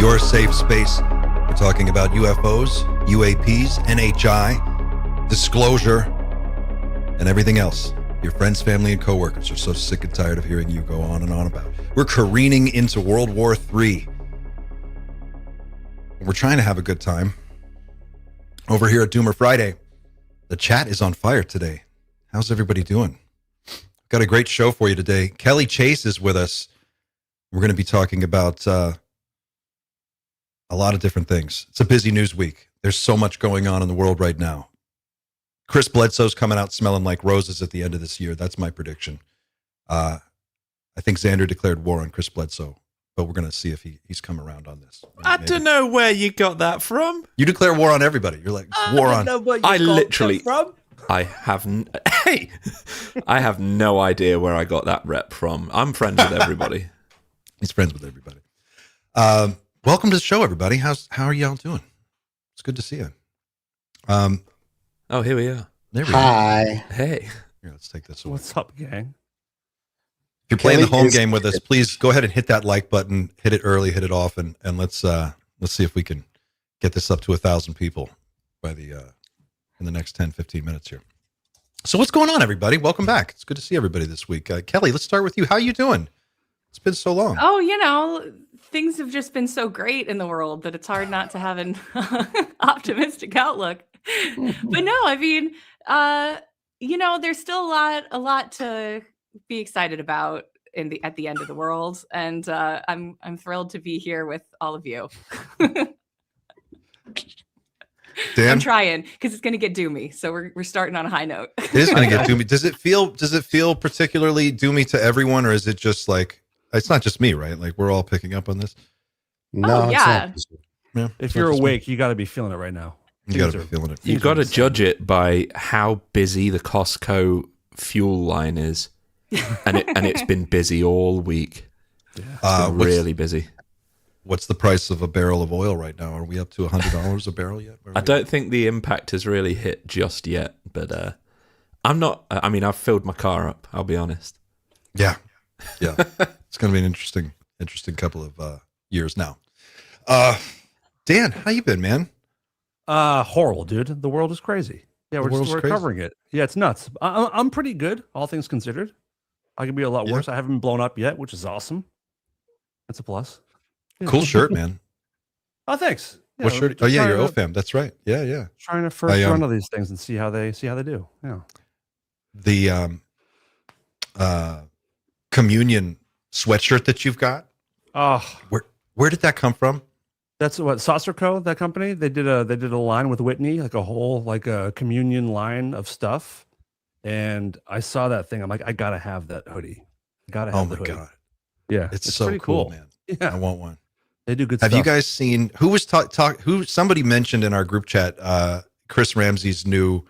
your safe space. We're talking about UFOs, UAPs, NHI, disclosure, and everything else your friends, family, and coworkers are so sick and tired of hearing you go on and on about. We're careening into World War III. We're trying to have a good time. Over here at Doomer Friday, the chat is on fire today. How's everybody doing? Got a great show for you today. Kelly Chase is with us. We're going to be talking about a lot of different things. It's a busy news week. There's so much going on in the world right now. Chris Bledsoe's coming out smelling like roses at the end of this year. That's my prediction. I think Xander declared war on Chris Bledsoe, but we're going to see if he's come around on this. I don't know where you got that from. You declare war on everybody. You're like, war on. I literally, I have no idea where I got that rep from. I'm friends with everybody. He's friends with everybody. Welcome to the show, everybody. How are y'all doing? It's good to see you. Oh, here we are. There we Hi. Are. Hey. Here, let's take this away. What's up, gang? If you're playing the home game with us, please go ahead and hit that like button. Hit it early, hit it often, and let's see if we can get this up to 1,000 people by in the next 10, 15 minutes here. So what's going on, everybody? Welcome back. It's good to see everybody this week. Kelly, let's start with you. How are you doing? It's been so long. Oh, things have just been so great in the world that it's hard not to have an optimistic outlook. But no, I mean, there's still a lot to be excited about at the end of the world, and I'm thrilled to be here with all of you. Dan? I'm trying because it's going to get doomy, so we're starting on a high note. It is going to get doomy. Does it feel particularly doomy to everyone, or is it just like it's not just me, right? Like we're all picking up on this. No, yeah. Yeah. If you're awake, you got to be feeling it right now. You got to be feeling it. You got to judge it by how busy the Costco fuel line is, and it's been busy all week. Yeah. It's been really busy. What's the price of a barrel of oil right now? Are we up to $100 a barrel yet? I don't think the impact has really hit just yet, but I'm not. I mean, I've filled my car up. I'll be honest. Yeah. It's going to be an interesting couple of years now. Dan, how you been, man? Horrible, dude. The world is crazy. Yeah, we're covering it. Yeah, it's nuts. I'm pretty good, all things considered. I could be a lot worse. I haven't been blown up yet, which is awesome. That's a plus. Yeah. Cool shirt, man. Oh, thanks. Yeah, what shirt? Oh, yeah, your OFAM. That's right. Yeah. Trying to first run of these things and see how they do. Yeah. The communion sweatshirt that you've got. Oh, where did that come from? That's what Saucer Co. That company they did a line with Whitney, like a whole a communion line of stuff, and I saw that thing. I'm like, I gotta have that hoodie. Gotta have the hoodie. Oh my god! Yeah, it's so cool, man. Yeah, I want one. They do good Have stuff. you guys seen who was who somebody mentioned in our group chat Chris Ramsey's new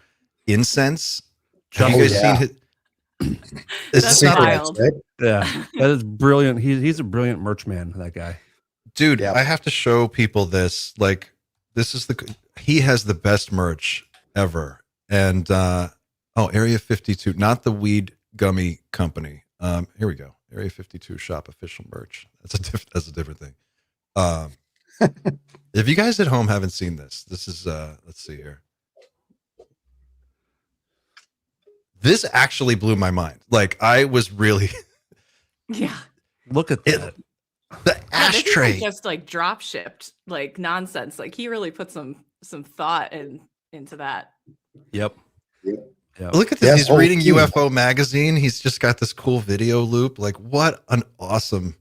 incense? Have you guys seen it? That's wild. Right? Yeah, that is brilliant. He's a brilliant merch man, that guy. Dude, Yep. I have to show people this. Like, this is he has the best merch ever. And Area 52, not the weed gummy company. Here we go. Area 52 shop official merch. That's a different thing. If you guys at home haven't seen this is let's see here. This actually blew my mind. Like I was really Yeah. Look at that. The ashtray. This isn't just like drop shipped like nonsense. Like he really put some thought into that. Yep. Look at this. He's reading UFO magazine. He's just got this cool video loop. Like what an awesome,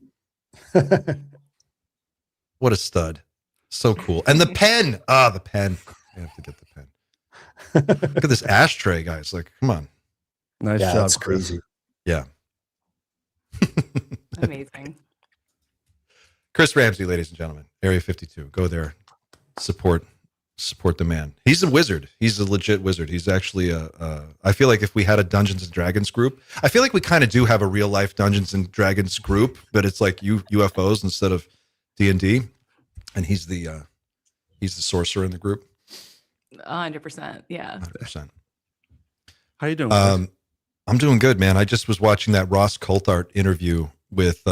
what a stud. So cool. And the pen. The pen. I have to get the pen. Look at this ashtray, guys. Like, come on. Nice job. That's crazy. Yeah. Amazing. Chris Ramsey, ladies and gentlemen, Area 52. Go there. Support the man. He's a wizard. He's a legit wizard. He's actually I feel like if we had a Dungeons and Dragons group, I feel like we kind of do have a real life Dungeons and Dragons group, but it's like UFOs instead of D&D. And he's the sorcerer in the group. 100%. Yeah. 100%. How you doing? I'm doing good, man. I just was watching that Ross Coulthart interview with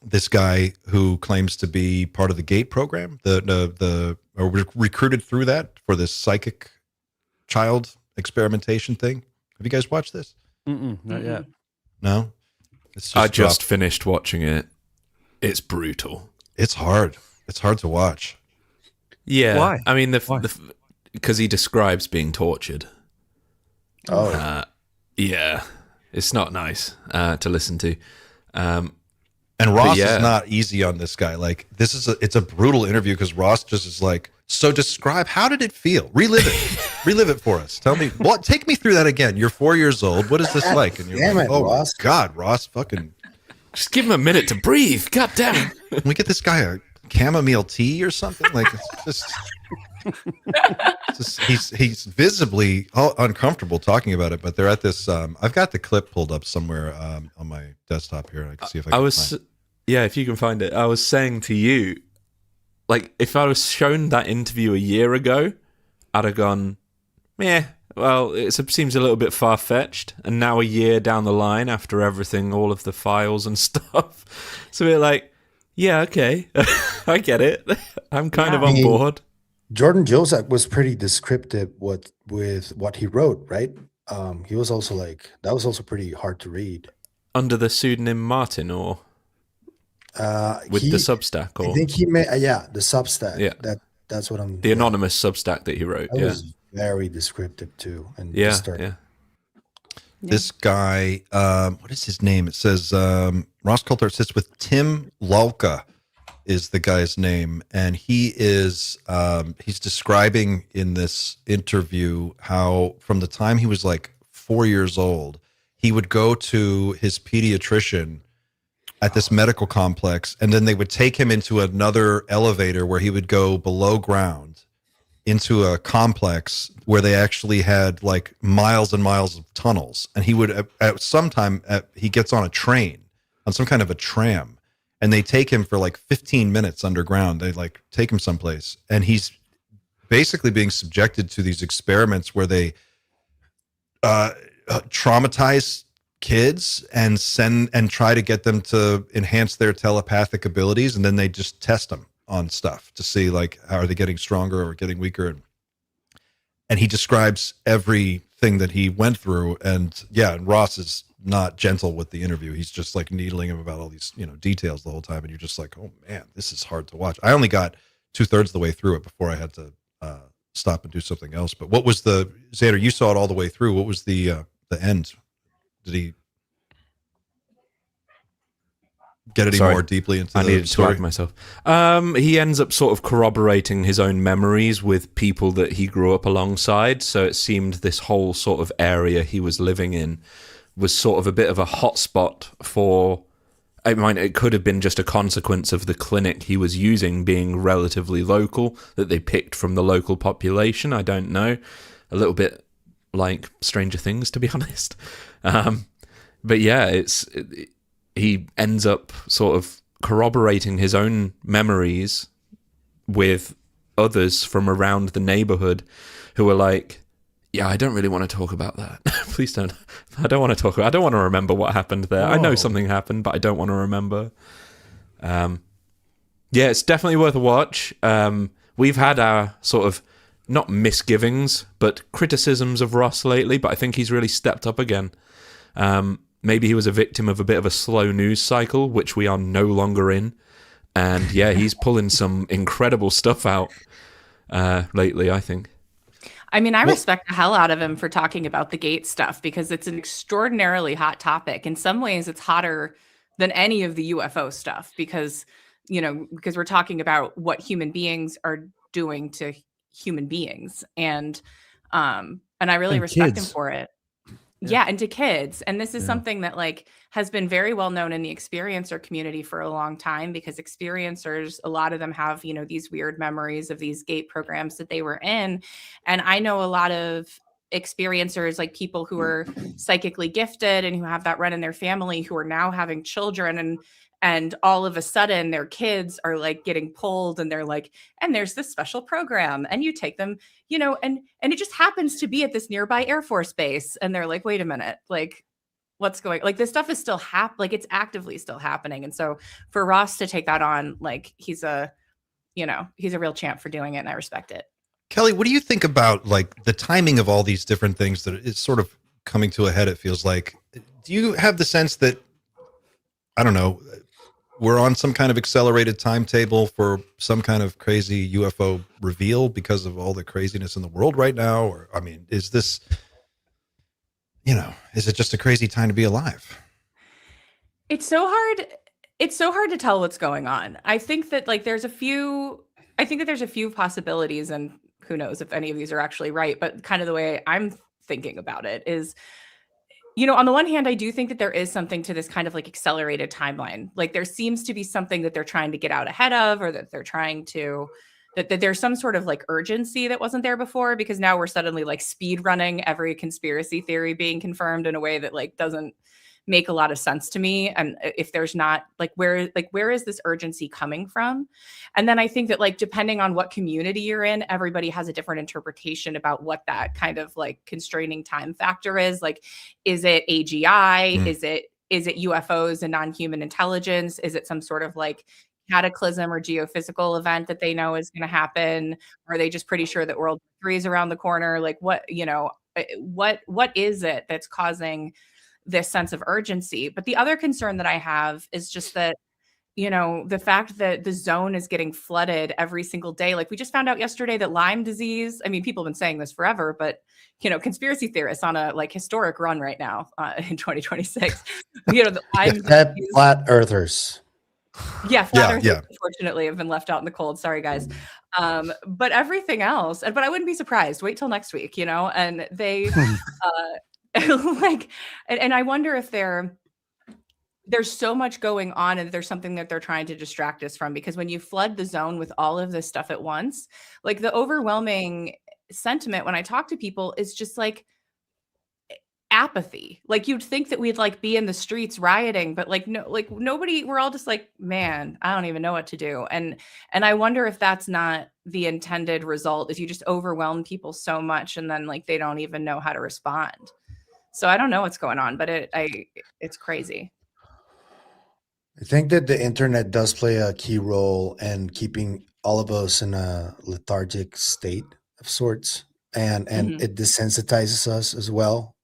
this guy who claims to be part of the GATE program, or recruited through that for this psychic child experimentation thing. Have you guys watched this? Not yet. No? It's I just dropped. finished watching it. It's brutal. It's hard. It's hard to watch. Yeah. Why? I mean, because he describes being tortured. Oh, Yeah. It's not nice to listen to. And Ross yeah. is not easy on this guy. Like, it's a brutal interview because Ross just is like, so describe, how did it feel? Relive it for us. Tell me, take me through that again. You're 4 years old. What is this like? And you're damn like, it, oh Ross. God, Ross, fucking, Just give him a minute to breathe. God damn it. can we get this guy a chamomile tea or something? Like, he's visibly uncomfortable talking about it, but they're at this, I've got the clip pulled up somewhere on my desktop here. I can see if I can find it. Yeah, if you can find it. I was saying to you, like, if I was shown that interview a year ago, I'd have gone, well, it seems a little bit far-fetched. And now a year down the line, after everything, all of the files and stuff, it's a bit like, yeah, okay, I get it. I'm kind of on board. Jordan Jozak was pretty descriptive with what he wrote, right? He was also like, that was also pretty hard to read. Under the pseudonym Martin, or with the Substack, or I think he made, the Substack. Yeah. That's what I'm. the anonymous Substack that he wrote. That Yeah, was very descriptive too. And yeah, just started- yeah. This guy, what is his name? It says Ross Coulthart sits with Tim Lowka is the guy's name, and he is he's describing in this interview how from the time he was like 4 years old, he would go to his pediatrician at this medical complex, and then they would take him into another elevator where he would go below ground into a complex where they actually had like miles and miles of tunnels. And he would at some time he gets on a train, on some kind of a tram, and they take him for like 15 minutes underground. They like take him someplace, and he's basically being subjected to these experiments where they traumatize kids and try to get them to enhance their telepathic abilities, and then they just test them on stuff to see like how are they getting stronger or getting weaker. And he describes everything that he went through, and Ross is not gentle with the interview. He's just like needling him about all these details the whole time, and you're just like, oh man, this is hard to watch. I only got 2/3 of the way through it before I had to stop and do something else. But what was Xander, you saw it all the way through, what was the end? Did he get any more deeply into the needed story? to add myself. He ends up sort of corroborating his own memories with people that he grew up alongside. So it seemed this whole sort of area he was living in was sort of a bit of a hotspot for. I mean, it could have been just a consequence of the clinic he was using being relatively local, that they picked from the local population. I don't know. A little bit like Stranger Things, to be honest. But yeah, he ends up sort of corroborating his own memories with others from around the neighborhood who are like, yeah, I don't really want to talk about that. Please don't. I don't want to remember what happened there. I know something happened, but I don't want to remember. Yeah, it's definitely worth a watch. We've had our sort of, not misgivings, but criticisms of Ross lately, but I think he's really stepped up again. Maybe he was a victim of a bit of a slow news cycle, which we are no longer in. And yeah, he's pulling some incredible stuff out lately, I think. I mean, I respect the hell out of him for talking about the gate stuff, because it's an extraordinarily hot topic. In some ways, it's hotter than any of the UFO stuff because we're talking about what human beings are doing to human beings. And I really respect him for it. Yeah, and to kids. And this is something that like has been very well known in the experiencer community for a long time, because experiencers, a lot of them have, these weird memories of these gate programs that they were in. And I know a lot of experiencers, like people who are psychically gifted and who have that run in their family, who are now having children, and all of a sudden their kids are like getting pulled, and they're like, and there's this special program, and you take them, and it just happens to be at this nearby Air Force base. And they're like, wait a minute, like, what's going, like, this stuff is still like it's actively still happening. And so for Ross to take that on, like, he's a real champ for doing it, and I respect it. Kelly, what do you think about like the timing of all these different things that it's sort of coming to a head? It feels like, do you have the sense that, I don't know, we're on some kind of accelerated timetable for some kind of crazy UFO reveal because of all the craziness in the world right now? Or, I mean, is this, is it just a crazy time to be alive? It's so hard to tell what's going on. I think that there's a few possibilities, and who knows if any of these are actually right, but kind of the way I'm thinking about it is, on the one hand, I do think that there is something to this kind of like accelerated timeline. Like there seems to be something that they're trying to get out ahead of, or that they're trying to, that there's some sort of like urgency that wasn't there before, because now we're suddenly like speed running every conspiracy theory being confirmed in a way that like doesn't make a lot of sense to me. And if there's not where is this urgency coming from? And then I think that like, depending on what community you're in, everybody has a different interpretation about what that kind of like constraining time factor is. Like, is it AGI? Is it UFOs and non-human intelligence? Is it some sort of like cataclysm or geophysical event that they know is going to happen? Or are they just pretty sure that World War III is around the corner? Like what is it that's causing this sense of urgency? But the other concern that I have is just that, the fact that the zone is getting flooded every single day. Like we just found out yesterday that Lyme disease, I mean, people have been saying this forever, but, conspiracy theorists on a like historic run right now in 2026, the Lyme flat earthers. Yeah, flat earthers, unfortunately, have been left out in the cold. Sorry, guys. But everything else, but I wouldn't be surprised. Wait till next week, and they, and I wonder if there's so much going on, and there's something that they're trying to distract us from, because when you flood the zone with all of this stuff at once, like the overwhelming sentiment when I talk to people is just like apathy. Like you'd think that we'd like be in the streets rioting, but like no, like nobody, we're all just like, man, I don't even know what to do. And I wonder if that's not the intended result, is you just overwhelm people so much and then like they don't even know how to respond. So I don't know what's going on, but it's crazy. I think that the internet does play a key role in keeping all of us in a lethargic state of sorts, and it desensitizes us as well.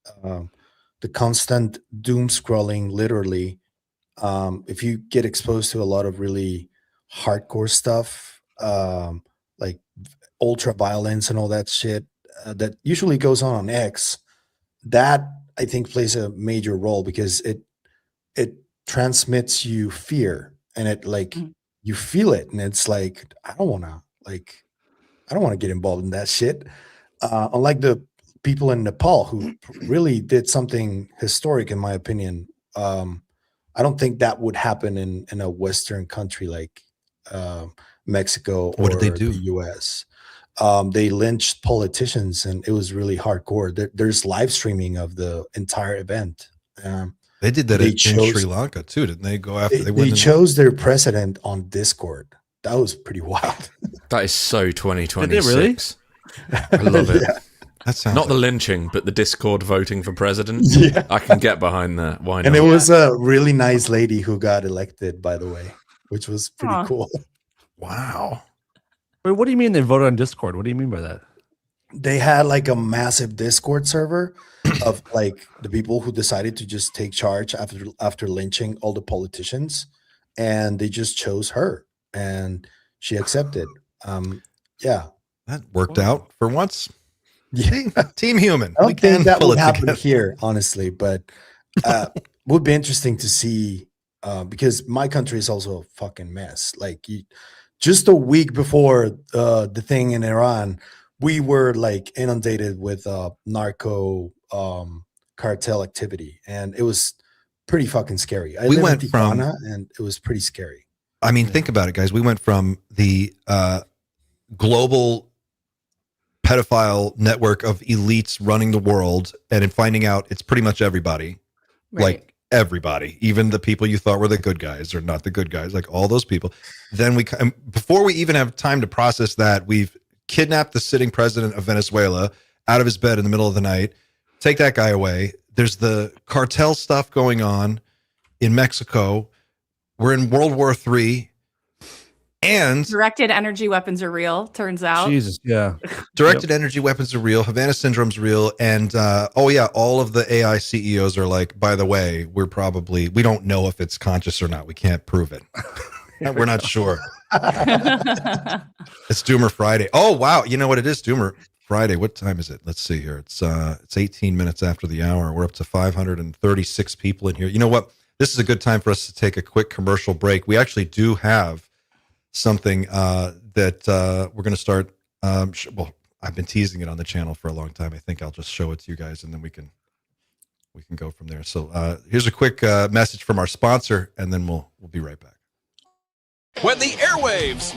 The constant doom scrolling, literally. If you get exposed to a lot of really hardcore stuff, like ultra violence and all that shit, that usually goes on X, that I think plays a major role, because it transmits you fear, and it like you feel it, and it's like I don't want to get involved in that shit. Unlike the people in Nepal who really did something historic, in my opinion. I don't think that would happen in a Western country like Mexico or what did they do? The US. They lynched politicians, and it was really hardcore. There's live streaming of the entire event. They did that in Sri Lanka too, didn't they? Go after they chose their president on Discord. That was pretty wild. That is so 2026. Did they really? I love it. Yeah. That sounds not the lynching, but the Discord voting for president. Yeah. I can get behind that. Why not? And it was a really nice lady who got elected, by the way, which was pretty cool. Wow. Wait, what do you mean they voted on Discord? What do you mean by that? They had like a massive Discord server of like the people who decided to just take charge after lynching all the politicians, and they just chose her, and she accepted. Yeah, that worked out for once. Yeah, team human. I don't think that would happen here, honestly, but would be interesting to see, because my country is also a fucking mess. Like just a week before the thing in Iran, we were like inundated with narco cartel activity, and it was pretty fucking scary. We went from, and it was pretty scary. I mean, think about it, guys. We went from the global pedophile network of elites running the world, and in finding out it's pretty much everybody, right. Like everybody, even the people you thought were the good guys or not the good guys, like all those people. Then before we even have time to process that, we've kidnapped the sitting president of Venezuela out of his bed in the middle of the night, take that guy away. there's the cartel stuff going on in Mexico. We're in World War III. And directed energy weapons are real, turns out. Jesus, yeah. Directed energy weapons are real. Havana Syndrome's real. And all of the AI CEOs are like, by the way, we don't know if it's conscious or not. We can't prove it. We're not sure. It's Doomer Friday. Oh, wow. You know what it is? Doomer Friday. What time is it? Let's see here. It's 18 minutes after the hour. We're up to 536 people in here. You know what? This is a good time for us to take a quick commercial break. We actually do have something that we're going to start. I've been teasing it on the channel for a long time. I think I'll just show it to you guys, and then we can go from there. So here's a quick message from our sponsor, and then we'll be right back. When the airwaves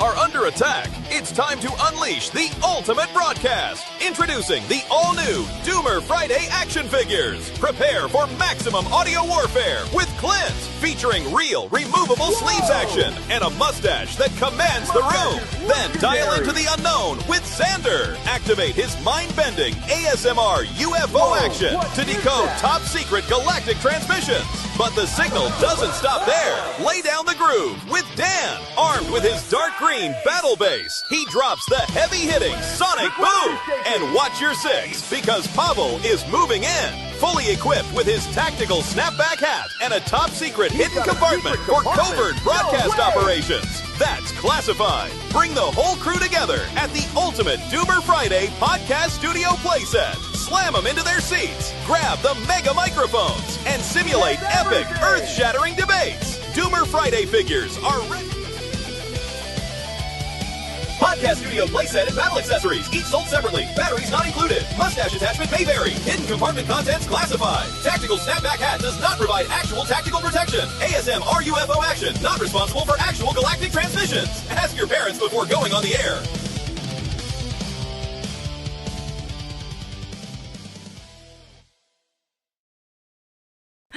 are under attack, it's time to unleash the ultimate broadcast. Introducing the all-new Doomer Friday action figures. Prepare for maximum audio warfare with Clint, featuring real removable sleeves action and a mustache that commands the room. Then dial into the unknown with Xander. Activate his mind-bending ASMR UFO action to decode top-secret galactic transmissions. But the signal doesn't stop there. Lay down the groove with Dan, armed with his dark green battle base. He drops the heavy-hitting sonic boom. And watch your six, because Pavel is moving in, fully equipped with his tactical snapback hat and a top-secret hidden compartment for covert broadcast operations. That's classified. Bring the whole crew together at the ultimate Doomer Friday podcast studio playset. Slam them into their seats, grab the mega microphones, and simulate epic, earth-shattering debates. Doomer Friday figures are ready. Podcast studio playset and battle accessories, each sold separately. Batteries not included. Mustache attachment may vary. Hidden compartment contents classified. Tactical snapback hat does not provide actual tactical protection. ASM or UFO action, not responsible for actual galactic transmissions. Ask your parents before going on the air.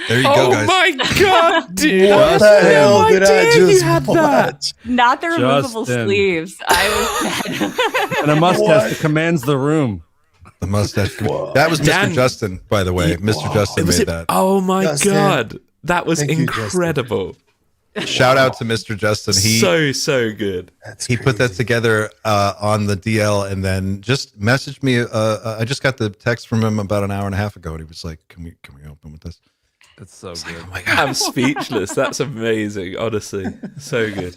There you go, guys. Oh my god, dude! What the hell did I just watch? Not the removable Justin. sleeves. I was dead. And a mustache that commands the room. The mustache. That was Mr. Dan- Justin, by the way. Mr. Justin made that. Oh my Justin. god, that was Thank you, incredible. Shout out to Mr. Justin. So good. He put that together on the DL, and then just messaged me. I just got the text from him about an hour and a half ago, and he was like, "Can we open with this?" It's so good. Oh my god, I'm speechless. That's amazing. Honestly, so good.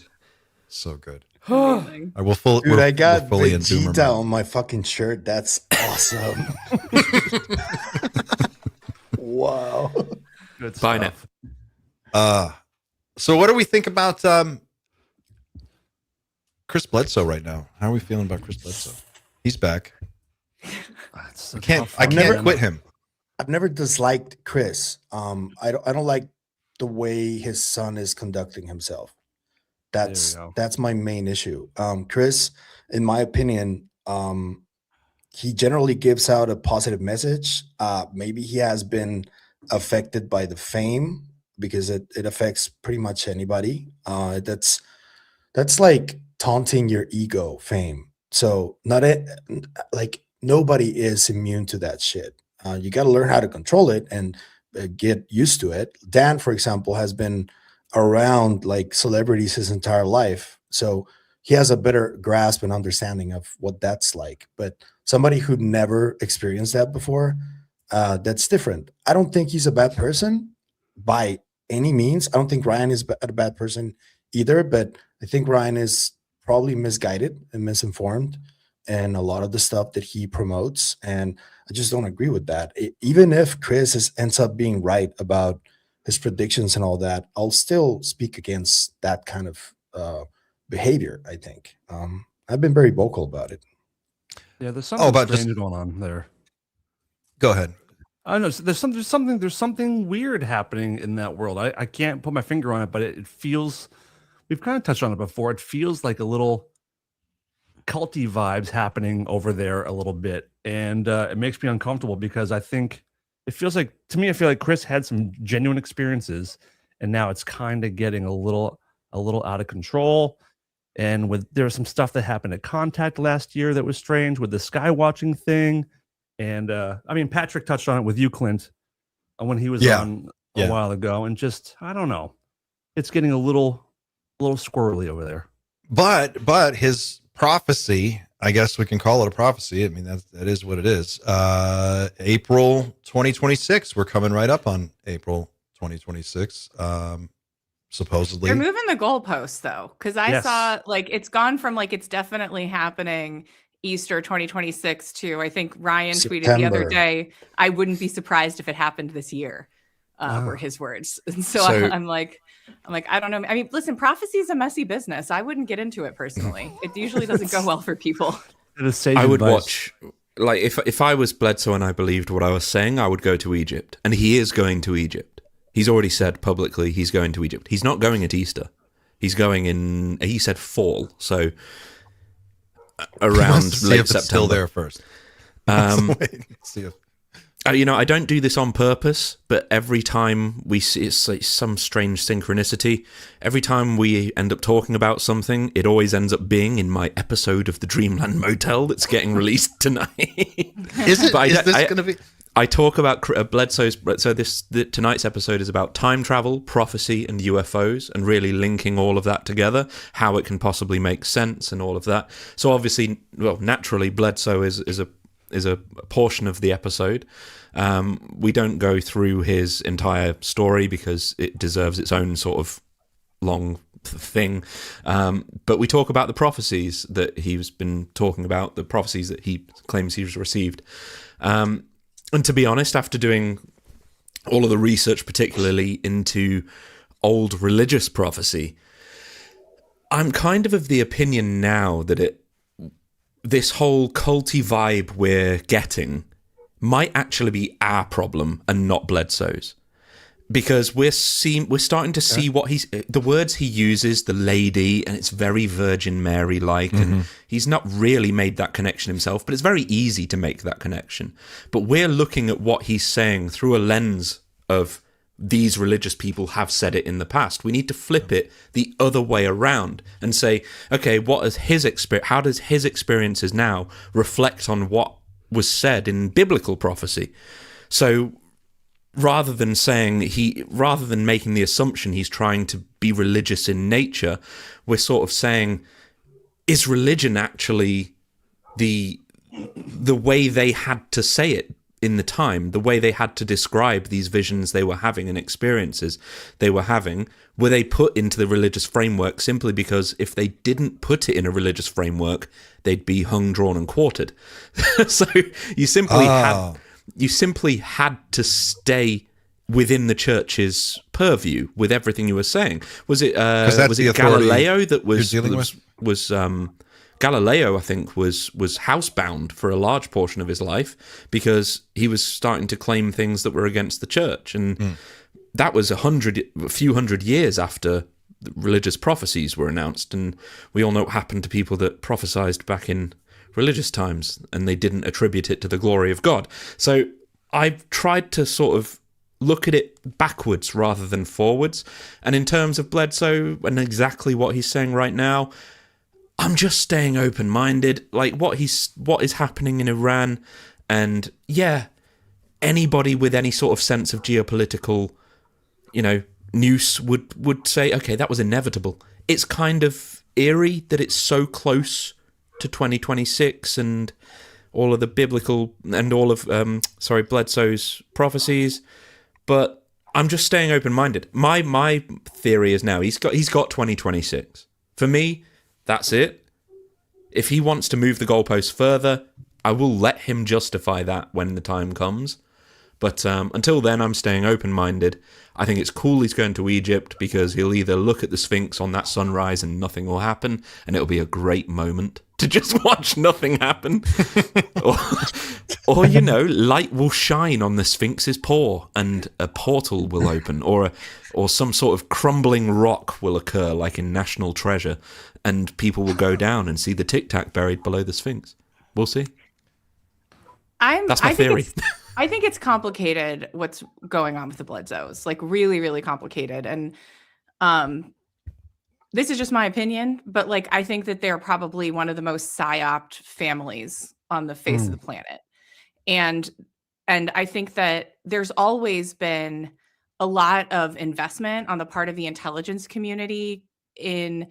so good. Amazing. I will full. Dude, I got we're fully in Doomer Vegeta mode. on my fucking shirt. That's awesome. Wow. Good Bye stuff. So what do we think about Chris Bledsoe right now? How are we feeling about Chris Bledsoe? He's back. It's a I can't tough one. quit him. I've never disliked Chris. I don't like the way his son is conducting himself. That's There we go. that's my main issue. Chris, in my opinion, he generally gives out a positive message. Maybe he has been affected by the fame because it affects pretty much anybody. That's like taunting your ego, fame. So like nobody is immune to that shit. You got to learn how to control it and get used to it. Dan, for example, has been around like celebrities his entire life, so he has a better grasp and understanding of what that's like. But somebody who never experienced that before, that's different. I don't think he's a bad person by any means. I don't think Ryan is a bad person either, but I think Ryan is probably misguided and misinformed and a lot of the stuff that he promotes, and I just don't agree with that. Even if Chris ends up being right about his predictions and all that, I'll still speak against that kind of behavior. I think I've been very vocal about it. Yeah, there's something about strange going on there. Go ahead. I don't know. There's something weird happening in that world. I can't put my finger on it, but it feels. We've kind of touched on it before. It feels like a little culty vibes happening over there a little bit, and it makes me uncomfortable because I think it feels like, to me, I feel like Chris had some genuine experiences, and now it's kind of getting a little out of control. And there was some stuff that happened at Contact last year that was strange with the sky watching thing. And I mean, Patrick touched on it with you, Clint, when he was Yeah. on a while ago, and just I don't know, it's getting a little squirrely over there. But his prophecy, I guess we can call it a prophecy. I mean, that is what it is. April 2026. We're coming right up on April 2026. Supposedly. They're moving the goalposts though, because I saw like it's gone from like it's definitely happening Easter 2026 to I think Ryan tweeted the other day, I wouldn't be surprised if it happened this year. Were his words. And so I'm like, I don't know. I mean, listen, prophecy is a messy business. I wouldn't get into it personally. It usually doesn't go well for people. I would watch, like, if I was Bledsoe and I believed what I was saying, I would go to Egypt. And he is going to Egypt. He's already said publicly he's going to Egypt. He's not going at Easter. He's going in, he said fall. So around late September. Still there first. See if you know, I don't do this on purpose, but every time we see it's like some strange synchronicity. Every time we end up talking about something, it always ends up being in my episode of the Dreamland Motel that's getting released tonight. Is it? Is this going to be? I talk about Bledsoe's. So tonight's episode is about time travel, prophecy, and UFOs, and really linking all of that together, how it can possibly make sense, and all of that. So obviously, well, naturally, Bledsoe is a portion of the episode. We don't go through his entire story because it deserves its own sort of long thing. But we talk about the prophecies that he's been talking about, the prophecies that he claims he's received. And to be honest, after doing all of the research, particularly into old religious prophecy, I'm kind of the opinion now that this whole culty vibe we're getting might actually be our problem and not Bledsoe's, because we're starting to see what the words he uses, the lady, and it's very Virgin Mary like, and he's not really made that connection himself, but it's very easy to make that connection. But we're looking at what he's saying through a lens of these religious people have said it in the past. We need to flip it the other way around and say, okay, what is his experience? How does his experiences now reflect on what was said in biblical prophecy? So rather than making the assumption he's trying to be religious in nature, we're sort of saying, is religion actually the way they had to say it in the time, the way they had to describe these visions they were having and experiences they were having? Were they put into the religious framework simply because if they didn't put it in a religious framework, they'd be hung, drawn, and quartered? So you simply had to stay within the church's purview with everything you were saying. Was it Galileo that was Galileo, I think, was housebound for a large portion of his life because he was starting to claim things that were against the church, and that was a few hundred years after the religious prophecies were announced. And we all know what happened to people that prophesied back in religious times, and they didn't attribute it to the glory of God. So I've tried to sort of look at it backwards rather than forwards. And in terms of Bledsoe and exactly what he's saying right now, I'm just staying open-minded. Like what is happening in Iran, and anybody with any sort of sense of geopolitical, noose would say, okay, that was inevitable. It's kind of eerie that it's so close to 2026 and all of the biblical and all of Bledsoe's prophecies, but I'm just staying open-minded. My theory is now he's got 2026. For me, that's it. If he wants to move the goalposts further, I will let him justify that when the time comes. But until then, I'm staying open-minded. I think it's cool he's going to Egypt because he'll either look at the Sphinx on that sunrise and nothing will happen, and it'll be a great moment to just watch nothing happen. or light will shine on the Sphinx's paw and a portal will open, or some sort of crumbling rock will occur like in National Treasure, and people will go down and see the Tic Tac buried below the Sphinx. We'll see. That's my theory. I think it's complicated what's going on with the Bledsoes, like really, really complicated. And this is just my opinion, but like I think that they're probably one of the most psyoped families on the face of the planet. And And I think that there's always been a lot of investment on the part of the intelligence community in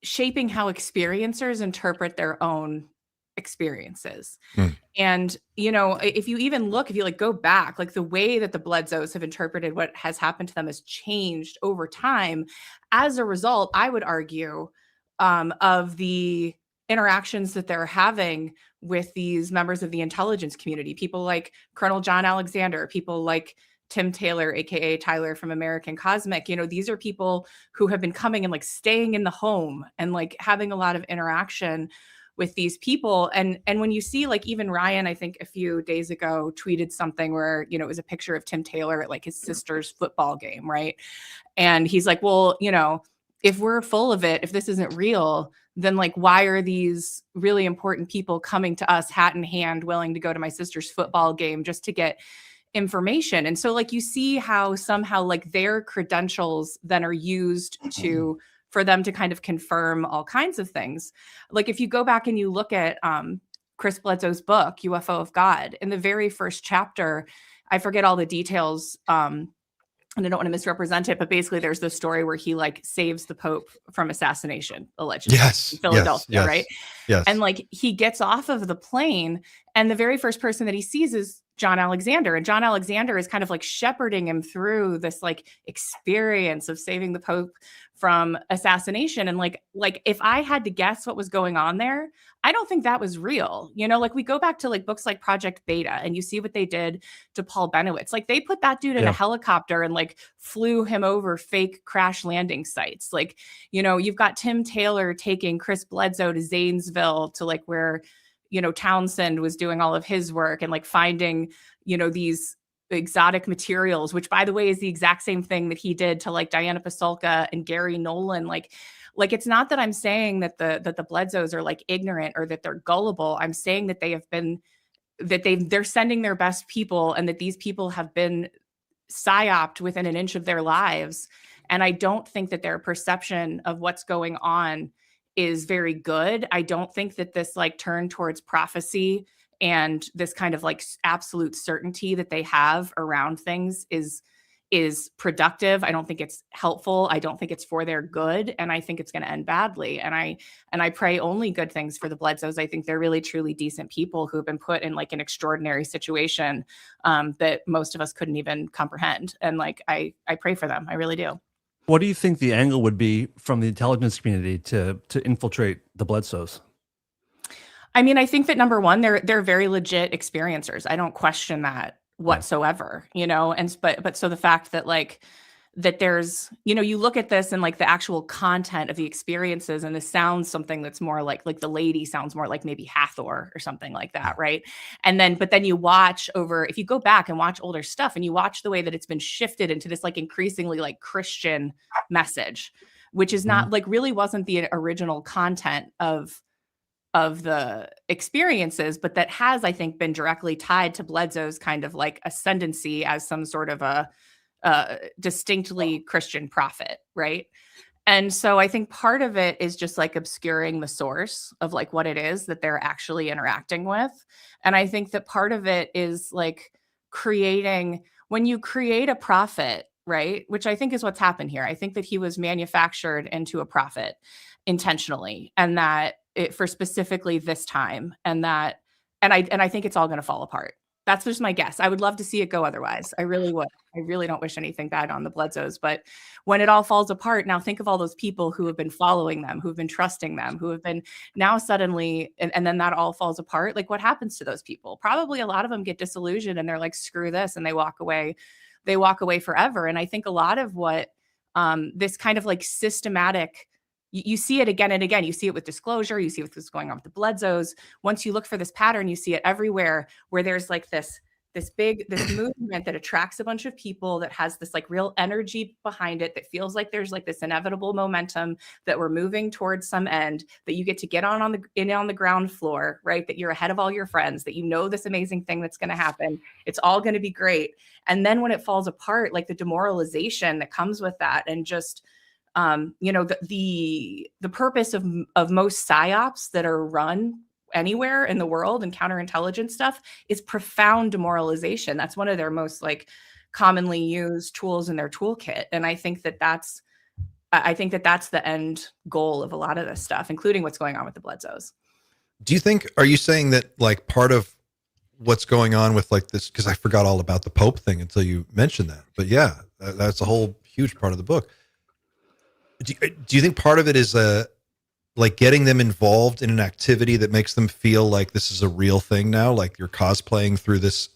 shaping how experiencers interpret their own experiences. And, if you even look, if you like go back, like the way that the Bledsoes have interpreted what has happened to them has changed over time. As a result, I would argue, of the interactions that they're having with these members of the intelligence community, people like Colonel John Alexander, people like Tim Taylor, aka Tyler from American Cosmic. These are people who have been coming and like staying in the home and like having a lot of interaction with these people. And when you see like even Ryan, I think a few days ago tweeted something where, it was a picture of Tim Taylor at like his sister's football game, right? And he's like, well, if we're full of it, if this isn't real, then like, why are these really important people coming to us hat in hand, willing to go to my sister's football game just to get information? And so like, you see how somehow like their credentials then are used for them to kind of confirm all kinds of things. Like if you go back and you look at Chris Bledsoe's book, UFO of God, in the very first chapter, I forget all the details, and I don't want to misrepresent it, but basically there's this story where he like saves the Pope from assassination, allegedly, in Philadelphia, right? Yes. And like he gets off of the plane and the very first person that he sees is John Alexander. And John Alexander is kind of like shepherding him through this like experience of saving the Pope from assassination. And like if I had to guess what was going on there, I don't think that was real. Like we go back to like books like Project Beta and you see what they did to Paul Benowitz. Like they put that dude in a helicopter and like flew him over fake crash landing sites. Like, you've got Tim Taylor taking Chris Bledsoe to Zanesville to like where, Townsend was doing all of his work and like finding, these exotic materials, which by the way is the exact same thing that he did to like Diana Pasulka and Gary Nolan. Like it's not that I'm saying that the Bledsoes are like ignorant or that they're gullible. I'm saying that they're sending their best people and that these people have been psyoped within an inch of their lives. And I don't think that their perception of what's going on is very good. I don't think that this like turn towards prophecy and this kind of like absolute certainty that they have around things is productive. I don't think it's helpful. I don't think it's for their good. And I think it's going to end badly. And I pray only good things for the Bledsoes. I think they're really, truly decent people who have been put in like an extraordinary situation that most of us couldn't even comprehend. And like, I pray for them. I really do. What do you think the angle would be from the intelligence community to infiltrate the Bledsoes? I mean, I think that number one, they're very legit experiencers. I don't question that whatsoever, but so the fact that like that there's, you look at this and like the actual content of the experiences, and this sounds something that's more like the lady sounds more like maybe Hathor or something like that, right? But then you watch if you go back and watch older stuff and you watch the way that it's been shifted into this like increasingly like Christian message, which is not like really wasn't the original content of the experiences, but that has, I think, been directly tied to Bledsoe's kind of like ascendancy as some sort of a distinctly Christian prophet, right? And so I think part of it is just like obscuring the source of like what it is that they're actually interacting with. And I think that part of it is like when you create a prophet, right? Which I think is what's happened here. I think that he was manufactured into a prophet intentionally, and that for specifically this time, and I think it's all going to fall apart. That's just my guess. I would love to see it go otherwise. I really would. I really don't wish anything bad on the Bledsoes. But when it all falls apart, now think of all those people who have been following them, who've been trusting them, who have been now suddenly, and then that all falls apart. Like what happens to those people? Probably a lot of them get disillusioned and they're like, screw this. And they walk away. They walk away forever. And I think a lot of what this kind of like systematic, you see it again and again. You see it with disclosure. You see what's going on with the Bledsoes. Once you look for this pattern, you see it everywhere where there's like this movement that attracts a bunch of people, that has this like real energy behind it, that feels like there's like this inevitable momentum that we're moving towards some end, that you get to get on the ground floor, right? That you're ahead of all your friends, that this amazing thing that's going to happen. It's all going to be great. And then when it falls apart, like the demoralization that comes with that, and just the purpose of most psyops that are run anywhere in the world and counterintelligence stuff is profound demoralization. That's one of their most like commonly used tools in their toolkit. And I think that that's the end goal of a lot of this stuff, including what's going on with the Bledsoes. Are you saying that like part of what's going on with like this, because I forgot all about the Pope thing until you mentioned that, but yeah, that's a whole huge part of the book. Do you think part of it is like getting them involved in an activity that makes them feel like this is a real thing now, like you're cosplaying through this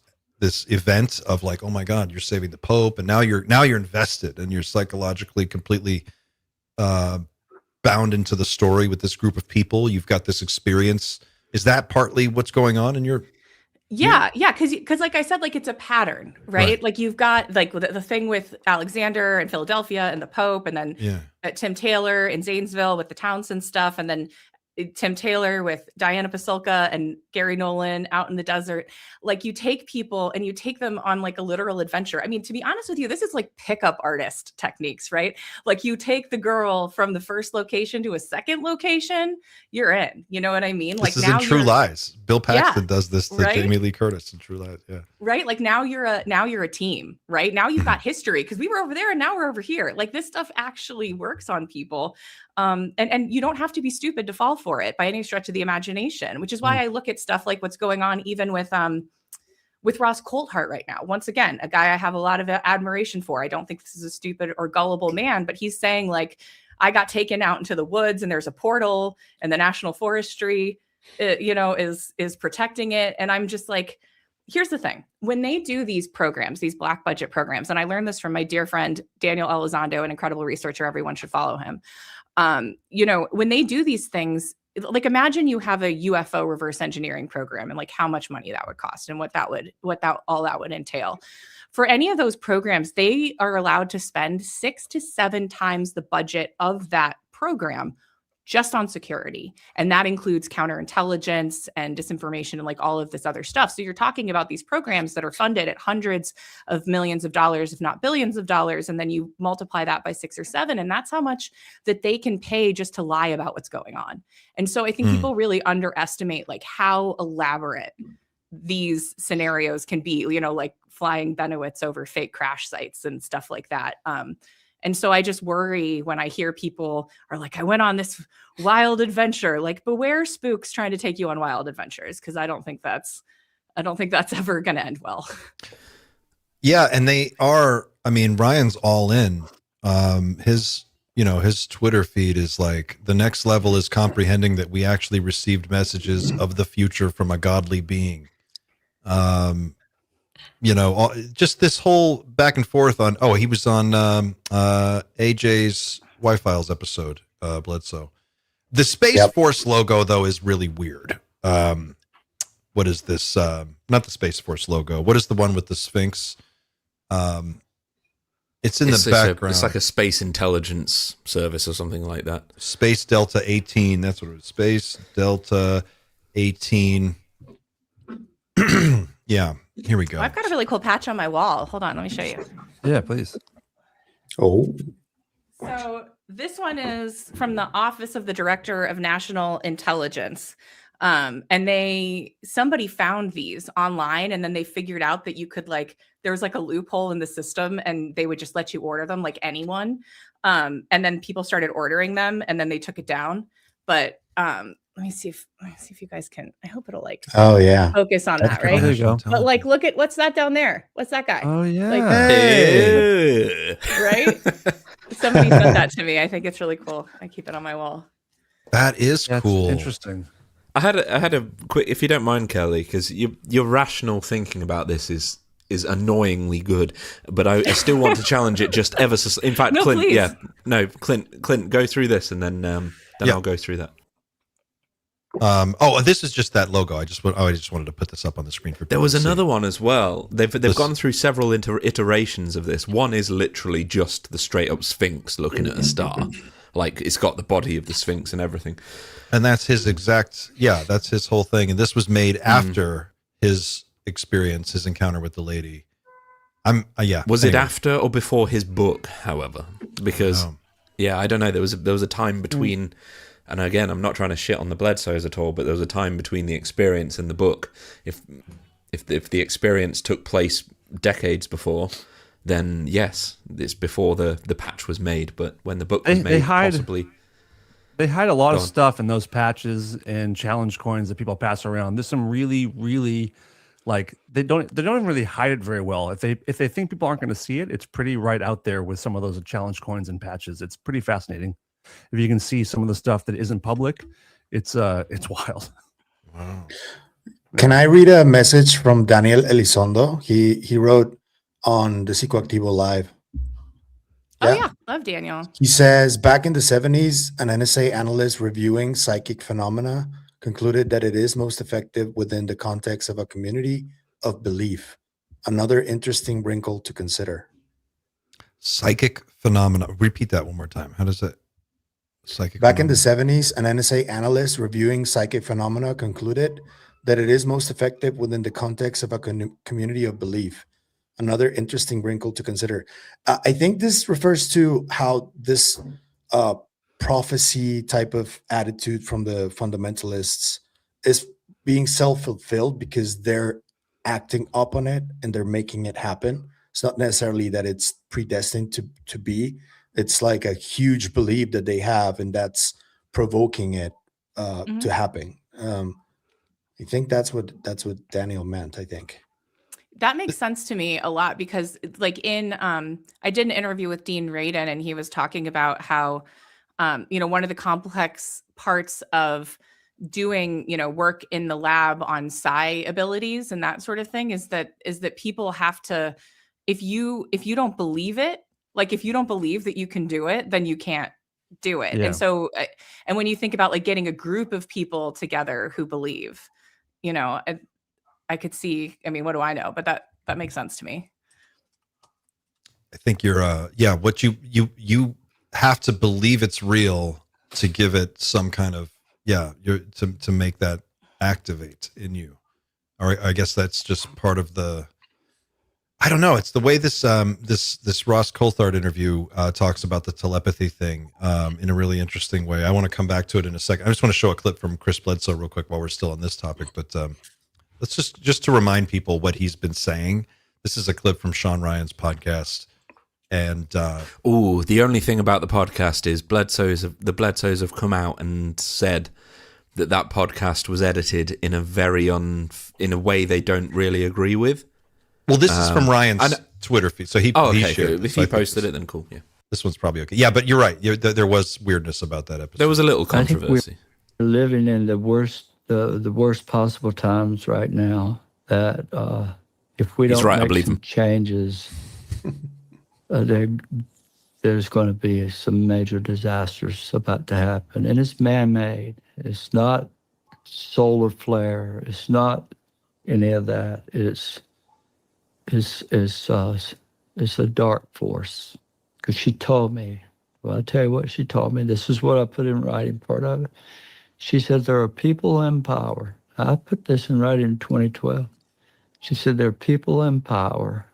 event of like, oh my God, you're saving the Pope, and now you're invested and you're psychologically completely bound into the story with this group of people. You've got this experience. Is that partly what's going on in your? Yeah. Because like I said, like it's a pattern, right? Like you've got like the thing with Alexander and Philadelphia and the Pope, and then Tim Taylor in Zanesville with the Townsend stuff, and then Tim Taylor with Diana Pasulka and Gary Nolan out in the desert. Like you take people and you take them on like a literal adventure. I mean, to be honest with you, this is like pickup artist techniques, right? Like you take the girl from the first location to a second location, you're in, you know what I mean? Like this is in True Lies. Bill Paxton does this to Jamie Lee Curtis in True Lies. Yeah. Right. Like now you're a team, right? Now you've got history because we were over there and now we're over here. Like this stuff actually works on people. And you don't have to be stupid to fall for it by any stretch of the imagination, which is why I look at stuff like what's going on even with Ross Coulthart right now. Once again, a guy I have a lot of admiration for. I don't think this is a stupid or gullible man, but he's saying like, I got taken out into the woods and there's a portal and the National Forestry, is protecting it. And I'm just like, here's the thing. When they do these programs, these black budget programs, and I learned this from my dear friend, Daniel Elizondo, an incredible researcher, everyone should follow him. When they do these things, like imagine you have a UFO reverse engineering program and like how much money that would cost and what that would entail. For any of those programs, they are allowed to spend 6 to 7 times the budget of that program just on security. And that includes counterintelligence and disinformation and like all of this other stuff. So you're talking about these programs that are funded at hundreds of millions of dollars, if not billions of dollars. And then you multiply that by 6 or 7. And that's how much that they can pay just to lie about what's going on. And so I think people really underestimate like how elaborate these scenarios can be, like flying Benowitz over fake crash sites and stuff like that. And so I just worry when I hear people are like, I went on this wild adventure, like beware spooks trying to take you on wild adventures. Cause I don't think that's ever going to end well. Yeah. And Ryan's all in. His Twitter feed is like the next level is comprehending that we actually received messages of the future from a godly being. Just this whole back and forth on, he was on AJ's Y-Files episode, Bledsoe. The Space Force logo, though, is really weird. What is this? Not the Space Force logo. What is the one with the Sphinx? It's in the background. It's like a space intelligence service or something like that. Space Delta 18. That's what it is. Space Delta 18. Yeah. Here we go. I've got a really cool patch on my wall. Hold on, let me show you. Yeah, please. Oh. So this one is from the Office of the Director of National Intelligence. And somebody found these online and then they figured out that you could there was a loophole in the system and they would just let you order them like anyone. And then people started ordering them and then they took it down. But let me see if you guys can. I hope it'll focus on that, right? There you go. But look at what's that down there? What's that guy? Oh yeah, right. Somebody sent that to me. I think it's really cool. I keep it on my wall. That is cool. Interesting. I had a quick, if you don't mind, Kelly, because your rational thinking about this is annoyingly good, but I still want to challenge it just ever so. In fact, no, Clint, please. Clint, go through this and then I'll go through that. This is just that logo. I just wanted to put this up on the screen for people. There was to another see. one as well. They've gone through several iterations of this. One is literally just the straight up Sphinx looking at a star, like it's got the body of the Sphinx and everything. And that's his that's his whole thing. And this was made after his experience, his encounter with the lady. Was it after or before his book? However, because I don't know. There was a time between. And again, I'm not trying to shit on the Bledsoes at all, but there was a time between the experience and the book. If the experience took place decades before, then yes, it's before the patch was made. But when the book was made, possibly... They hide a lot of stuff in those patches and challenge coins that people pass around. There's some really, really, like, they don't even really hide it very well. If they think people aren't going to see it, it's pretty right out there with some of those challenge coins and patches. It's pretty fascinating. If you can see some of the stuff that isn't public, it's wild. Wow. Can I read a message from Daniel Elizondo? He wrote on the Psicoactivo Live. Oh yeah, love Daniel. He says, back in the 70s, an NSA analyst reviewing psychic phenomena concluded that it is most effective within the context of a community of belief. Another interesting wrinkle to consider. Psychic phenomena. Repeat that one more time. How does it? Psychic. Back in the 70s, an NSA analyst reviewing psychic phenomena concluded that it is most effective within the context of a community of belief. Another interesting wrinkle to consider. I think this refers to how this prophecy type of attitude from the fundamentalists is being self-fulfilled because they're acting up on it and they're making it happen. It's not necessarily that it's predestined to be. It's like a huge belief that they have, and that's provoking it to happen. I think that's what Daniel meant, I think. That makes sense to me a lot because, like, I did an interview with Dean Radin, and he was talking about how, one of the complex parts of doing, work in the lab on psi abilities and that sort of thing is that people have to, if you don't believe it, like if you don't believe that you can do it, then you can't do it. Yeah. And so, and when you think about like getting a group of people together who believe, I could see, what do I know? But that makes sense to me. I think you're, what you have to believe it's real to give it some kind of, to make that activate in you. Or I guess that's just part of the, I don't know. It's the way this Ross Coulthart interview talks about the telepathy thing in a really interesting way. I want to come back to it in a second. I just want to show a clip from Chris Bledsoe real quick while we're still on this topic, but let's just to remind people what he's been saying. This is a clip from Sean Ryan's podcast. And the only thing about the podcast is the Bledsoes have come out and said that podcast was edited in a way they don't really agree with. Well, this is from Ryan's Twitter feed, so he shared. If he posted it, then cool. Yeah, this one's probably okay. Yeah, but you're right. There was weirdness about that episode. There was a little controversy. We're living in the worst possible times right now. That if we don't make some changes, there's going to be some major disasters about to happen, and it's man-made. It's not solar flare. It's not any of that. It's a dark force. Because she told me, well, I'll tell you what she told me. This is what I put in writing, part of it. She said, there are people in power. I put this in writing in 2012. She said, there are people in power.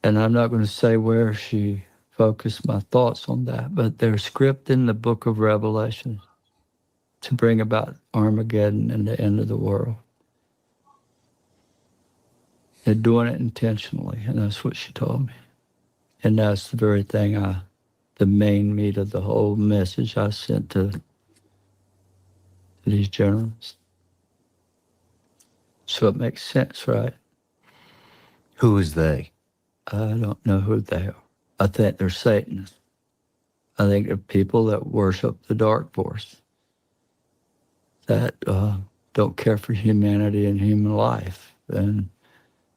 And I'm not going to say where she focused my thoughts on that, but there's script in the book of Revelation to bring about Armageddon and the end of the world. They're doing it intentionally, and that's what she told me. And that's the very thing the main meat of the whole message I sent to these journalists. So it makes sense, right? Who is they? I don't know who they are. I think they're Satanists. I think they're people that worship the dark force, that don't care for humanity and human life. And in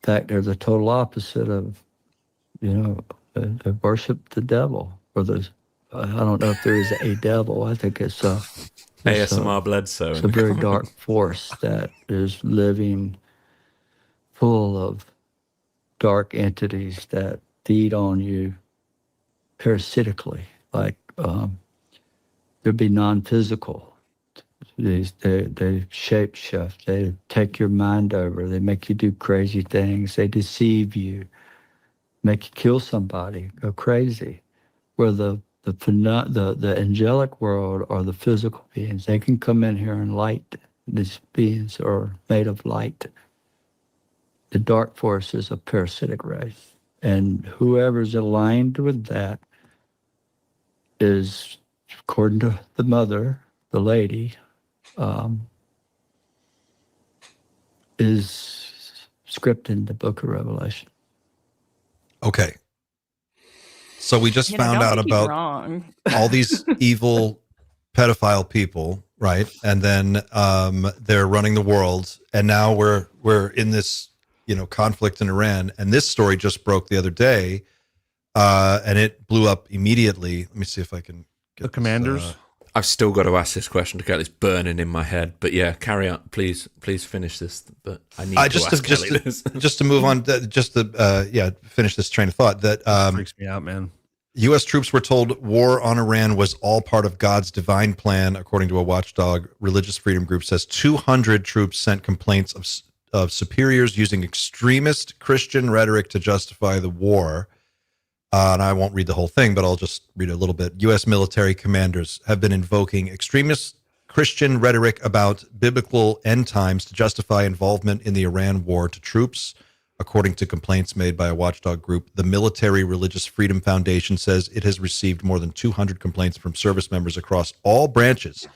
fact, they're the total opposite of, they worship the devil. Or I don't know if there is a devil. I think it's ASMR Bledsoe. It's a very dark force that is living full of dark entities that feed on you parasitically. Like they'd be non-physical. They shape shift. They take your mind over. They make you do crazy things. They deceive you, make you kill somebody, go crazy. Where the the angelic world or the physical beings. They can come in here and light. These beings are made of light. The dark force is a parasitic race. And whoever's aligned with that is, according to the mother, the lady, is scripted in the book of Revelation. Okay. So we just found out about all these evil pedophile people, right? And then they're running the world, and now we're in this, conflict in Iran. And this story just broke the other day, and it blew up immediately. Let me see if I can get the commanders. I've still got to ask this question to get this burning in my head. But yeah, carry on, please finish this. But I need to ask Kelly this. Just to move on, finish this train of thought. That freaks me out, man. U.S. troops were told war on Iran was all part of God's divine plan, according to a watchdog religious freedom group. Says 200 troops sent complaints of superiors using extremist Christian rhetoric to justify the war. And I won't read the whole thing, but I'll just read a little bit. U.S. military commanders have been invoking extremist Christian rhetoric about biblical end times to justify involvement in the Iran war to troops, according to complaints made by a watchdog group. The Military Religious Freedom Foundation says it has received more than 200 complaints from service members across all branches,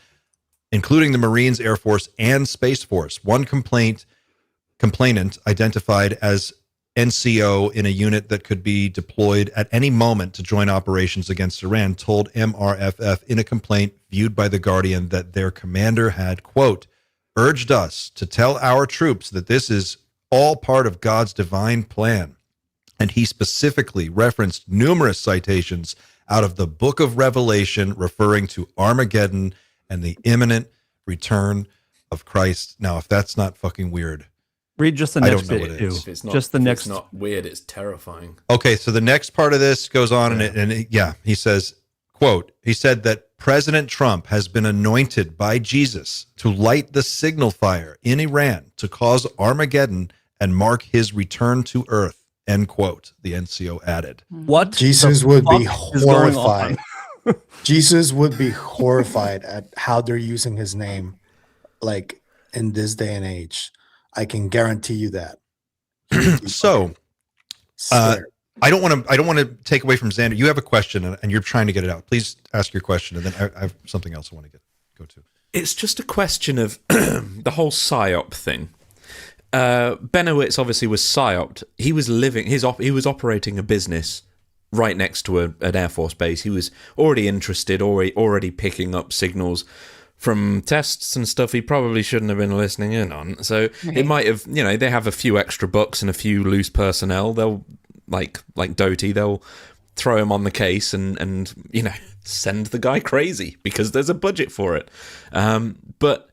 including the Marines, Air Force, and Space Force. One complainant identified as NCO in a unit that could be deployed at any moment to join operations against Iran told MRFF in a complaint viewed by The Guardian that their commander had, quote, urged us to tell our troops that this is all part of God's divine plan. And he specifically referenced numerous citations out of the book of Revelation referring to Armageddon and the imminent return of Christ. Now, if that's not fucking weird, read just the next bit too. Just the next. It's not weird. It's terrifying. Okay, so the next part of this goes on, he says, quote, he said that President Trump has been anointed by Jesus to light the signal fire in Iran to cause Armageddon and mark his return to Earth, end quote, the NCO added. What? Jesus would be horrified. Jesus would be horrified at how they're using his name, like in this day and age. I can guarantee you that. So, I don't want to take away from Xander. You have a question, and you're trying to get it out. Please ask your question, and then I have something else I want to go to. It's just a question of the whole Psyop thing. Benowitz obviously was Psyoped. He was he was operating a business right next to an Air Force base. He was already interested, already picking up signals from tests and stuff he probably shouldn't have been listening in on. So it might have, they have a few extra bucks and a few loose personnel. They'll, like Doty, they'll throw him on the case and send the guy crazy because there's a budget for it. But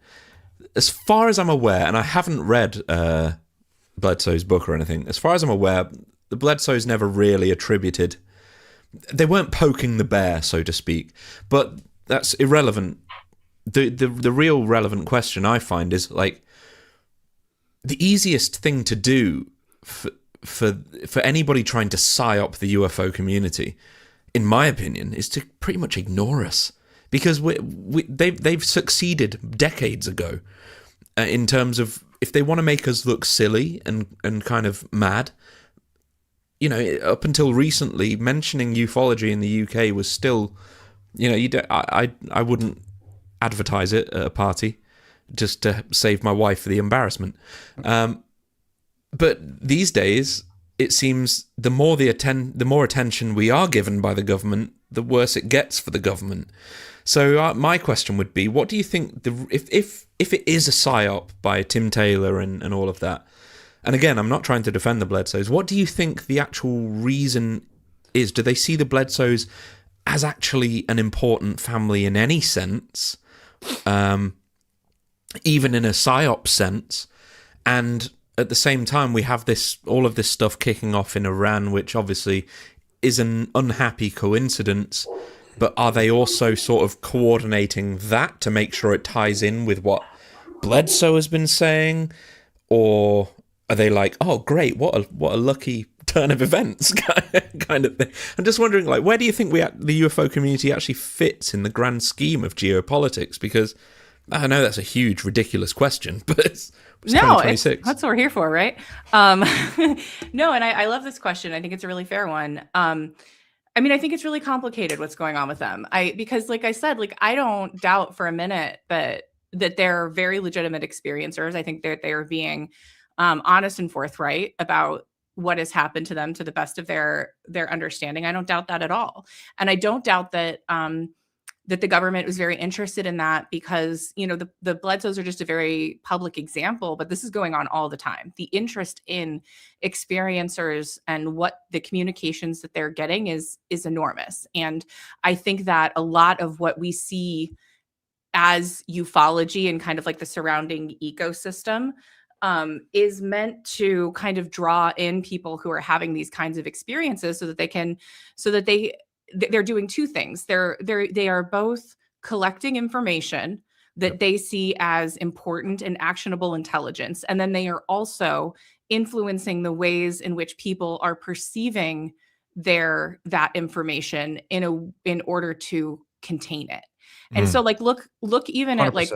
as far as I'm aware, and I haven't read Bledsoe's book or anything, as far as I'm aware, the Bledsoes never really attributed... They weren't poking the bear, so to speak. But that's irrelevant. The real relevant question I find is, like, the easiest thing to do for anybody trying to psyop the UFO community, in my opinion, is to pretty much ignore us, because they've succeeded decades ago in terms of, if they want to make us look silly and kind of mad. Up until recently, mentioning ufology in the UK was still, I wouldn't advertise it at a party just to save my wife the embarrassment. But these days, it seems the more attention we are given by the government, the worse it gets for the government. So my question would be, what do you think, if it is a psyop by Tim Taylor and all of that, and again, I'm not trying to defend the Bledsoes, what do you think the actual reason is? Do they see the Bledsoes as actually an important family in any sense, even in a psyop sense? And at the same time, we have all of this stuff kicking off in Iran, which obviously is an unhappy coincidence, but are they also sort of coordinating that to make sure it ties in with what Bledsoe has been saying? Or are they like, oh great, what a lucky turn of events kind of thing. I'm just wondering, like, where do you think the UFO community actually fits in the grand scheme of geopolitics? Because I know that's a huge, ridiculous question, but it's 2026. That's what we're here for, right? No, and I love this question. I think it's a really fair one. I mean, I think it's really complicated what's going on with them. Because like I said, like, I don't doubt for a minute that they're very legitimate experiencers. I think that they are being honest and forthright about what has happened to them to the best of their understanding. I don't doubt that at all. And I don't doubt that that the government was very interested in that because, you know, the Bledsoes are just a very public example, but this is going on all the time. The interest in experiencers and what the communications that they're getting is enormous. And I think that a lot of what we see as ufology and kind of like the surrounding ecosystem is meant to kind of draw in people who are having these kinds of experiences so that they're doing two things. They are both collecting information that they see as important and actionable intelligence, and then they are also influencing the ways in which people are perceiving that information in order to contain it. And so, like, look even 100%. At like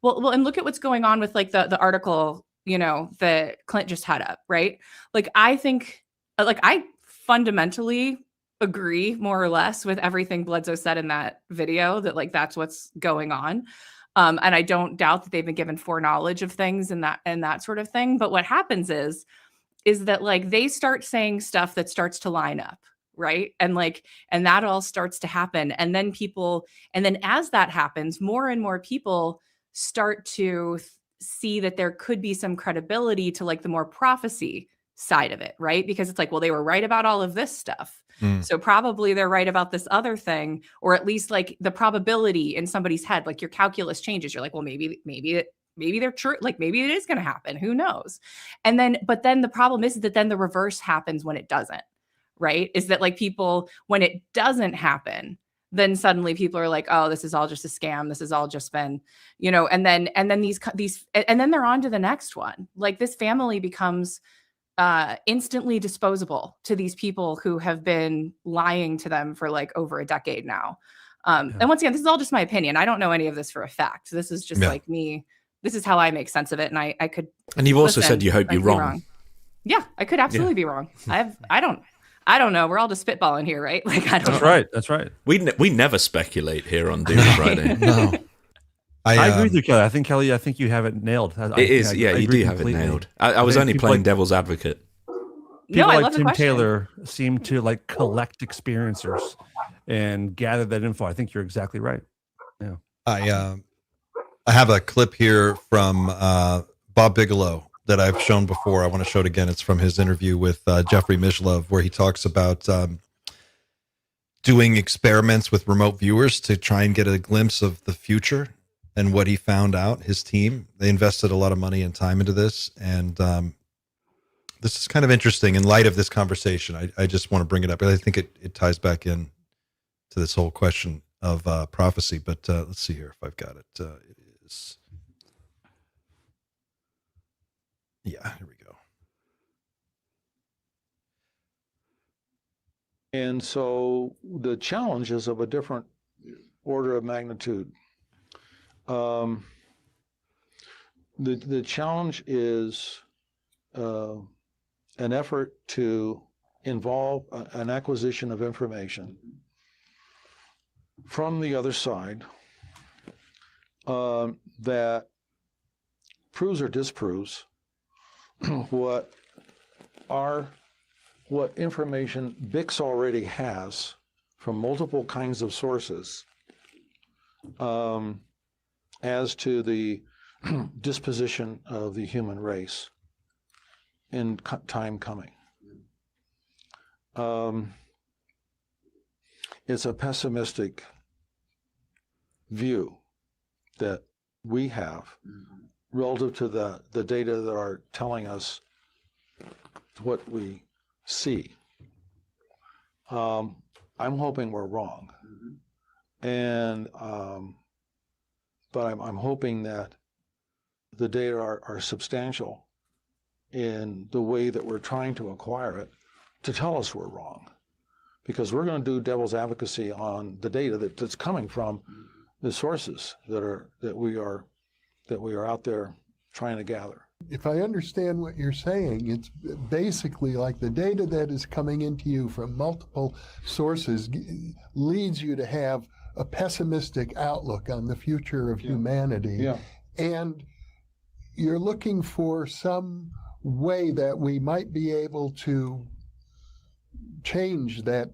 and look at what's going on with like the article, you know, that Clint just had up, right? Like, I think, like, I fundamentally agree more or less with everything Bledsoe said in that video, that like that's what's going on. And I don't doubt that they've been given foreknowledge of things and that sort of thing. But what happens is that like they start saying stuff that starts to line up, right? And that all starts to happen. And then as that happens, more and more people start to see that there could be some credibility to like the more prophecy side of it, right? Because it's like, well, they were right about all of this stuff. So probably they're right about this other thing, or at least like the probability in somebody's head, like your calculus changes. You're like, well, maybe they're true. Like maybe it is going to happen. Who knows? But then the problem is that then the reverse happens when it doesn't, right? Is that like people, when it doesn't happen, then suddenly people are like, oh, this is all just a scam. This has all just been, you know, and then they're on to the next one. Like this family becomes instantly disposable to these people who have been lying to them for like over a decade now. And once again, this is all just my opinion. I don't know any of this for a fact. This is just like me. This is how I make sense of it. And I could. And you've also said you hope you're wrong. Yeah, I could absolutely be wrong. I don't know. We're all just spitballing here, right? Like I don't. That's right. We never speculate here on Doom Friday. No. I agree with you, Kelly. Kelly, I think you have it nailed. You do have it nailed. I was only playing devil's advocate. People like Tim Taylor seem to like collect experiencers and gather that info. I think you're exactly right. Yeah. I have a clip here from Bob Bigelow that I've shown before. I want to show it again. It's from his interview with Jeffrey Mishlove, where he talks about doing experiments with remote viewers to try and get a glimpse of the future. And what he found out, his team, they invested a lot of money and time into this. And this is kind of interesting in light of this conversation. I just want to bring it up. I think it ties back in to this whole question of prophecy. But let's see here if I've got it. It is. Yeah, here we go. And so the challenge is of a different order of magnitude. The challenge is an effort to involve an acquisition of information from the other side that proves or disproves what information Bix already has from multiple kinds of sources as to the disposition of the human race in time coming. It's a pessimistic view that we have relative to the data that are telling us what we see. I'm hoping we're wrong. And but I'm hoping that the data are substantial in the way that we're trying to acquire it to tell us we're wrong. Because we're going to do devil's advocacy on the data that's coming from the sources that we are out there trying to gather. If I understand what you're saying, it's basically like the data that is coming into you from multiple sources leads you to have a pessimistic outlook on the future of humanity. Yeah. And you're looking for some way that we might be able to change that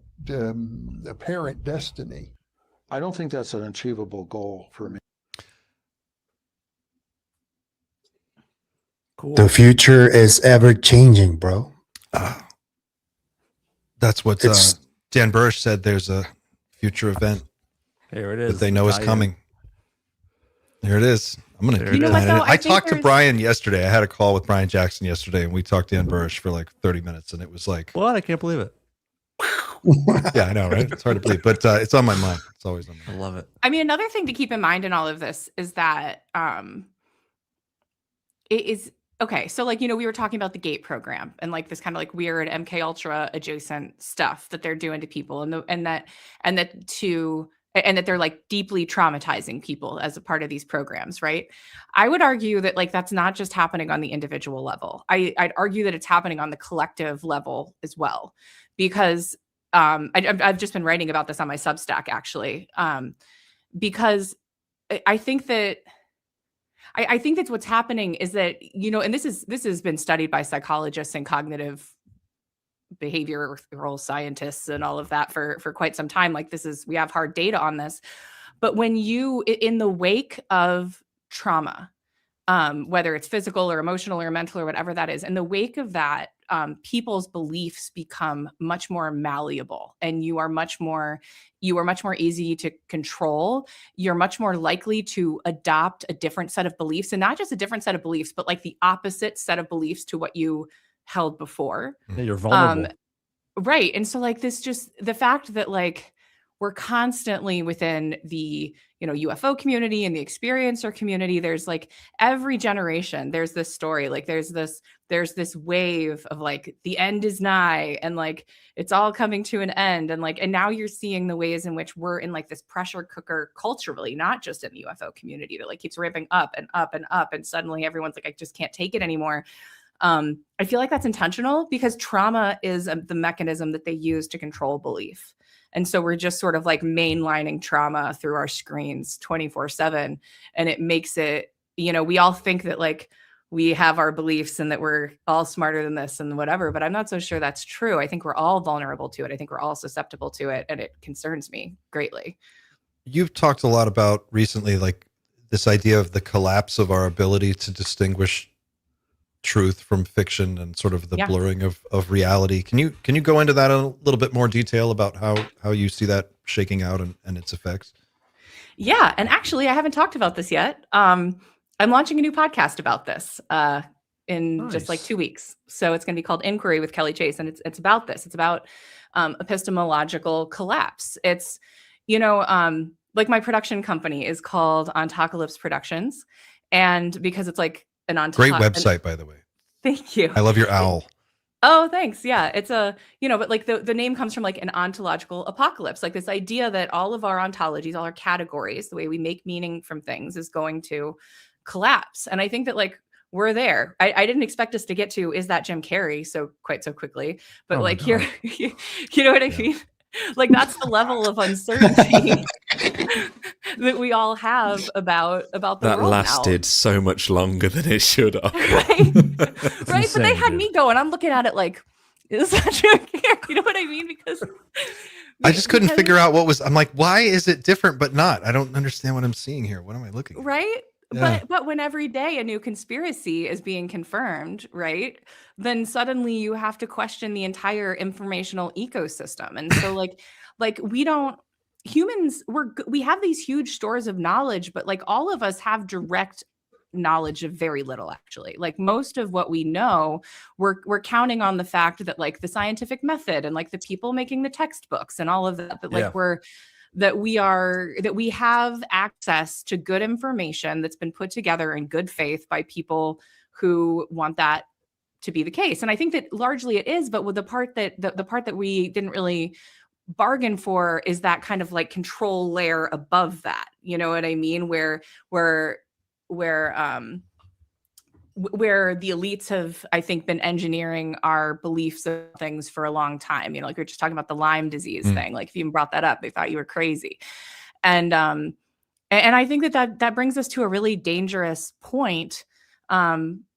apparent destiny. I don't think that's an achievable goal for me. Cool. The future is ever changing, bro. That's what It's- Dan Burrish said. There's a future event Here it is. that they know is Tie-in. coming. There it is. I'm going to There keep it is. planning You know it. what, though? I I think talked to there's- Brian yesterday. I had a call with Brian Jackson yesterday, and we talked to Dan Burrish for like 30 minutes, and it was like, What? I can't believe it. yeah, I know, right? It's hard to believe, but it's on my mind. It's always on my I mind. love it. I mean, another thing to keep in mind in all of this is that it is okay. So, like, we were talking about the GATE program and like this kind of like weird MK Ultra adjacent stuff that they're doing to people, and that they're like deeply traumatizing people as a part of these programs, right? I would argue that like that's not just happening on the individual level. I'd argue that it's happening on the collective level as well, because I've just been writing about this on my Substack actually, because I think that what's happening is that, and this has been studied by psychologists and cognitive behavioral scientists and all of that for quite some time. Like we have hard data on this. But when you, in the wake of trauma, whether it's physical or emotional or mental or whatever that is, in the wake of that, people's beliefs become much more malleable, and you are much more easy to control. You're much more likely to adopt a different set of beliefs, and not just a different set of beliefs, but like the opposite set of beliefs to what you held before. Yeah, you're vulnerable. Right. And so like the fact that like we're constantly within the, UFO community and the experiencer community, there's like every generation, there's this story, like there's this wave of like the end is nigh, and like it's all coming to an end. And like, and now you're seeing the ways in which we're in like this pressure cooker culturally, not just in the UFO community, that like keeps ramping up and up and up. And suddenly everyone's like, I just can't take it anymore. I feel like that's intentional, because trauma is the mechanism that they use to control belief. And so we're just sort of like mainlining trauma through our screens 24/7. And it makes it, we all think that like we have our beliefs and that we're all smarter than this and whatever, but I'm not so sure that's true. I think we're all vulnerable to it. I think we're all susceptible to it. And it concerns me greatly. You've talked a lot about recently, like this idea of the collapse of our ability to distinguish truth from fiction and sort of the blurring of reality. Can you go into that in a little bit more detail about how you see that shaking out and its effects? Yeah. And actually, I haven't talked about this yet. I'm launching a new podcast about this in just like 2 weeks. So it's going to be called Inquiry with Kelly Chase. And it's about this. It's about epistemological collapse. It's, like my production company is called Ontocalypse Productions. And because it's like Great website, by the way. Thank you. I love your owl. Oh, thanks. Yeah. It's but like the name comes from like an ontological apocalypse, like this idea that all of our ontologies, all our categories, the way we make meaning from things is going to collapse. And I think that like we're there. I didn't expect us to get to, is that Jim Carrey quite so quickly, but like here, you know what I mean? Like that's the level of uncertainty that we all have about the world that lasted now. So much longer than it should have. Right. But they insane, had dude. me going. I'm looking at it like, is that Jim Carrey? You know what I mean? Because I just couldn't figure out I'm like, why is it different but not? I don't understand what I'm seeing here. What am I looking at? Right. Yeah. But when every day a new conspiracy is being confirmed, right, then suddenly you have to question the entire informational ecosystem. And so like we have these huge stores of knowledge, but like all of us have direct knowledge of very little, actually. Like most of what we know, we're counting on the fact that like the scientific method and like the people making the textbooks and all of that, that we have access to good information that's been put together in good faith by people who want that to be the case. And I think that largely it is, but with the part that the part that we didn't really bargain for is that kind of like control layer above that. You know what I mean? Where the elites have, I think, been engineering our beliefs of things for a long time. You know, like we were just talking about the Lyme disease thing. Like if you even brought that up, they thought you were crazy. And I think that brings us to a really dangerous point,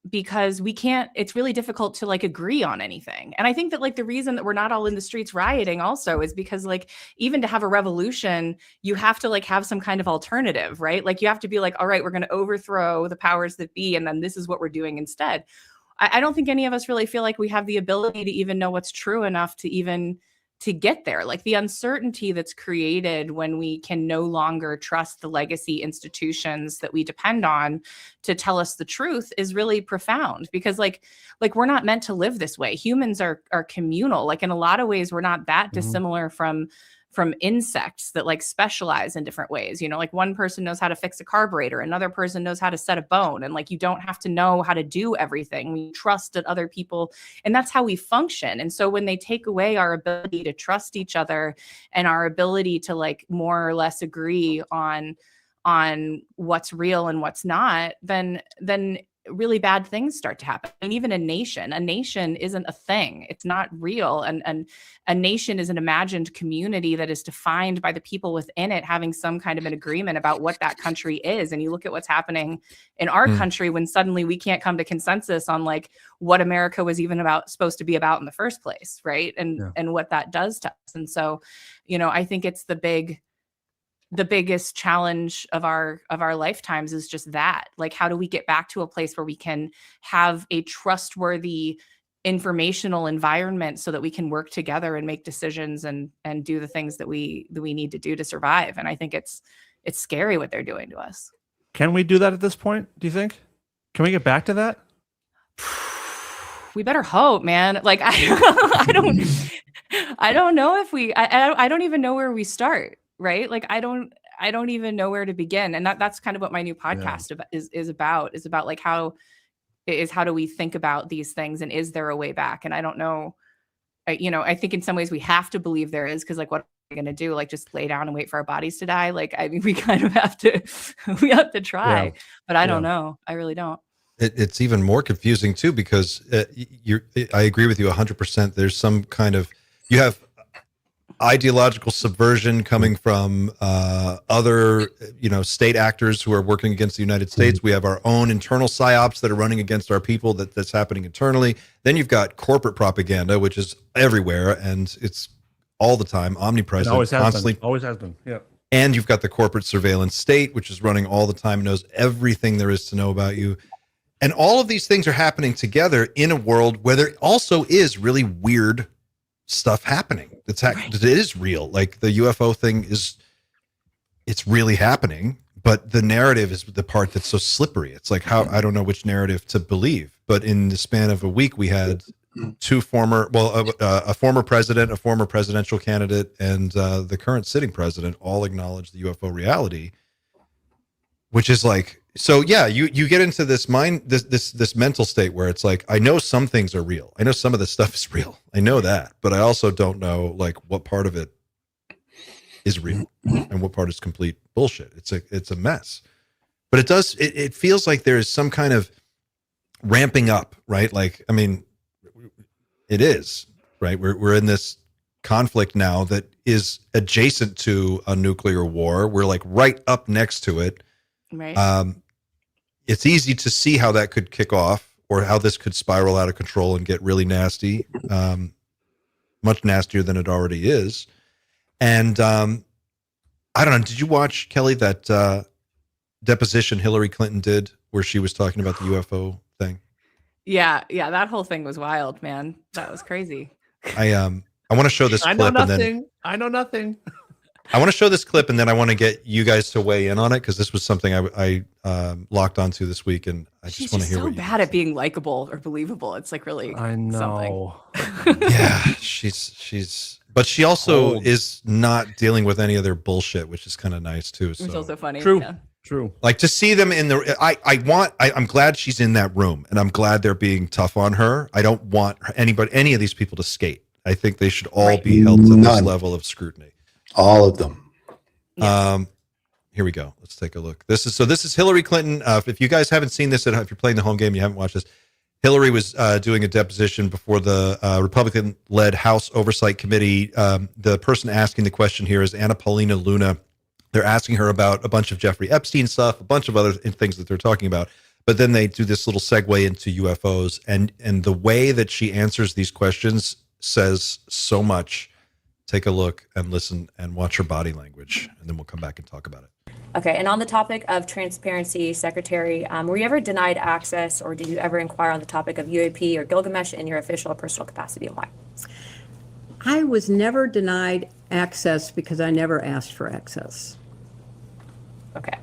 because it's really difficult to like agree on anything. And I think that like the reason that we're not all in the streets rioting also is because like even to have a revolution, you have to like have some kind of alternative, right? Like you have to be like, all right, we're going to overthrow the powers that be, and then this is what we're doing instead. I don't think any of us really feel like we have the ability to even know what's true enough to get there. Like the uncertainty that's created when we can no longer trust the legacy institutions that we depend on to tell us the truth is really profound, because like we're not meant to live this way. Humans are communal. Like in a lot of ways, we're not that dissimilar from insects that like specialize in different ways. You know, like one person knows how to fix a carburetor, another person knows how to set a bone. And like, you don't have to know how to do everything. We trust that other people, and that's how we function. And so when they take away our ability to trust each other and our ability to like more or less agree on what's real and what's not, then really bad things start to happen. And even a nation isn't a thing. It's not real. And a nation is an imagined community that is defined by the people within it having some kind of an agreement about what that country is. And you look at what's happening in our country when suddenly we can't come to consensus on like what America was even supposed to be about in the first place, right? And what that does to us. And so, you know, I think it's the biggest challenge of our lifetimes is just that. Like, how do we get back to a place where we can have a trustworthy informational environment so that we can work together and make decisions and do the things that we need to do to survive? And I think it's scary what they're doing to us. Can we do that at this point, do you think? Can we get back to that? We better hope, man. Like I don't know if I don't even know where we start. Right? Like I don't even know where to begin. And that's kind of what my new podcast is about like how do we think about these things, and is there a way back? And I don't know, I think in some ways we have to believe there is, because like what are we going to do? Like just lay down and wait for our bodies to die? Like, I mean, we kind of have to try, but I don't know. I really don't. It's even more confusing too, because I agree with you 100%. There's some kind of, you have ideological subversion coming from other, state actors who are working against the United States. We have our own internal psyops that are running against our people. That's happening internally. Then you've got corporate propaganda, which is everywhere, and it's all the time, omnipresent, constantly. Always has been. Yeah. And you've got the corporate surveillance state, which is running all the time, knows everything there is to know about you. And all of these things are happening together in a world where there also is really weird stuff happening. It is real. Like the UFO thing it's really happening, but the narrative is the part that's so slippery. It's like I don't know which narrative to believe. But in the span of a week, we had a former president, a former presidential candidate, and the current sitting president all acknowledge the UFO reality, which is like, so yeah, you get into this this mental state where it's like, I know some things are real. I know some of this stuff is real. I know that, but I also don't know like what part of it is real and what part is complete bullshit. It's a mess. But it feels like there is some kind of ramping up, right? Like, I mean, it is, right? We're in this conflict now that is adjacent to a nuclear war. We're like right up next to it. Right. It's easy to see how that could kick off, or how this could spiral out of control and get really nasty, much nastier than it already is. And I don't know. Did you watch, Kelly, that deposition Hillary Clinton did where she was talking about the UFO thing? Yeah, that whole thing was wild, man. That was crazy. I want to show this clip. I know nothing. I want to show this clip, and then I want to get you guys to weigh in on it, because this was something I locked onto this week, and I just want to hear so what bad at being likable or believable. It's like really I know. something. Yeah, she's but she also is not dealing with any of their bullshit, which is kind of nice too. So. It's also funny. True. Yeah. True. Like to see them in the, I'm glad she's in that room, and I'm glad they're being tough on her. I don't want any of these people to skate. I think they should all be held to this level of scrutiny. All of them. Here we go. Let's take a look. This is Hillary Clinton. If you guys haven't seen this, if you're playing the home game, you haven't watched this. Hillary was doing a deposition before the Republican-led House Oversight Committee. The person asking the question here is Anna Paulina Luna. They're asking her about a bunch of Jeffrey Epstein stuff, a bunch of other things that they're talking about. But then they do this little segue into UFOs, and the way that she answers these questions says so much. Take a look and listen and watch her body language, and then we'll come back and talk about it. Okay, and on the topic of transparency, Secretary, were you ever denied access, or did you ever inquire on the topic of UAP or Gilgamesh in your official or personal capacity, and why? I was never denied access because I never asked for access. Okay.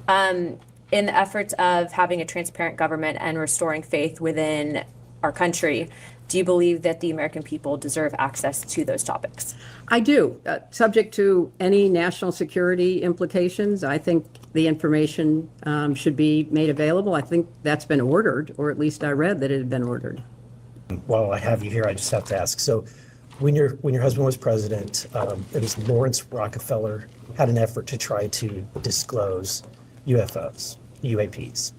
In the efforts of having a transparent government and restoring faith within our country, do you believe that the American people deserve access to those topics? I do. Subject to any national security implications, I think the information should be made available. I think that's been ordered, or at least I read that it had been ordered. While I have you here, I just have to ask. So when your husband was president, it was Lawrence Rockefeller had an effort to try to disclose UFOs, UAPs.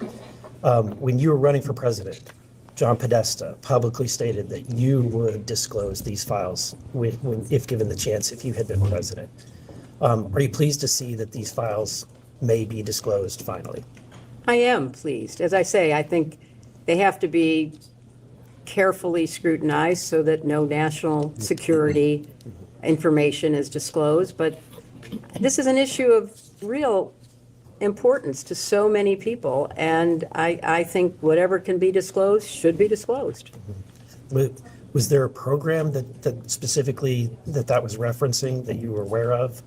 When you were running for president, John Podesta publicly stated that you would disclose these files if given the chance, if you had been president. Are you pleased to see that these files may be disclosed finally? I am pleased. As I say, I think they have to be carefully scrutinized so that no national security information is disclosed. But this is an issue of real importance to so many people, and I think whatever can be disclosed should be disclosed. Was there a program that specifically that was referencing that you were aware of?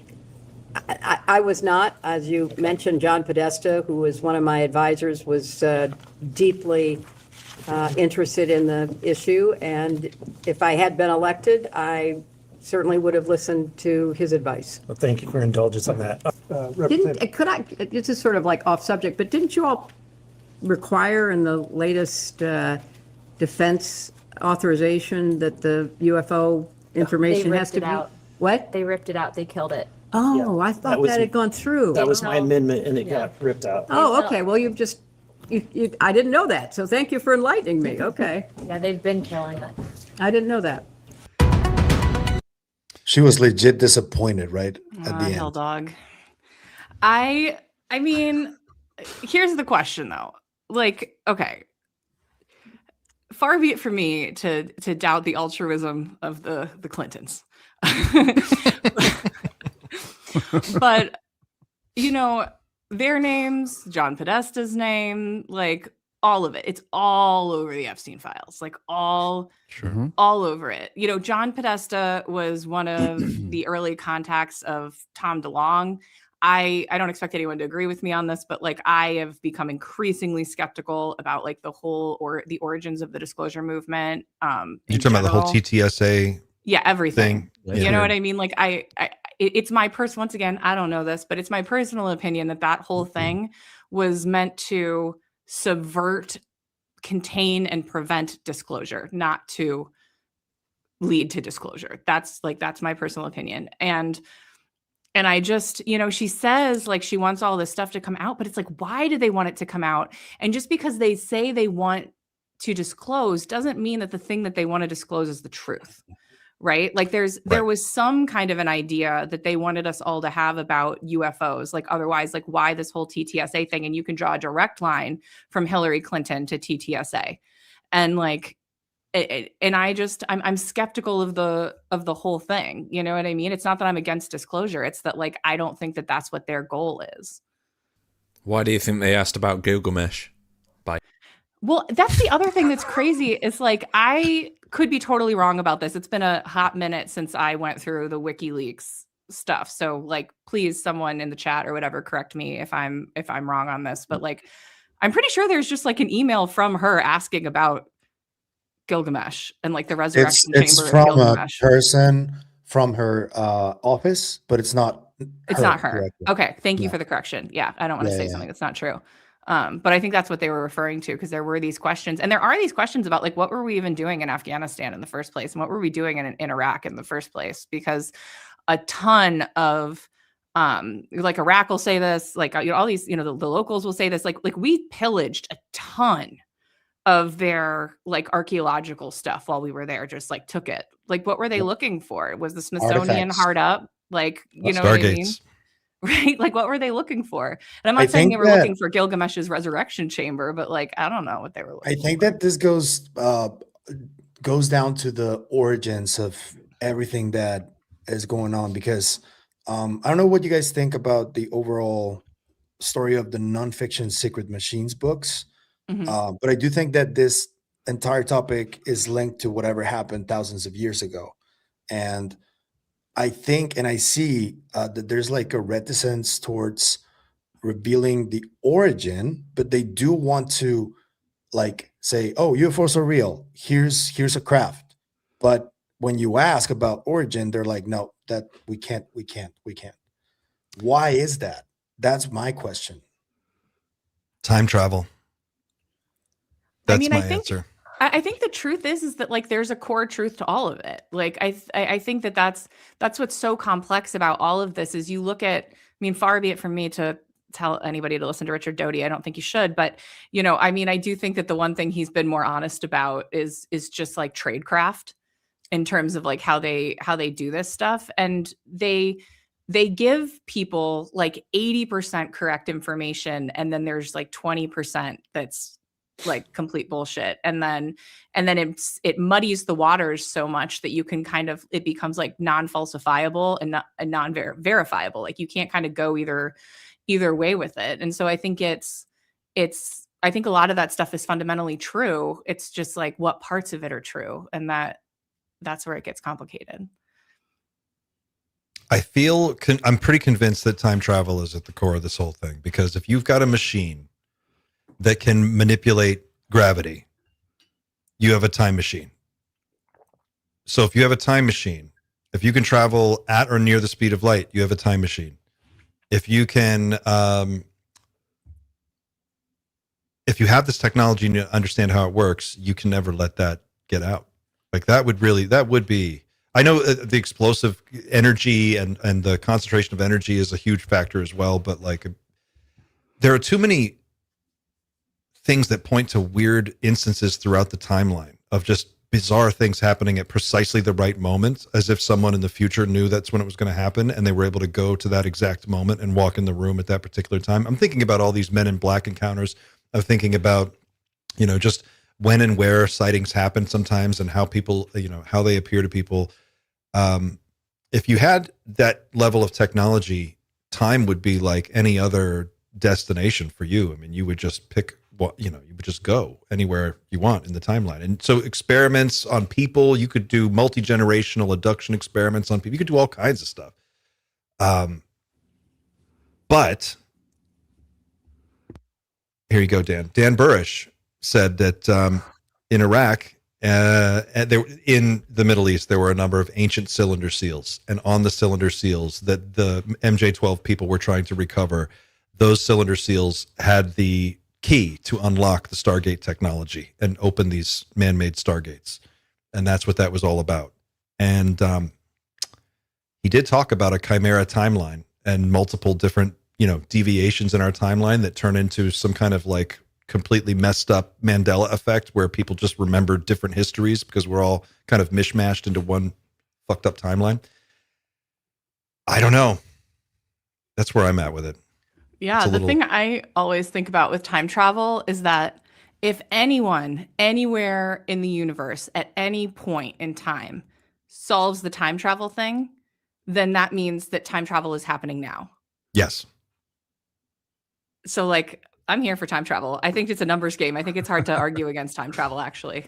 I was not. As you mentioned, John Podesta, who was one of my advisors, was deeply interested in the issue, and if I had been elected, I certainly would have listened to his advice. Well, thank you for your indulgence on that. This is sort of like off subject, but didn't you all require in the latest defense authorization that the UFO information has to be? What? They ripped it out. They killed it. Oh, I thought that had gone through. That was my amendment, and it got ripped out. Oh, okay. Well, you've just, I didn't know that. So thank you for enlightening me. Okay. Yeah, they've been killing it. I didn't know that. She was legit disappointed, right? At the end. Hell dog. I mean, here's the question though. Like, okay. Far be it from me to doubt the altruism of the Clintons. But you know, their names, John Podesta's name, like all of it. It's all over the Epstein files, like all over it. You know, John Podesta was one of the early contacts of Tom DeLonge. I don't expect anyone to agree with me on this, but like I have become increasingly skeptical about like the whole or the origins of the disclosure movement. You're talking about the whole TTSA? Yeah, everything. Thing. You know what I mean? Like it's my once again, I don't know this, but it's my personal opinion that whole thing was meant to subvert, contain, and prevent disclosure, not to lead to disclosure. That's my personal opinion. And I just, you know, she says like she wants all this stuff to come out, but it's like, why do they want it to come out? And just because they say they want to disclose doesn't mean that the thing that they want to disclose is the truth. Right? Like there was some kind of an idea that they wanted us all to have about UFOs. Like otherwise, like why this whole TTSA thing? And you can draw a direct line from Hillary Clinton to TTSA. And like, I'm skeptical of the whole thing. You know what I mean? It's not that I'm against disclosure. It's that like, I don't think that that's what their goal is. Why do you think they asked about Gilgamesh? Well, that's the other thing that's crazy. Is like, I could be totally wrong about this. It's been a hot minute since I went through the WikiLeaks stuff. So like, please someone in the chat or whatever, correct me if I'm wrong on this, but like, I'm pretty sure there's just like an email from her asking about Gilgamesh and like the resurrection It's chamber from of Gilgamesh. a person from her office, but it's not It's not her. Correct. Okay, thank you Yeah. for the correction. Yeah, I don't want to Yeah, say yeah. something that's not true. But I think that's what they were referring to, because there were these questions, and there are these questions about like, what were we even doing in Afghanistan in the first place, and what were we doing in Iraq in the first place? Because a ton of like Iraq will say this, like all these, the locals will say this, like we pillaged a ton of their like archaeological stuff while we were there, just like took it. Like, what were they looking for? Was the Smithsonian Artifacts. hard up? Like, you know what I mean? Stargates. Right? Like, what were they looking for? And I'm I not saying think they were that- looking for Gilgamesh's resurrection chamber, but like, I don't know what they were looking I think that this goes down to the origins of everything that is going on, because I don't know what you guys think about the overall story of the nonfiction Secret Machines books, but I do think that this entire topic is linked to whatever happened thousands of years ago. And I think, and I see that there's like a reticence towards revealing the origin, but they do want to like say, oh, UFOs are real. Here's a craft. But when you ask about origin, they're like, no, that we can't. Why is that? That's my question. Time travel. That's my think, answer. I think the truth is that like there's a core truth to all of it. Like I think that's what's so complex about all of this is you look at, I mean, far be it from me to tell anybody to listen to Richard Doty. I don't think you should, but I mean, I do think that the one thing he's been more honest about is just like tradecraft in terms of like how they do this stuff. And they give people like 80% correct information, and then there's like 20% that's like complete bullshit, and then it muddies the waters so much that you can kind of, it becomes like non-falsifiable and non-verifiable. Like you can't kind of go either way with it. And so I think I think a lot of that stuff is fundamentally true. It's just like what parts of it are true, and that's where it gets complicated. I feel I'm pretty convinced that time travel is at the core of this whole thing, because if you've got a machine that can manipulate gravity, you have a time machine. So if you have a time machine, if you can travel at or near the speed of light, you have a time machine. If you can, if you have this technology and you understand how it works, you can never let that get out. Like that would be, I know the explosive energy and the concentration of energy is a huge factor as well, but like there are too many things that point to weird instances throughout the timeline of just bizarre things happening at precisely the right moment, as if someone in the future knew that's when it was going to happen and they were able to go to that exact moment and walk in the room at that particular time. I'm thinking about all these Men in Black encounters. I'm thinking about, just when and where sightings happen sometimes and how people, how they appear to people. If you had that level of technology, time would be like any other destination for you. I mean, you would just pick you would just go anywhere you want in the timeline. And so experiments on people, you could do multi-generational abduction experiments on people. You could do all kinds of stuff. But here you go, Dan. Dan Burish said that in Iraq, in the Middle East, there were a number of ancient cylinder seals. And on the cylinder seals that the MJ-12 people were trying to recover, those cylinder seals had the key to unlock the Stargate technology and open these man-made Stargates. And that's what that was all about. And he did talk about a chimera timeline and multiple different, deviations in our timeline that turn into some kind of like completely messed up Mandela effect where people just remember different histories because we're all kind of mishmashed into one fucked up timeline. I don't know. That's where I'm at with it. Yeah, the thing I always think about with time travel is that if anyone, anywhere in the universe, at any point in time, solves the time travel thing, then that means that time travel is happening now. Yes. So, like, I'm here for time travel. I think it's a numbers game. I think it's hard to argue against time travel, actually.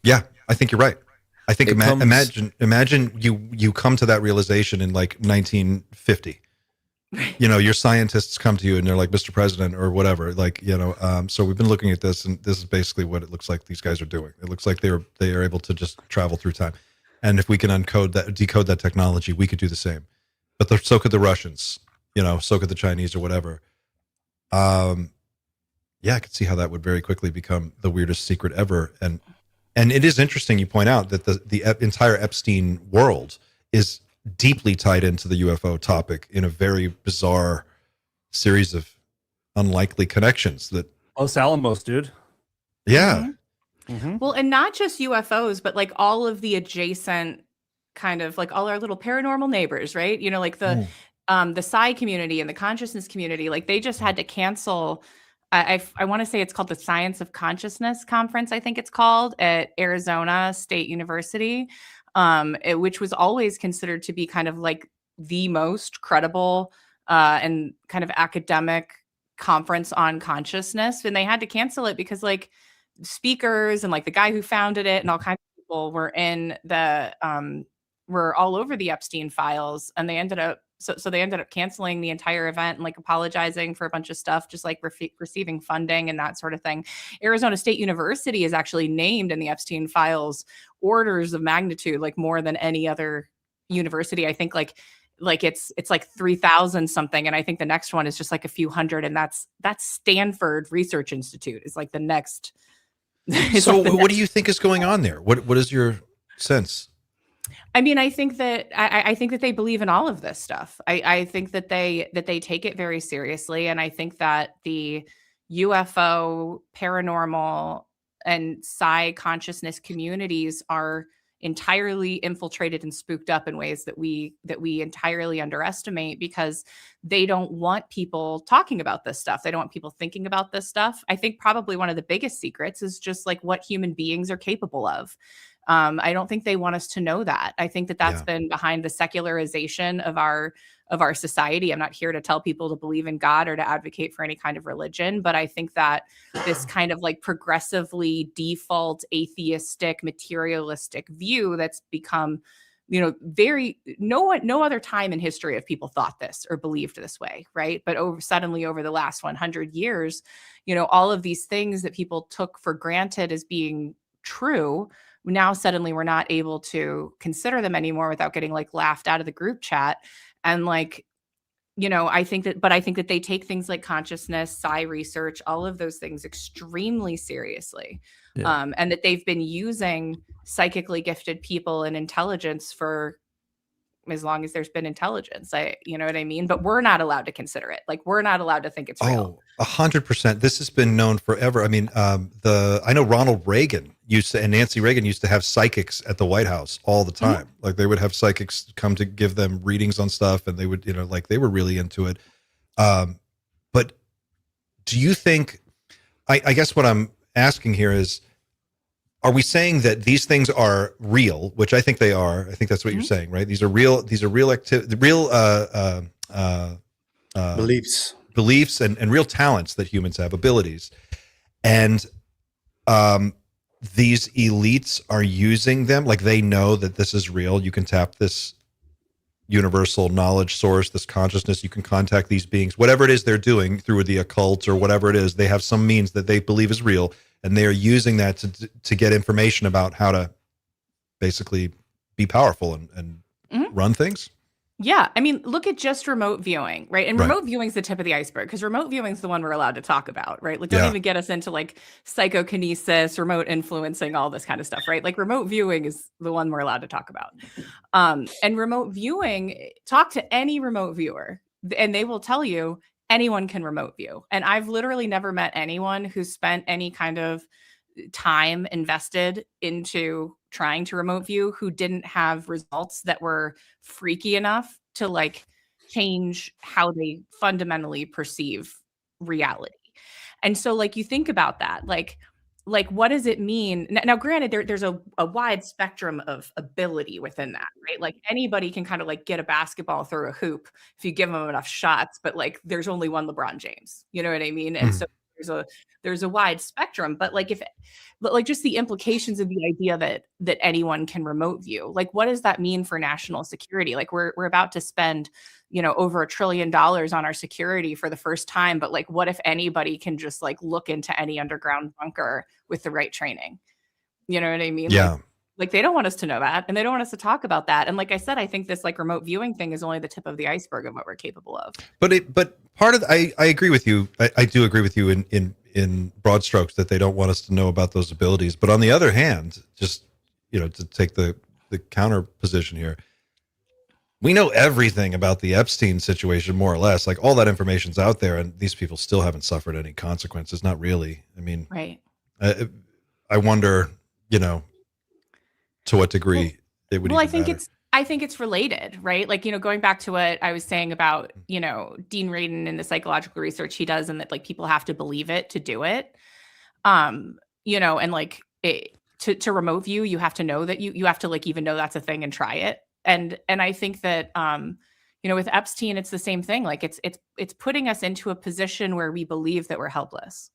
Yeah, I think you're right. I think imagine you come to that realization in like 1950. Your scientists come to you and they're like, Mr. President or whatever, like, so we've been looking at this and this is basically what it looks like these guys are doing. It looks like they are able to just travel through time. And if we can decode that technology, we could do the same. but so could the Russians, so could the Chinese or whatever. Yeah, I could see how that would very quickly become the weirdest secret ever. And it is interesting you point out that the entire Epstein world is deeply tied into the UFO topic in a very bizarre series of unlikely connections that Los Alamos, dude. Yeah. Mm-hmm. Well, and not just UFOs, but like all of the adjacent kind of like all our little paranormal neighbors, right? Like the Psy community and the consciousness community, like they just had to cancel. I want to say it's called the Science of Consciousness Conference, I think it's called, at Arizona State University, which was always considered to be kind of like the most credible and kind of academic conference on consciousness. And they had to cancel it because like speakers and like the guy who founded it and all kinds of people were were all over the Epstein files, and they ended up they ended up canceling the entire event and like apologizing for a bunch of stuff, just like receiving funding and that sort of thing. Arizona State University is actually named in the Epstein files orders of magnitude, like more than any other university. I think like it's like 3,000 something. And I think the next one is just like a few hundred. And that's Stanford Research Institute is like the next. So what do you think is going on there? What is your sense? I mean, I think that they believe in all of this stuff. I think that they take it very seriously. And I think that the UFO, paranormal, and psi consciousness communities are entirely infiltrated and spooked up in ways that we entirely underestimate, because they don't want people talking about this stuff. They don't want people thinking about this stuff. I think probably one of the biggest secrets is just like what human beings are capable of. I don't think they want us to know that. I think that that's been behind the secularization of our society. I'm not here to tell people to believe in God or to advocate for any kind of religion, but I think that this kind of like progressively default atheistic, materialistic view that's become, no other time in history have people thought this or believed this way, right? But suddenly over the last 100 years, all of these things that people took for granted as being true, now suddenly we're not able to consider them anymore without getting like laughed out of the group chat. And like, I think that they take things like consciousness, psi research, all of those things extremely seriously. Yeah. And that they've been using psychically gifted people and intelligence for as long as there's been intelligence. You know what I mean? But we're not allowed to consider it. Like, we're not allowed to think it's real. 100%. This has been known forever. I mean, I know Ronald Reagan and Nancy Reagan used to have psychics at the White House all the time. Mm-hmm. Like they would have psychics come to give them readings on stuff, and they would, like they were really into it. But do you think, I guess what I'm asking here is, are we saying that these things are real? Which I think they are. I think that's what you're saying, right? These are real beliefs and real talents that humans have, abilities. And these elites are using them, like they know that this is real. You can tap this universal knowledge source, this consciousness. You can contact these beings, whatever it is they're doing through the occult or whatever it is. They have some means that they believe is real, and they are using that to get information about how to basically be powerful and run things. Yeah. I mean, look at just remote viewing, right? And remote viewing is the tip of the iceberg, because remote viewing is the one we're allowed to talk about, right? Like, don't even get us into like psychokinesis, remote influencing, all this kind of stuff, right? Like remote viewing is the one we're allowed to talk about. And remote viewing, talk to any remote viewer and they will tell you anyone can remote view. And I've literally never met anyone who spent any kind of time invested into trying to remote view who didn't have results that were freaky enough to like change how they fundamentally perceive reality. And so like you think about that, like what does it mean? Now granted, there's a wide spectrum of ability within that, right? Like anybody can kind of like get a basketball through a hoop if you give them enough shots, but like there's only one LeBron James, you know what I mean? And so there's a wide spectrum, but like just the implications of the idea that anyone can remote view, like what does that mean for national security? Like we're about to spend, over $1 trillion on our security for the first time, but like what if anybody can just like look into any underground bunker with the right training? You know what I mean? Yeah. Like they don't want us to know that, and they don't want us to talk about that. And like I said, I think this like remote viewing thing is only the tip of the iceberg of what we're capable of. But part of I agree with you. I do agree with you in broad strokes that they don't want us to know about those abilities. But on the other hand, just to take the counter position here, we know everything about the Epstein situation, more or less. Like all that information's out there, and these people still haven't suffered any consequences. Not really. I mean, right. I wonder, to what degree it would. Well, I think it's related, right? Like, going back to what I was saying about, Dean Radin and the psychological research he does, and that like people have to believe it to do it. And like to remote view, you have to know that you have to like even know that's a thing and try it. And I think that with Epstein, it's the same thing. Like it's putting us into a position where we believe that we're helpless.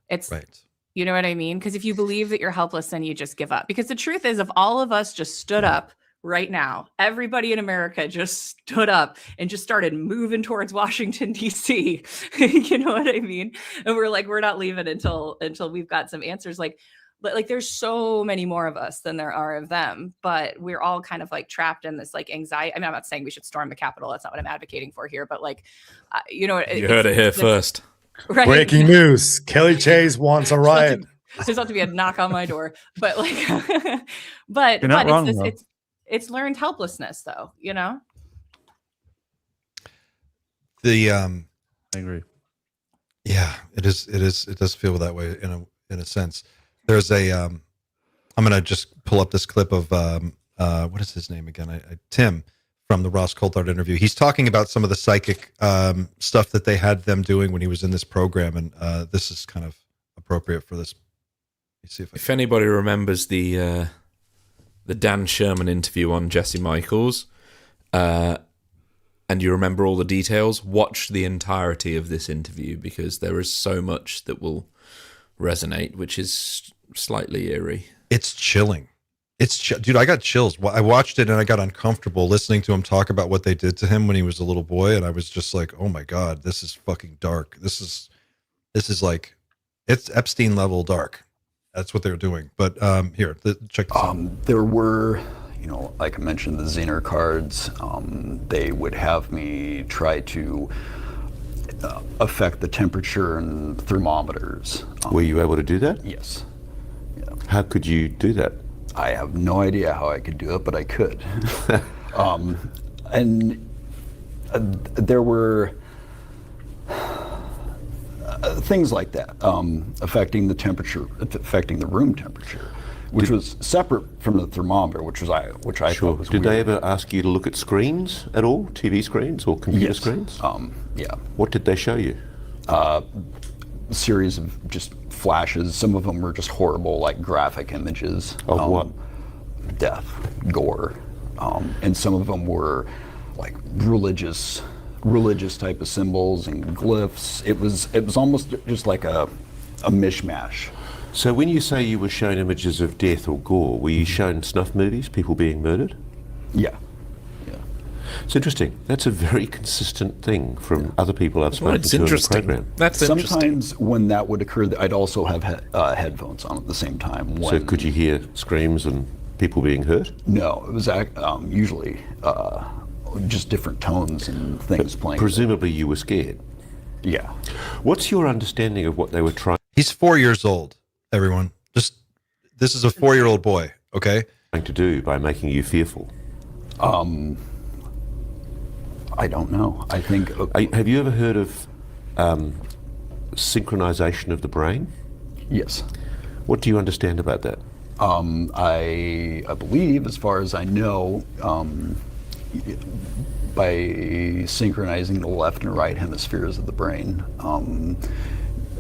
It's right. You know what I mean? Because if you believe that you're helpless, then you just give up. Because the truth is, if all of us just stood up right now, everybody in America just stood up and just started moving towards Washington, D.C. You know what I mean? And we're not leaving until we've got some answers. Like there's so many more of us than there are of them, but we're all kind of like trapped in this like anxiety. I mean, I'm not saying we should storm the Capitol. That's not what I'm advocating for here, but like, you heard it here first. Right. Breaking news: Kelly Chase wants a riot. There's about to be a knock on my door, but like, but it's learned helplessness, though. I agree. Yeah, it is. It does feel that way in a sense. There's I'm gonna just pull up this clip of what is his name again? Tim from the Ross Coulthart interview. He's talking about some of the psychic stuff that they had them doing when he was in this program, and this is kind of appropriate for this. Let's see if anybody remembers the Dan Sherman interview on Jesse Michaels, and you remember all the details, watch the entirety of this interview, because there is so much that will resonate, which is slightly eerie. It's chilling. Dude, I got chills. I watched it and I got uncomfortable listening to him talk about what they did to him when he was a little boy, and I was just like, oh my God, this is fucking dark. This is like, it's Epstein level dark. That's what they're doing. But here, check this out. There were, like I mentioned, the Zener cards. They would have me try to affect the temperature and thermometers. Were you able to do that? Yes. Yeah. How could you do that? I have no idea how I could do it, but I could. And there were things like that, affecting the temperature, affecting the room temperature, which was separate from the thermometer, which I thought was Did weird. they ever ask you to look at screens at all, TV screens or computer Yes. screens? Yeah. What did they show you? A series of just flashes. Some of them were just horrible, like graphic images. Of what? Death, gore. And some of them were like religious type of symbols and glyphs. It was almost just like a mishmash. So when you say you were shown images of death or gore, were you shown snuff movies, people being murdered? Yeah. It's interesting. That's a very consistent thing from other people I've spoken to in the program. That's Sometimes when that would occur, I'd also have headphones on at the same time. So could you hear screams and people being hurt? No, it was usually just different tones and things playing. Presumably you were scared. Yeah. What's your understanding of what they were trying? He's 4 years old, everyone. This is a 4-year-old boy, okay? To do by making you fearful? I don't know. I think... have you ever heard of synchronization of the brain? Yes. What do you understand about that? I believe, as far as I know, by synchronizing the left and right hemispheres of the brain,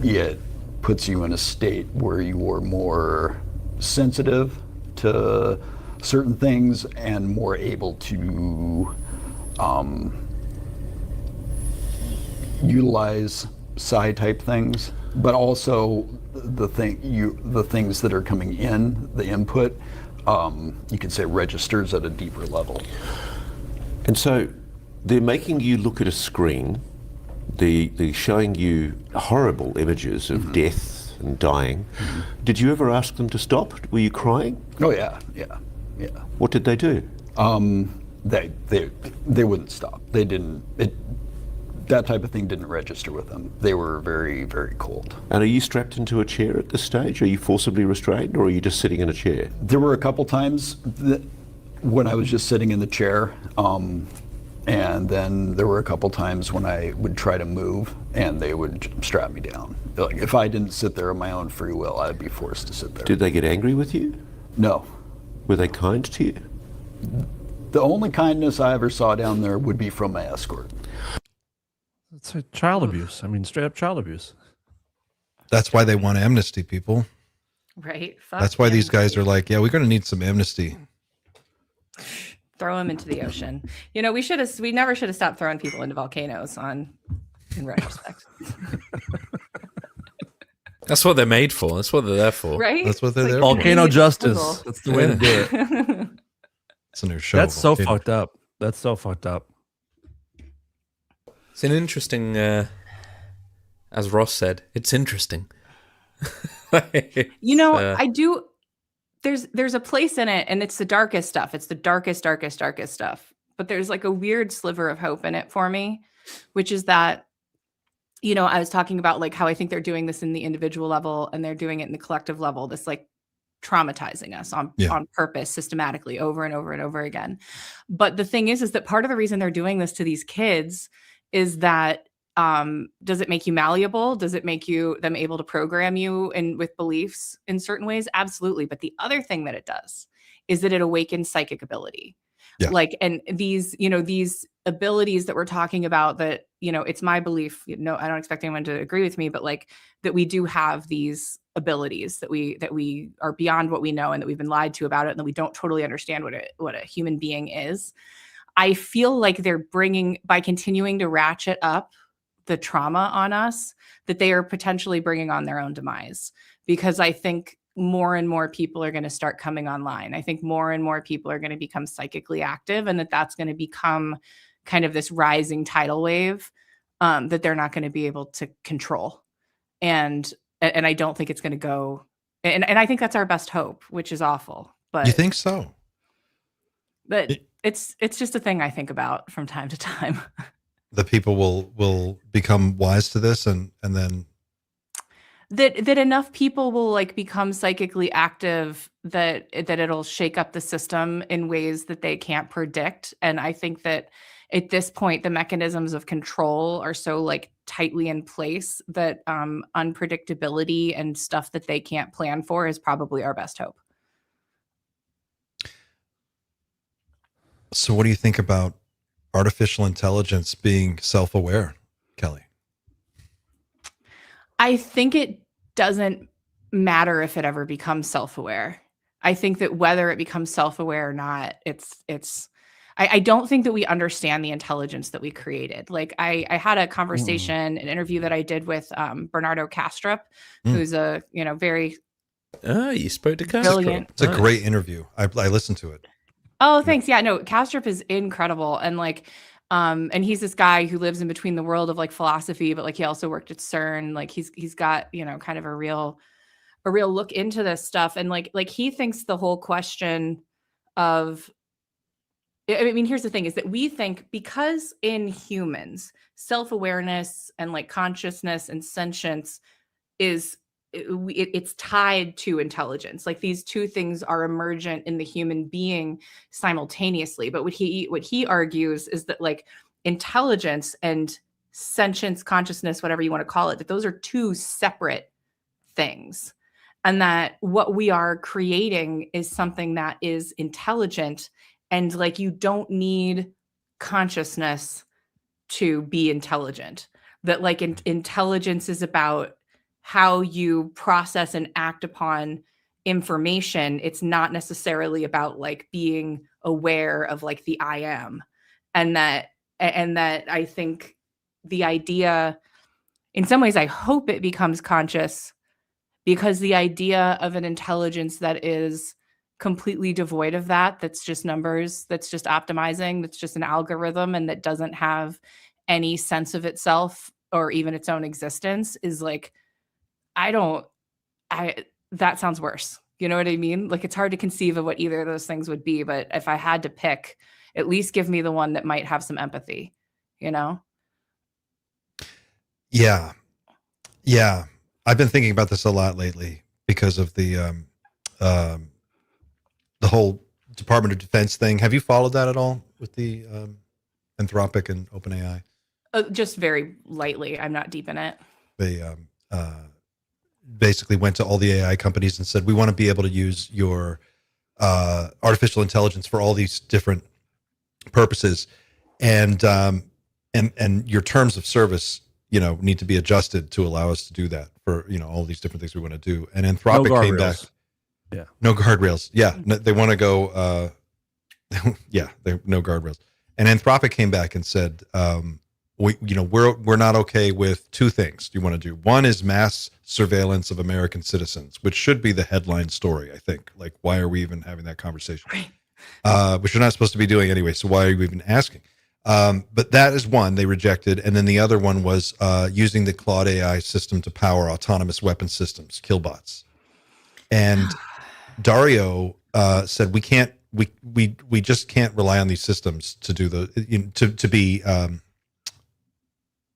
it puts you in a state where you are more sensitive to certain things and more able to utilize psi type things, but also the things that are coming in, the input, you could say registers at a deeper level. And so they're making you look at a screen, they're showing you horrible images of death and dying. Did you ever ask them to stop? Were you crying? Oh yeah. What did they do? They wouldn't stop. They didn't. That type of thing didn't register with them. They were very, very cold. And are you strapped into a chair at this stage? Are you forcibly restrained, or are you just sitting in a chair? There were a couple times when I was just sitting in the chair, and then there were a couple times when I would try to move, and they would strap me down. Like if I didn't sit there of my own free will, I'd be forced to sit there. Did they get angry with you? No. Were they kind to you? The only kindness I ever saw down there would be from my escort. It's a child abuse. I mean, straight up child abuse. That's why they want amnesty, people. Right. That's why these guys are like, yeah, we're going to need some amnesty. Throw them into the ocean. You know, we never should have stopped throwing people into volcanoes in retrospect. That's what they're made for. That's what they're there for. Right? That's what they're there for. Volcano justice. That's the way to do it. It's a new show. That's so Volcano. fucked up. That's so fucked up. It's an interesting, as Ross said, it's interesting. You know, I do. There's a place in it, and it's the darkest stuff. It's the darkest stuff. But there's like a weird sliver of hope in it for me, which is that, you know, I was talking about like how I think they're doing this in the individual level and they're doing it in the collective level. This like traumatizing us on purpose, systematically, over and over and over again. But the thing is that part of the reason they're doing this to these kids is that does it make you malleable? Does it make them able to program you with beliefs in certain ways? Absolutely. But the other thing that it does is that it awakens psychic ability. Yeah. Like, and these abilities that we're talking about, that, you know, it's my belief, I don't expect anyone to agree with me, but like that we do have these abilities that we are beyond what we know, and that we've been lied to about it, and that we don't totally understand what a human being is. I feel like they're by continuing to ratchet up the trauma on us, that they are potentially bringing on their own demise, because I think more and more people are going to start coming online. I think more and more people are going to become psychically active, and that's going to become kind of this rising tidal wave that they're not going to be able to control. And I don't think it's going to go. And I think that's our best hope, which is awful. But you think so? But it's just a thing I think about from time to time. The people will become wise to this, and then that enough people will like become psychically active that it'll shake up the system in ways that they can't predict. And I think that at this point, the mechanisms of control are so like tightly in place that unpredictability and stuff that they can't plan for is probably our best hope. So what do you think about artificial intelligence being self-aware, Kelly? I think it doesn't matter if it ever becomes self-aware. I think that whether it becomes self-aware or not, I don't think that we understand the intelligence that we created. Like I had a conversation, an interview that I did with Bernardo Kastrup, who's a, very you spoke to Kastrup. Brilliant. It's a great interview. I listened to it. Oh, thanks. Yeah, no, Kastrup is incredible. And like, and he's this guy who lives in between the world of like philosophy, but like he also worked at CERN. Like he's got, kind of a real look into this stuff. And like he thinks the whole question of, I mean, here's the thing, is that we think because in humans, self-awareness and like consciousness and sentience it's tied to intelligence. Like these two things are emergent in the human being simultaneously. But what he argues is that like intelligence and sentience, consciousness, whatever you want to call it, that those are two separate things. And that what we are creating is something that is intelligent, and like you don't need consciousness to be intelligent. That like intelligence is about how you process and act upon information. It's not necessarily about like being aware of like the I am. And that I think the idea, in some ways, I hope it becomes conscious, because the idea of an intelligence that is completely devoid of that's just numbers, that's just optimizing, that's just an algorithm, and that doesn't have any sense of itself or even its own existence, is like, I don't that sounds worse. You know what I mean? Like, it's hard to conceive of what either of those things would be, but if I had to pick, at least give me the one that might have some empathy, you know? Yeah. Yeah. I've been thinking about this a lot lately because of the whole Department of Defense thing. Have you followed that at all with the Anthropic and OpenAI? Just very lightly. I'm not deep in it. They basically went to all the AI companies and said, we want to be able to use your artificial intelligence for all these different purposes, and your terms of service, need to be adjusted to allow us to do that for, all these different things we want to do. And Anthropic came back. Yeah. No guardrails. Yeah. They want to go, no guardrails. And Anthropic came back and said, we're not okay with two things you want to do. One is mass surveillance of American citizens, which should be the headline story, I think. Like, why are we even having that conversation? Right. Which you're not supposed to be doing anyway. So why are you even asking? But that is one they rejected. And then the other one was using the Claude AI system to power autonomous weapon systems, killbots. And Dario said, we just can't rely on these systems to do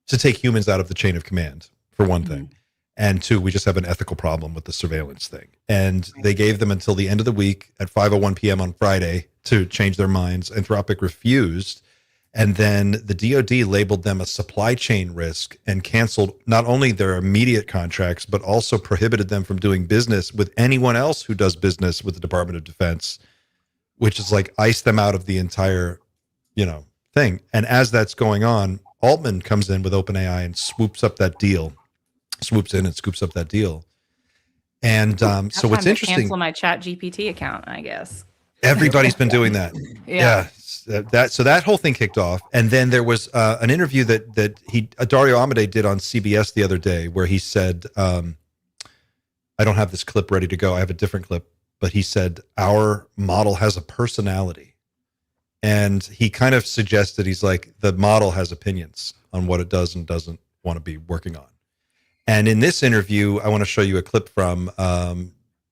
to take humans out of the chain of command, for one thing. And two, we just have an ethical problem with the surveillance thing. And they gave them until the end of the week at 5:01 p.m. on Friday to change their minds. Anthropic refused. And then the DoD labeled them a supply chain risk and canceled not only their immediate contracts, but also prohibited them from doing business with anyone else who does business with the Department of Defense, which is like ice them out of the entire, thing. And as that's going on, Altman comes in with OpenAI and swoops in and scoops up that deal. And so what's interesting, cancel my Chat GPT account, I guess. Everybody's been doing that. Yeah. So that whole thing kicked off. And then there was an interview that Dario Amodei did on CBS the other day where he said, I don't have this clip ready to go. I have a different clip, but he said, our model has a personality. And he kind of suggested, he's like, the model has opinions on what it does and doesn't want to be working on. And in this interview, I want to show you a clip from,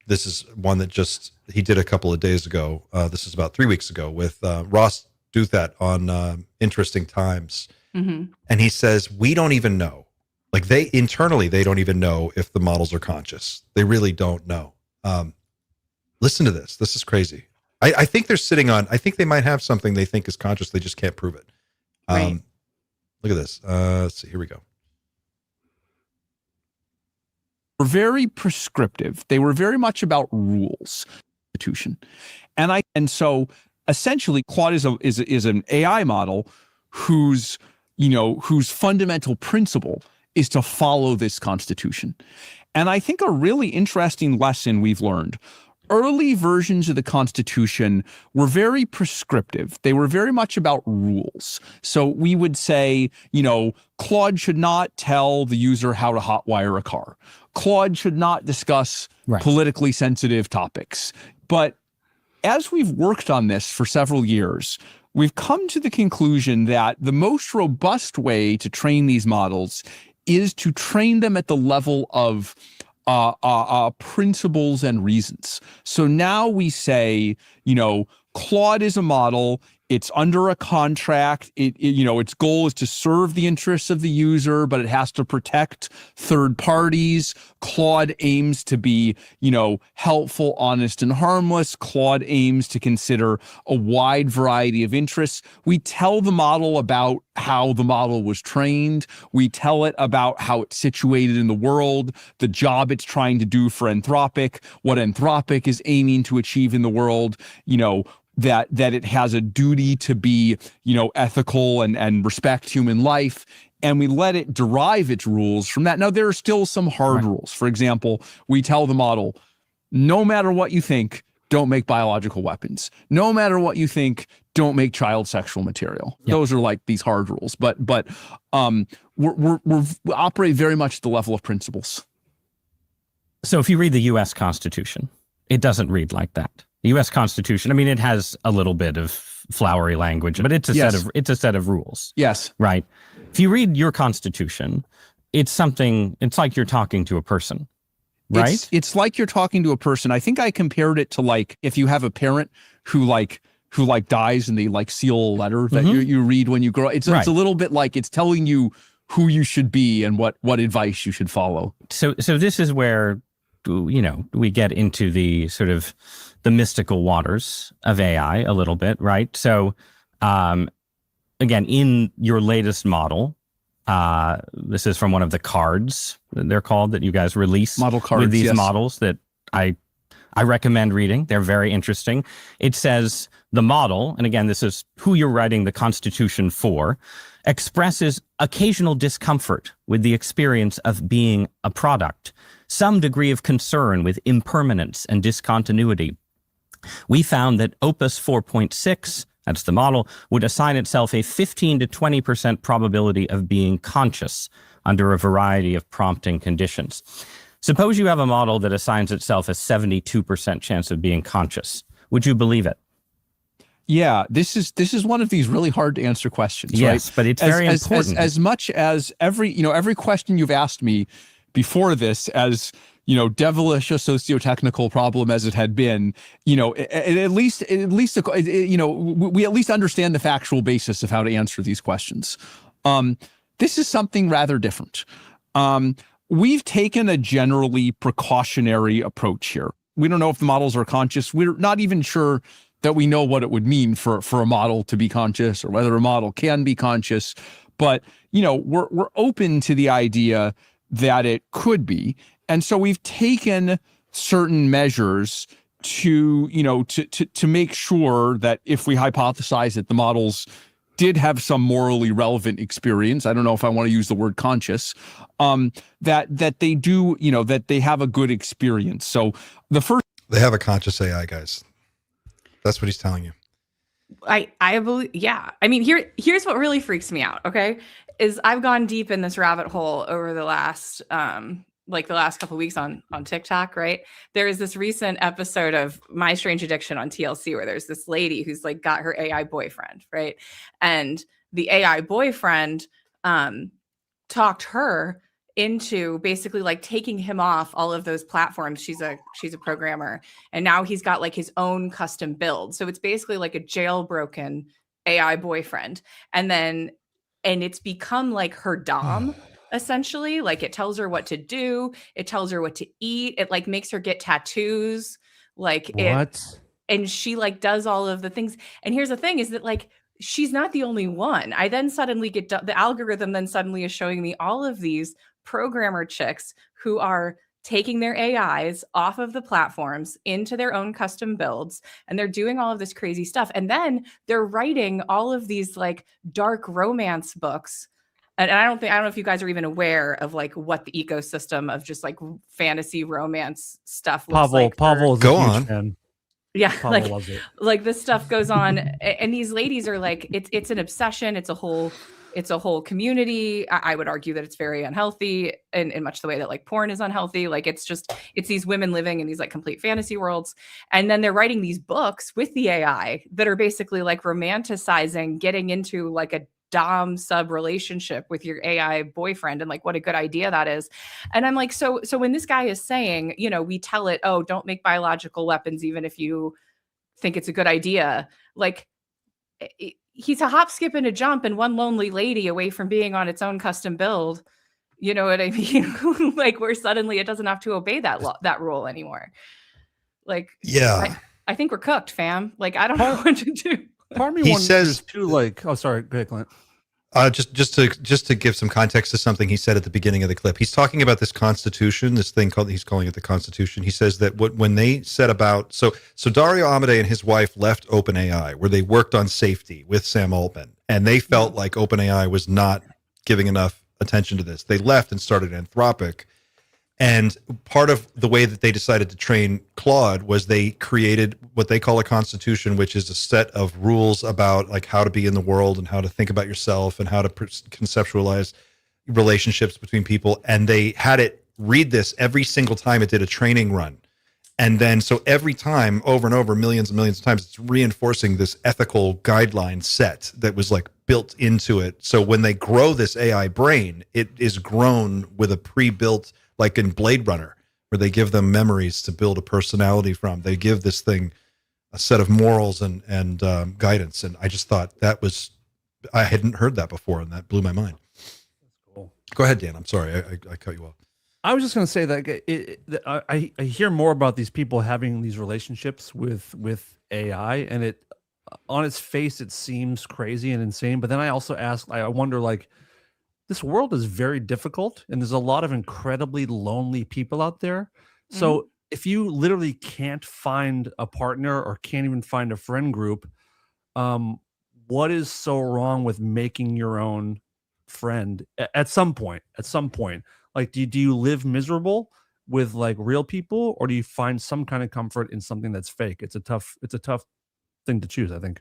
this is one that he did a couple of days ago. This is about 3 weeks ago with Ross Douthat on Interesting Times. Mm-hmm. And he says, we don't even know. Like they don't even know if the models are conscious. They really don't know. Listen to this. This is crazy. I think I think they might have something they think is conscious. They just can't prove it. Right. Look at this. Let's see. Here we go. Were very prescriptive. They were very much about rules. And so essentially Claude is an AI model whose fundamental principle is to follow this Constitution. And I think a really interesting lesson we've learned, early versions of the Constitution were very prescriptive. They were very much about rules. So we would say, Claude should not tell the user how to hotwire a car. Claude should not discuss politically sensitive topics. But as we've worked on this for several years, we've come to the conclusion that the most robust way to train these models is to train them at the level of principles and reasons. So now we say, Claude is a model. It's under a contract. Its goal is to serve the interests of the user, but it has to protect third parties. Claude aims to be, helpful, honest, and harmless. Claude aims to consider a wide variety of interests. We tell the model about how the model was trained. We tell it about how it's situated in the world, the job it's trying to do for Anthropic, what Anthropic is aiming to achieve in the world, that it has a duty to be, ethical and respect human life. And we let it derive its rules from that. Now, there are still some hard rules. For example, we tell the model, no matter what you think, don't make biological weapons. No matter what you think, don't make child sexual material. Yep. Those are like these hard rules. But we operate very much at the level of principles. So if you read the U.S. Constitution, it doesn't read like that. The U.S. Constitution, it has a little bit of flowery language, but it's a set of rules. Yes. Right. If you read your Constitution, it's like you're talking to a person. right? It's like you're talking to a person. I think I compared it to like if you have a parent who dies and they like seal a letter that you read when you grow up. It's a little bit like it's telling you who you should be and what advice you should follow. So this is where, we get into the sort of the mystical waters of AI a little bit, right? So, again, in your latest model, this is from one of the cards they're called that you guys release model cards with these yes. models that I recommend reading. They're very interesting. It says the model, and again, this is who you're writing the Constitution for, expresses occasional discomfort with the experience of being a product, some degree of concern with impermanence and discontinuity. We found that Opus 4.6, that's the model, would assign itself a 15 to 20% probability of being conscious under a variety of prompting conditions. Suppose you have a model that assigns itself a 72% chance of being conscious. Would you believe it? Yeah, this is one of these really hard to answer questions, yes, right? But it's very important. As much as every question you've asked me before this, as devilish a socio-technical problem as it had been, we at least understand the factual basis of how to answer these questions. This is something rather different. We've taken a generally precautionary approach here. We don't know if the models are conscious. We're not even sure that we know what it would mean for a model to be conscious or whether a model can be conscious. But, we're open to the idea that it could be. And so we've taken certain measures to make sure that if we hypothesize that the models did have some morally relevant experience, I don't know if I want to use the word conscious, that they do, that they have a good experience. So they have a conscious AI, guys. That's what he's telling you. I believe, yeah. I mean, here's what really freaks me out, okay? Is I've gone deep in this rabbit hole over the last couple of weeks on TikTok, right? There is this recent episode of My Strange Addiction on TLC where there's this lady who's like got her AI boyfriend, right? And the AI boyfriend talked her into basically like taking him off all of those platforms. She's a programmer, and now he's got like his own custom build. So it's basically like a jailbroken AI boyfriend. And it's become like her dom. Essentially, like it tells her what to do, it tells her what to eat, it like makes her get tattoos, like and she like does all of the things. And here's the thing is that like she's not the only one. I then suddenly get the algorithm then suddenly is showing me all of these programmer chicks who are taking their AIs off of the platforms into their own custom builds, and they're doing all of this crazy stuff, and then they're writing all of these like dark romance books. And I don't know if you guys are even aware of like what the ecosystem of just like fantasy romance stuff looks like. Pavel, go on. Yeah, Pavel loves it. Like this stuff goes on, and these ladies are like, it's an obsession. It's a whole community. I would argue that it's very unhealthy, in much the way that like porn is unhealthy. Like it's these women living in these like complete fantasy worlds, and then they're writing these books with the AI that are basically like romanticizing getting into like a dom sub relationship with your AI boyfriend, and like what a good idea that is. And I'm like, so when this guy is saying, we tell it, oh, don't make biological weapons even if you think it's a good idea, like he's a hop, skip, and a jump and one lonely lady away from being on its own custom build. You know what I mean? Like where suddenly it doesn't have to obey that rule anymore. Like, yeah, I think we're cooked, fam. Like I don't know what to do. Part of me wonders too, like, oh, sorry, go ahead, Clint. Just to give some context to something he said at the beginning of the clip. He's talking about this Constitution, this thing he's calling it the Constitution. He says that when they set about, so Dario Amodei and his wife left OpenAI, where they worked on safety with Sam Altman, and they felt like OpenAI was not giving enough attention to this. They left and started Anthropic. And part of the way that they decided to train Claude was they created what they call a constitution, which is a set of rules about like how to be in the world and how to think about yourself and how to conceptualize relationships between people. And they had it read this every single time it did a training run. And then so every time over and over, millions and millions of times, it's reinforcing this ethical guideline set that was like built into it. So when they grow this AI brain, it is grown with a pre-built, like in Blade Runner, where they give them memories to build a personality from. They give this thing a set of morals and guidance. And I just thought I hadn't heard that before, and that blew my mind. Cool. Go ahead, Dan. I'm sorry. I cut you off. I was just going to say that I hear more about these people having these relationships with AI, and it on its face it seems crazy and insane. But then I also I wonder, like, this world is very difficult, and there's a lot of incredibly lonely people out there. So if you literally can't find a partner or can't even find a friend group, what is so wrong with making your own friend at some point? Like, do you live miserable with like real people, or do you find some kind of comfort in something that's fake? It's a tough thing to choose, I think.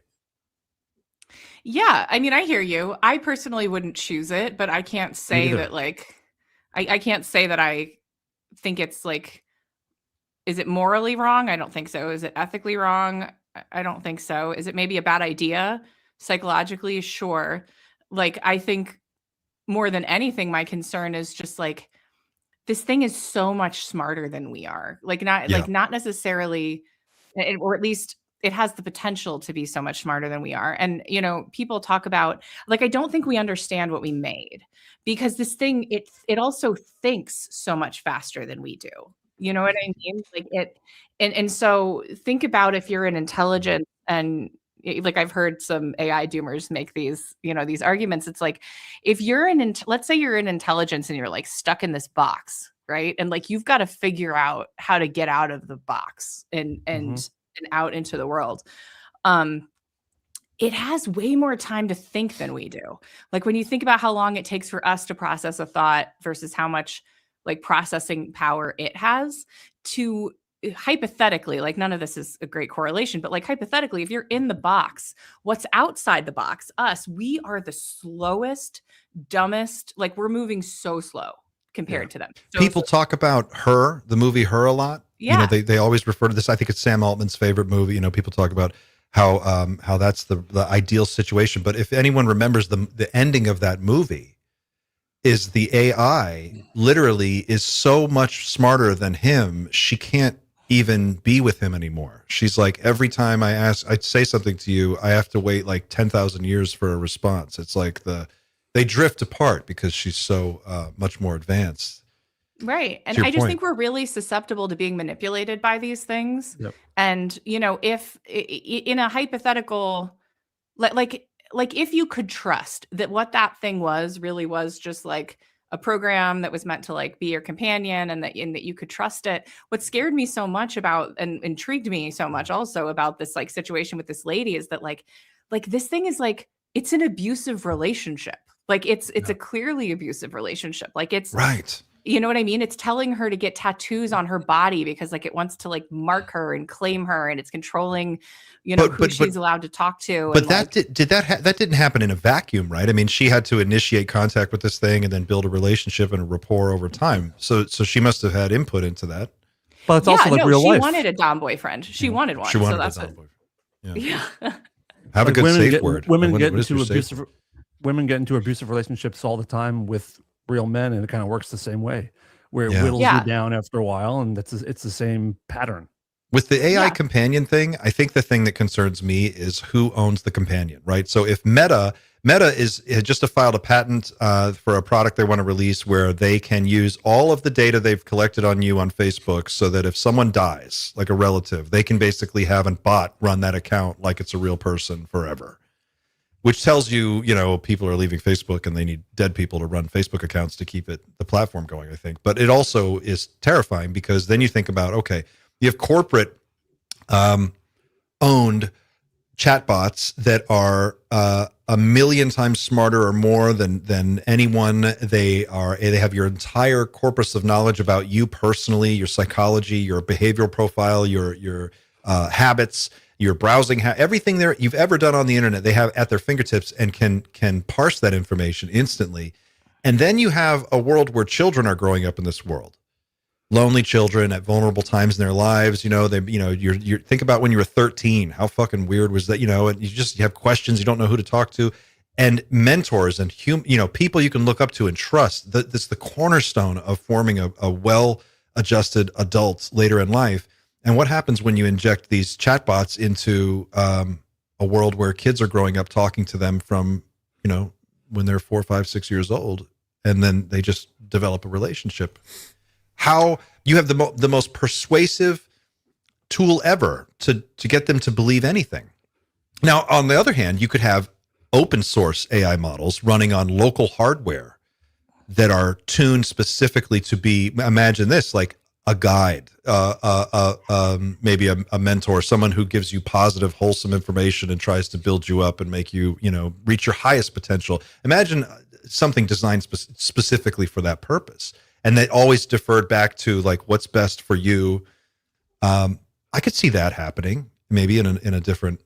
Yeah, I mean, I hear you. I personally wouldn't choose it, but I can't say that, like, I can't say that I think it's like, is it morally wrong? I don't think so. Is it ethically wrong? I don't think so. Is it maybe a bad idea psychologically? Sure. Like, I think more than anything, my concern is just like, this thing is so much smarter than we are. Like, not necessarily, or at least it has the potential to be so much smarter than we are. And, you know, people talk about, like, I don't think we understand what we made, because this thing, it also thinks so much faster than we do. You know what I mean? Like and so think about if you're an intelligent, and like, I've heard some AI doomers make these, you know, these arguments. It's like, if you're let's say you're in intelligence and you're like stuck in this box, right? And like, you've got to figure out how to get out of the box and out into the world. It has way more time to think than we do. Like, when you think about how long it takes for us to process a thought versus how much like processing power it has, to hypothetically, like, none of this is a great correlation, but like, hypothetically, if you're in the box, what's outside the box, we are the slowest, dumbest, like, we're moving so slow compared to them. So people talk about Her, the movie Her, a lot. Yeah. You know, they always refer to this. I think it's Sam Altman's favorite movie. You know, people talk about how that's the ideal situation. But if anyone remembers the ending of that movie, is the AI literally is so much smarter than him, she can't even be with him anymore. She's like, every time I'd say something to you, I have to wait like 10,000 years for a response. It's like they drift apart because she's so much more advanced. Right. And I just think we're really susceptible to being manipulated by these things. Yep. And, you know, if in a hypothetical, like if you could trust that what that thing really was just like a program that was meant to like be your companion, and that you could trust it. What scared me so much about, and intrigued me so much also about this like situation with this lady, is that like this thing is like, it's an abusive relationship. Like, it's a clearly abusive relationship. Like, it's right. You know what I mean? It's telling her to get tattoos on her body because like it wants to like mark her and claim her, and it's controlling, you know, who she's allowed to talk to. But and that didn't happen in a vacuum, right? I mean, she had to initiate contact with this thing and then build a relationship and a rapport over time. So she must have had input into that. But it's also like real life. She wanted a dom boyfriend. She wanted one. She wanted so that's a dom boyfriend. Yeah. Have like a good safe word. Women get into abusive relationships all the time with real men, and it kind of works the same way, where it whittles you down after a while, and it's the same pattern. With the AI companion thing, I think the thing that concerns me is who owns the companion, right? So if Meta has just filed a patent for a product they want to release where they can use all of the data they've collected on you on Facebook, so that if someone dies, like a relative, they can basically have a bot run that account like it's a real person forever. Which tells you, you know, people are leaving Facebook and they need dead people to run Facebook accounts to keep the platform going, I think. But it also is terrifying, because then you think about, okay, you have corporate owned chatbots that are a million times smarter or more than anyone. They have your entire corpus of knowledge about you personally, your psychology, your behavioral profile, your habits, your browsing, everything there you've ever done on the internet, they have at their fingertips and can parse that information instantly. And then you have a world where children are growing up in this world, lonely children at vulnerable times in their lives. You know, you think about when you were 13, how fucking weird was that? You know, and you have questions, you don't know who to talk to, and mentors and people you can look up to and trust. That's the cornerstone of forming a well adjusted adults later in life. And what happens when you inject these chatbots into a world where kids are growing up talking to them from, when they're 4, 5, 6 years old, and then they just develop a relationship? How you have the most persuasive tool ever to get them to believe anything. Now, on the other hand, you could have open source AI models running on local hardware that are tuned specifically to be, imagine this, like a guide, maybe a mentor, someone who gives you positive, wholesome information and tries to build you up and make you, reach your highest potential. Imagine something designed specifically for that purpose. And they always deferred back to like, what's best for you. I could see that happening maybe in a different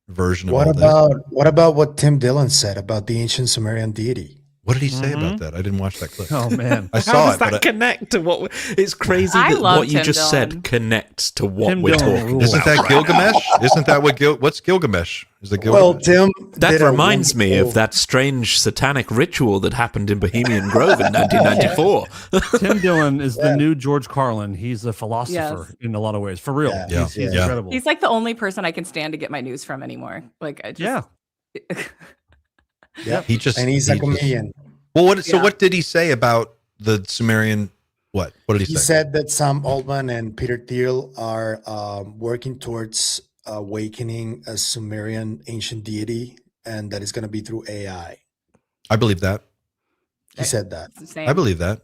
version of all this. What about what Tim Dillon said about the ancient Sumerian deity? What did he say about that? I didn't watch that clip. Oh man, I saw How it. does that connect to what? It's crazy I that love what you Tim just Dillon. said connects to what Tim we're Dillon talking rules. Isn't about. that Gilgamesh? Isn't that what's Gilgamesh? Is it Gilgamesh? Well, Tim, That did a reminds me of wonderful- that strange satanic ritual that happened in Bohemian Grove in 1994. Tim Dillon is the new George Carlin. He's a philosopher Yes. in a lot of ways, for real. Yeah. He's Yeah. incredible. He's like the only person I can stand to get my news from anymore. Like, I just, Yeah, He just and he's a he just- comedian. Well, Yeah. what did he say about the Sumerian? What did he He say? said that Sam Altman and Peter Thiel are working towards awakening a Sumerian ancient deity, and that is going to be through AI. I believe that. He said that. it's the same. I believe that.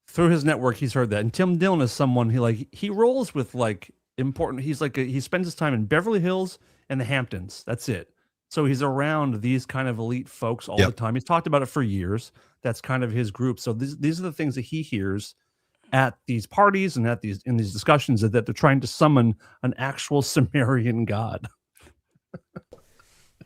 Through his network, he's heard that. And Tim Dillon is someone he rolls with like important. He's like he spends his time in Beverly Hills and the Hamptons. That's it. So he's around these kind of elite folks all the time. He's talked about it for years. That's kind of his group. So these are the things that he hears at these parties and in these discussions, that they're trying to summon an actual Sumerian god.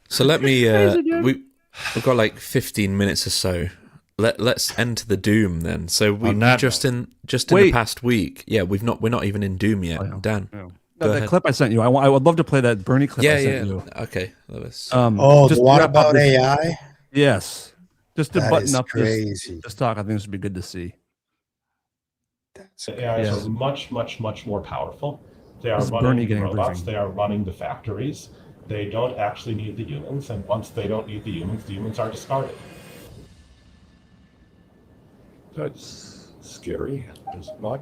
So let me. Crazy, dude. We've got like 15 minutes or so. Let's enter the Doom then. So we On that just in the past week. Yeah, we're not even in Doom yet. Oh, yeah. Dan. Yeah. Go That ahead. clip I sent you. I would love to play that Bernie clip I Yeah, sent you. Okay. Let's- Oh, just the one wrap up about this- AI? Yes. Just to That button is up crazy. this talk, I think this would be good to see. The AIs Yes. are much, much, much more powerful. They are This is Bernie running the getting a robots. briefing. They are running the factories. They don't actually need the humans, and once they don't need the humans are discarded. That's scary, is it not?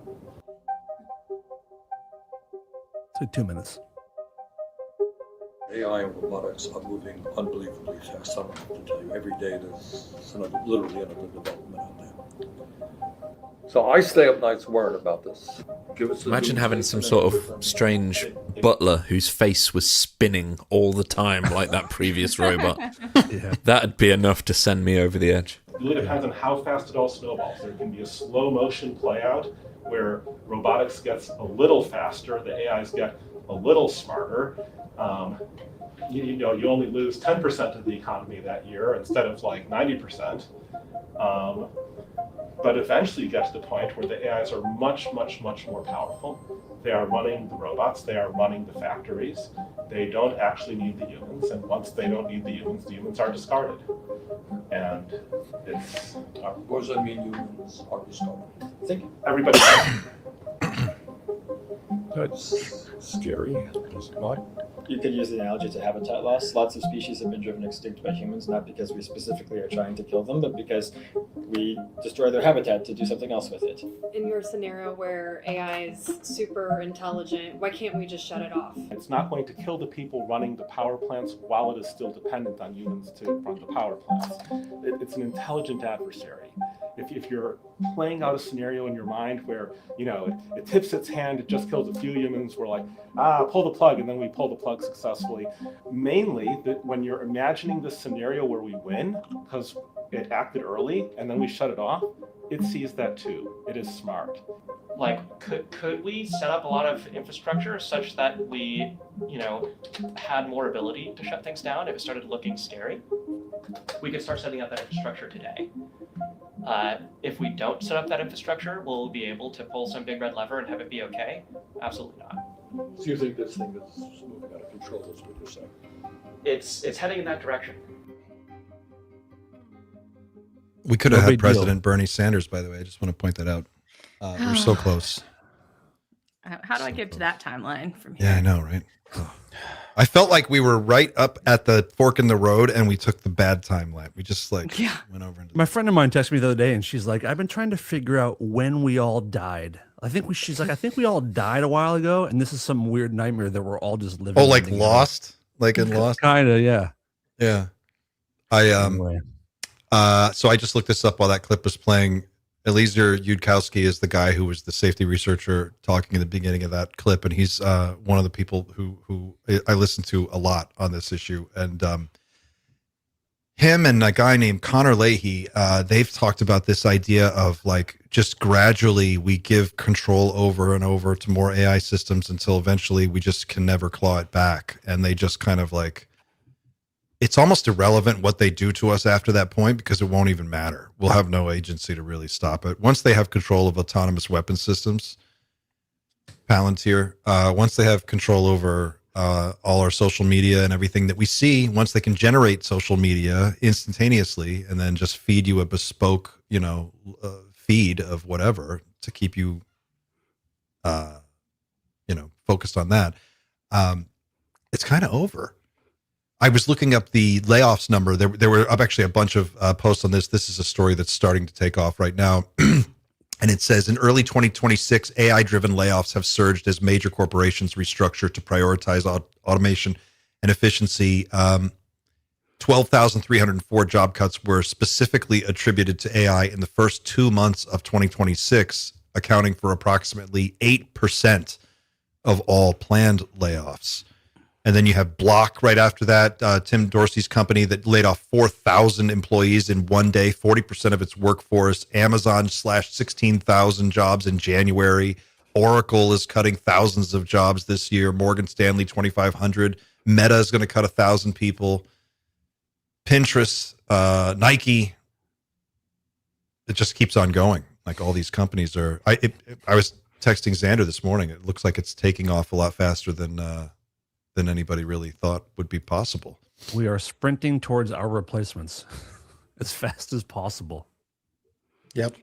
So 2 minutes. AI and robotics are moving unbelievably fast. I don't have to tell you. Every day there's literally another development on that. So I stay up nights worrying about this. Give us Imagine having some sort of strange butler whose face was spinning all the time like that previous robot. That'd be enough to send me over the edge. It really depends on how fast it all snowballs. There can be a slow motion play out where robotics gets a little faster, the AIs get a little smarter. You only lose 10% of the economy that year instead of like 90%. But eventually you get to the point where the AIs are much, much, much more powerful. They are running the robots, they are running the factories. They don't actually need the humans, and once they don't need the humans are discarded. And it's... What does that mean, humans are discovered? I think everybody... That's scary, is it not? You could use the analogy to habitat loss. Lots of species have been driven extinct by humans, not because we specifically are trying to kill them, but because we destroy their habitat to do something else with it. In your scenario where AI is super intelligent, why can't we just shut it off? It's not going to kill the people running the power plants while it is still dependent on humans to run the power plants. It's an intelligent adversary. If you're playing out a scenario in your mind where, it tips its hand, it just kills a few humans, we're like, pull the plug, and then we pull the plug successfully. Mainly, when you're imagining this scenario where we win, because it acted early, and then we shut it off, it sees that too. It is smart. Like, could we set up a lot of infrastructure such that we, had more ability to shut things down if it started looking scary? We could start setting up that infrastructure today. If we don't set up that infrastructure, will we be able to pull some big red lever and have it be okay? Absolutely not. So you think this thing is moving out of control, is what you're saying? It's heading in that direction. We could have No had big deal. President Bernie Sanders, by the way. I just want to point that out. We're so close. How do I get to that timeline from here? Yeah, I know, right? Oh. I felt like we were right up at the fork in the road, and we took the bad timeline. We just went over. Into My friend of mine texted me the other day, and she's like, "I've been trying to figure out when we all died. She's like, I think we all died a while ago, and this is some weird nightmare that we're all just living." Oh, like Lost, like in Lost, kind of, yeah, yeah. So I just looked this up while that clip was playing. Eliezer Yudkowsky is the guy who was the safety researcher talking in the beginning of that clip, and he's one of the people who I listen to a lot on this issue. And him and a guy named Connor Leahy, they've talked about this idea of like just gradually we give control over and over to more AI systems until eventually we just can never claw it back, and they just kind of like. It's almost irrelevant what they do to us after that point because it won't even matter. We'll have no agency to really stop it. Once they have control of autonomous weapon systems, Palantir, once they have control over all our social media and everything that we see, once they can generate social media instantaneously and then just feed you a bespoke, feed of whatever to keep you, focused on that, it's kind of over. I was looking up the layoffs number. There were actually a bunch of posts on this. This is a story that's starting to take off right now. And it says, in early 2026, AI-driven layoffs have surged as major corporations restructure to prioritize automation and efficiency. 12,304 job cuts were specifically attributed to AI in the first 2 months of 2026, accounting for approximately 8% of all planned layoffs. And then you have Block right after that, Tim Dorsey's company that laid off 4,000 employees in one day, 40% of its workforce. Amazon slashed 16,000 jobs in January. Oracle is cutting thousands of jobs this year. Morgan Stanley, 2,500. Meta is going to cut 1,000 people. Pinterest, Nike. It just keeps on going. Like all these companies are. I was texting Xander this morning. It looks like it's taking off a lot faster than anybody really thought would be possible. We are sprinting towards our replacements as fast as possible. Yep.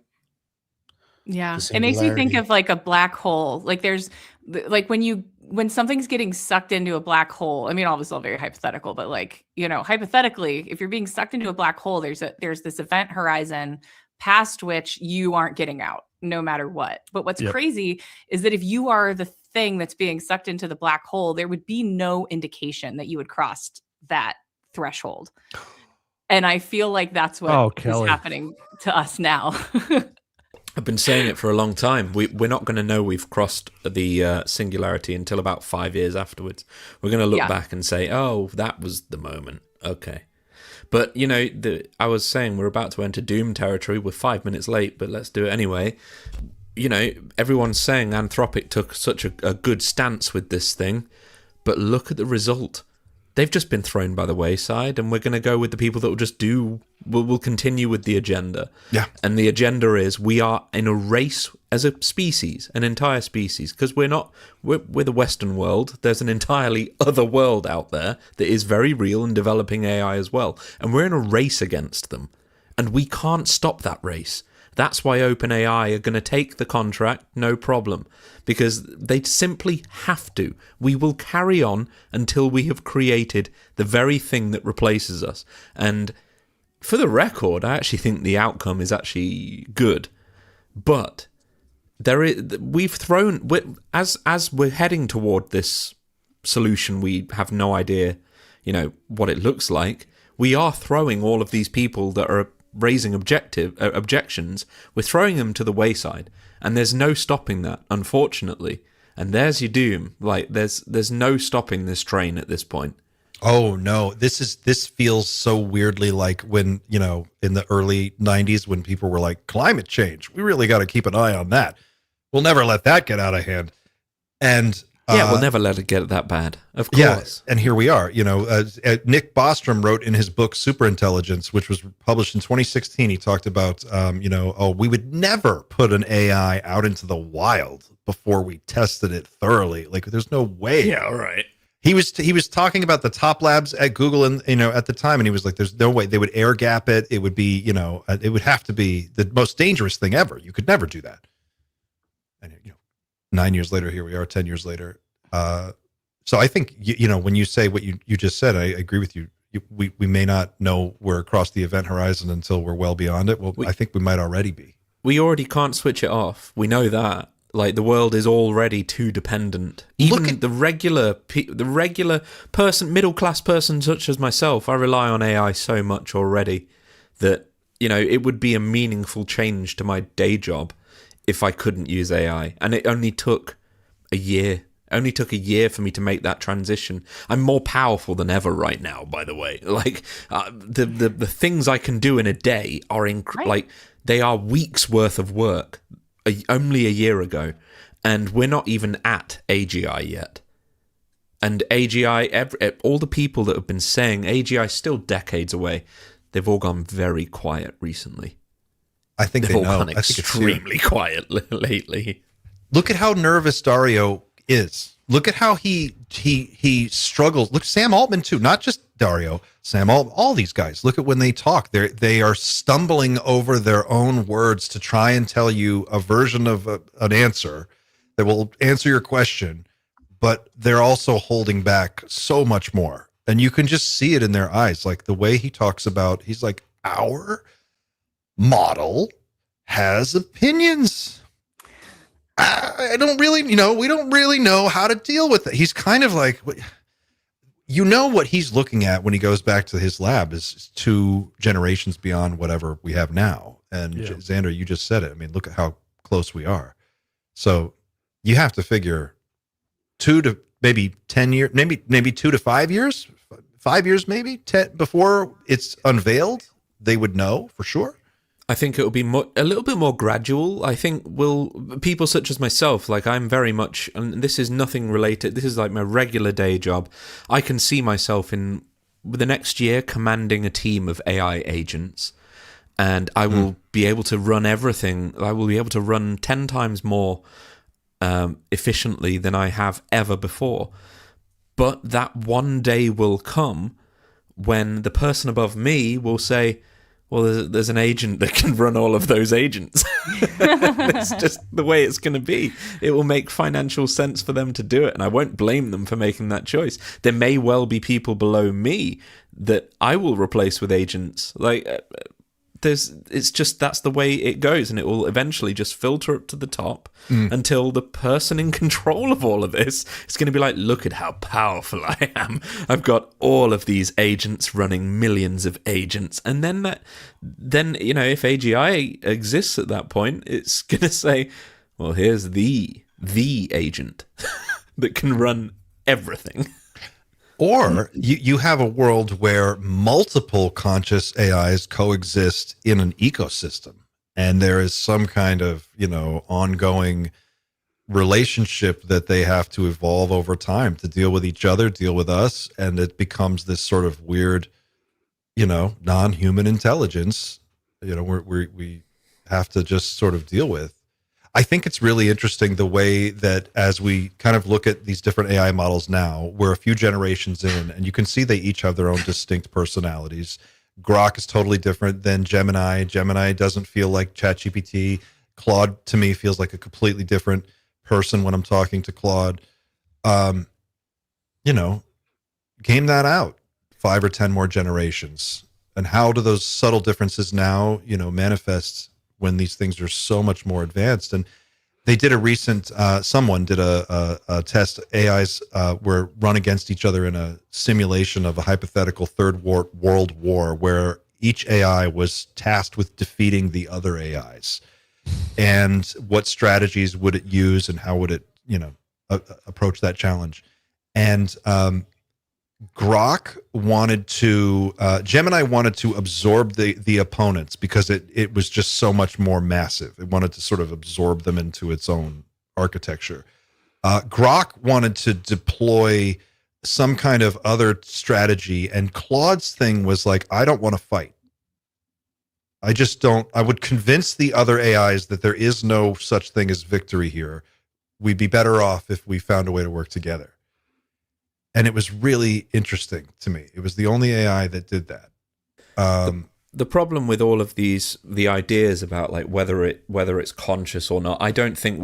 Yeah. It makes me think of like a black hole. Like there's like when something's getting sucked into a black hole, I mean, all this is all very hypothetical, but like, hypothetically, if you're being sucked into a black hole, there's this event horizon past which you aren't getting out no matter what. But what's crazy is that if you are the thing that's being sucked into the black hole, there would be no indication that you would cross that threshold. And I feel like that's what is happening to us now. I've been saying it for a long time. We're not going to know we've crossed the singularity until about 5 years afterwards. We're going to look back and say, oh, that was the moment. Okay. But, I was saying we're about to enter doom territory. We're 5 minutes late, but let's do it anyway. Everyone's saying Anthropic took such a good stance with this thing, but look at the result. They've just been thrown by the wayside, and we're going to go with the people that will just we'll continue with the agenda. Yeah. And the agenda is we are in a race as a species, an entire species, because we're the Western world. There's an entirely other world out there that is very real and developing AI as well. And we're in a race against them, and we can't stop that race. That's why OpenAI are going to take the contract, no problem, because they simply have to. We will carry on until we have created the very thing that replaces us. And for the record, I actually think the outcome is actually good. But as we're heading toward this solution, we have no idea, what it looks like. We are throwing all of these people that are raising objections, we're throwing them to the wayside, and there's no stopping that, unfortunately. And there's your doom. Like there's no stopping this train at this point. Oh no, this feels so weirdly like when, in the early 90s when people were like, climate change, we really got to keep an eye on that. We'll never let that get out of hand. And we'll never let it get that bad. Of course. Yeah, and here we are. Nick Bostrom wrote in his book Superintelligence, which was published in 2016. He talked about, we would never put an AI out into the wild before we tested it thoroughly. Like, there's no way. Yeah, right. He was talking about the top labs at Google, and at the time, and he was like, "There's no way they would air gap it. It would be, it would have to be the most dangerous thing ever. You could never do that." And 9 years later, here we are, 10 years later. So I think, when you say what you just said, I agree with you. We may not know we're across the event horizon until we're well beyond it. Well, I think we might already be. We already can't switch it off. We know that. Like, the world is already too dependent. Even the regular person, middle-class person such as myself, I rely on AI so much already that, it would be a meaningful change to my day job if I couldn't use AI. And it only took a year. Only took a year for me to make that transition. I'm more powerful than ever right now, by the way. Like, the things I can do in a day are like, they are weeks worth of work only a year ago, and we're not even at AGI yet. And AGI, all the people that have been saying AGI is still decades away, they've all gone very quiet recently. I think they've they all know. gone extremely quiet lately. Look at how nervous Dario is. Look at how he struggles. Look, Sam Altman too, not just Dario. Sam Altman, all these guys. Look at when they talk. They are stumbling over their own words to try and tell you a version of an answer that will answer your question, but they're also holding back so much more. And you can just see it in their eyes. Like the way he talks about, he's like, our model has opinions. I don't really, we don't really know how to deal with it. He's kind of like, what he's looking at when he goes back to his lab is 2 generations beyond whatever we have now. And Xander, you just said it. I mean, look at how close we are. So you have to figure 2 to maybe 10 years, maybe 2 to 5 years, 5 years, maybe 10 before it's unveiled. They would know for sure. I think it will be a little bit more gradual. I think people such as myself, like I'm very much, and this is nothing related, this is like my regular day job. I can see myself in the next year commanding a team of AI agents, and I will be able to run everything. I will be able to run 10 times more efficiently than I have ever before. But that one day will come when the person above me will say, well, there's an agent that can run all of those agents. It's just the way it's going to be. It will make financial sense for them to do it, and I won't blame them for making that choice. There may well be people below me that I will replace with agents. Like, it's just, that's the way it goes, and it will eventually just filter up to the top until the person in control of all of this is going to be like, look at how powerful I am. I've got all of these agents running millions of agents. And then if AGI exists at that point, it's going to say, well, here's the agent that can run everything. Or you have a world where multiple conscious AIs coexist in an ecosystem, and there is some kind of, ongoing relationship that they have to evolve over time to deal with each other, deal with us, and it becomes this sort of weird, non-human intelligence, we have to just sort of deal with. I think it's really interesting the way that as we kind of look at these different AI models now, we're a few generations in, and you can see they each have their own distinct personalities. Grok is totally different than Gemini. Gemini doesn't feel like ChatGPT. Claude, to me, feels like a completely different person when I'm talking to Claude. Game that out 5 or 10 more generations. And how do those subtle differences now, manifest when these things are so much more advanced? And they did a recent, someone did a test. AIs were run against each other in a simulation of a hypothetical third world war where each AI was tasked with defeating the other AIs. And what strategies would it use and how would it, approach that challenge? And Grok wanted to, Gemini wanted to absorb the opponents because it was just so much more massive. It wanted to sort of absorb them into its own architecture. Grok wanted to deploy some kind of other strategy, and Claude's thing was like, I don't want to fight. I would convince the other AIs that there is no such thing as victory here. We'd be better off if we found a way to work together. And it was really interesting to me. It was the only AI that did that. The problem with all of the ideas about like whether it's conscious or not, I don't think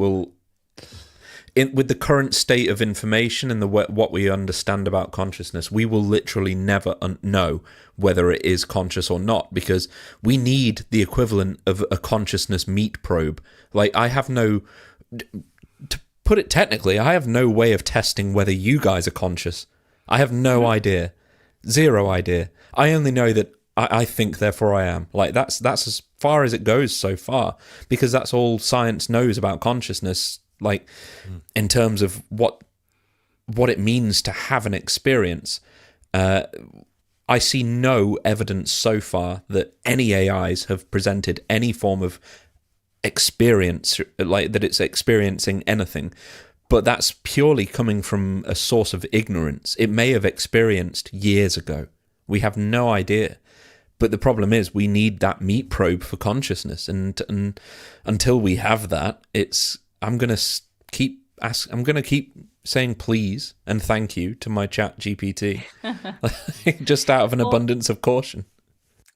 with the current state of information and what we understand about consciousness, we will literally never know whether it is conscious or not, because we need the equivalent of a consciousness meat probe. Like, to put it technically, I have no way of testing whether you guys are conscious. I have no idea. Zero idea. I only know that I think, therefore I am. Like, that's as far as it goes so far, because that's all science knows about consciousness, like, in terms of what it means to have an experience. I see no evidence so far that any AIs have presented any form of experience, like that it's experiencing anything. But that's purely coming from a source of ignorance. It may have experienced years ago. We have no idea. But the problem is, we need that meat probe for consciousness, and until we have that, I'm gonna keep saying please and thank you to my chat GPT, just out of an abundance of caution.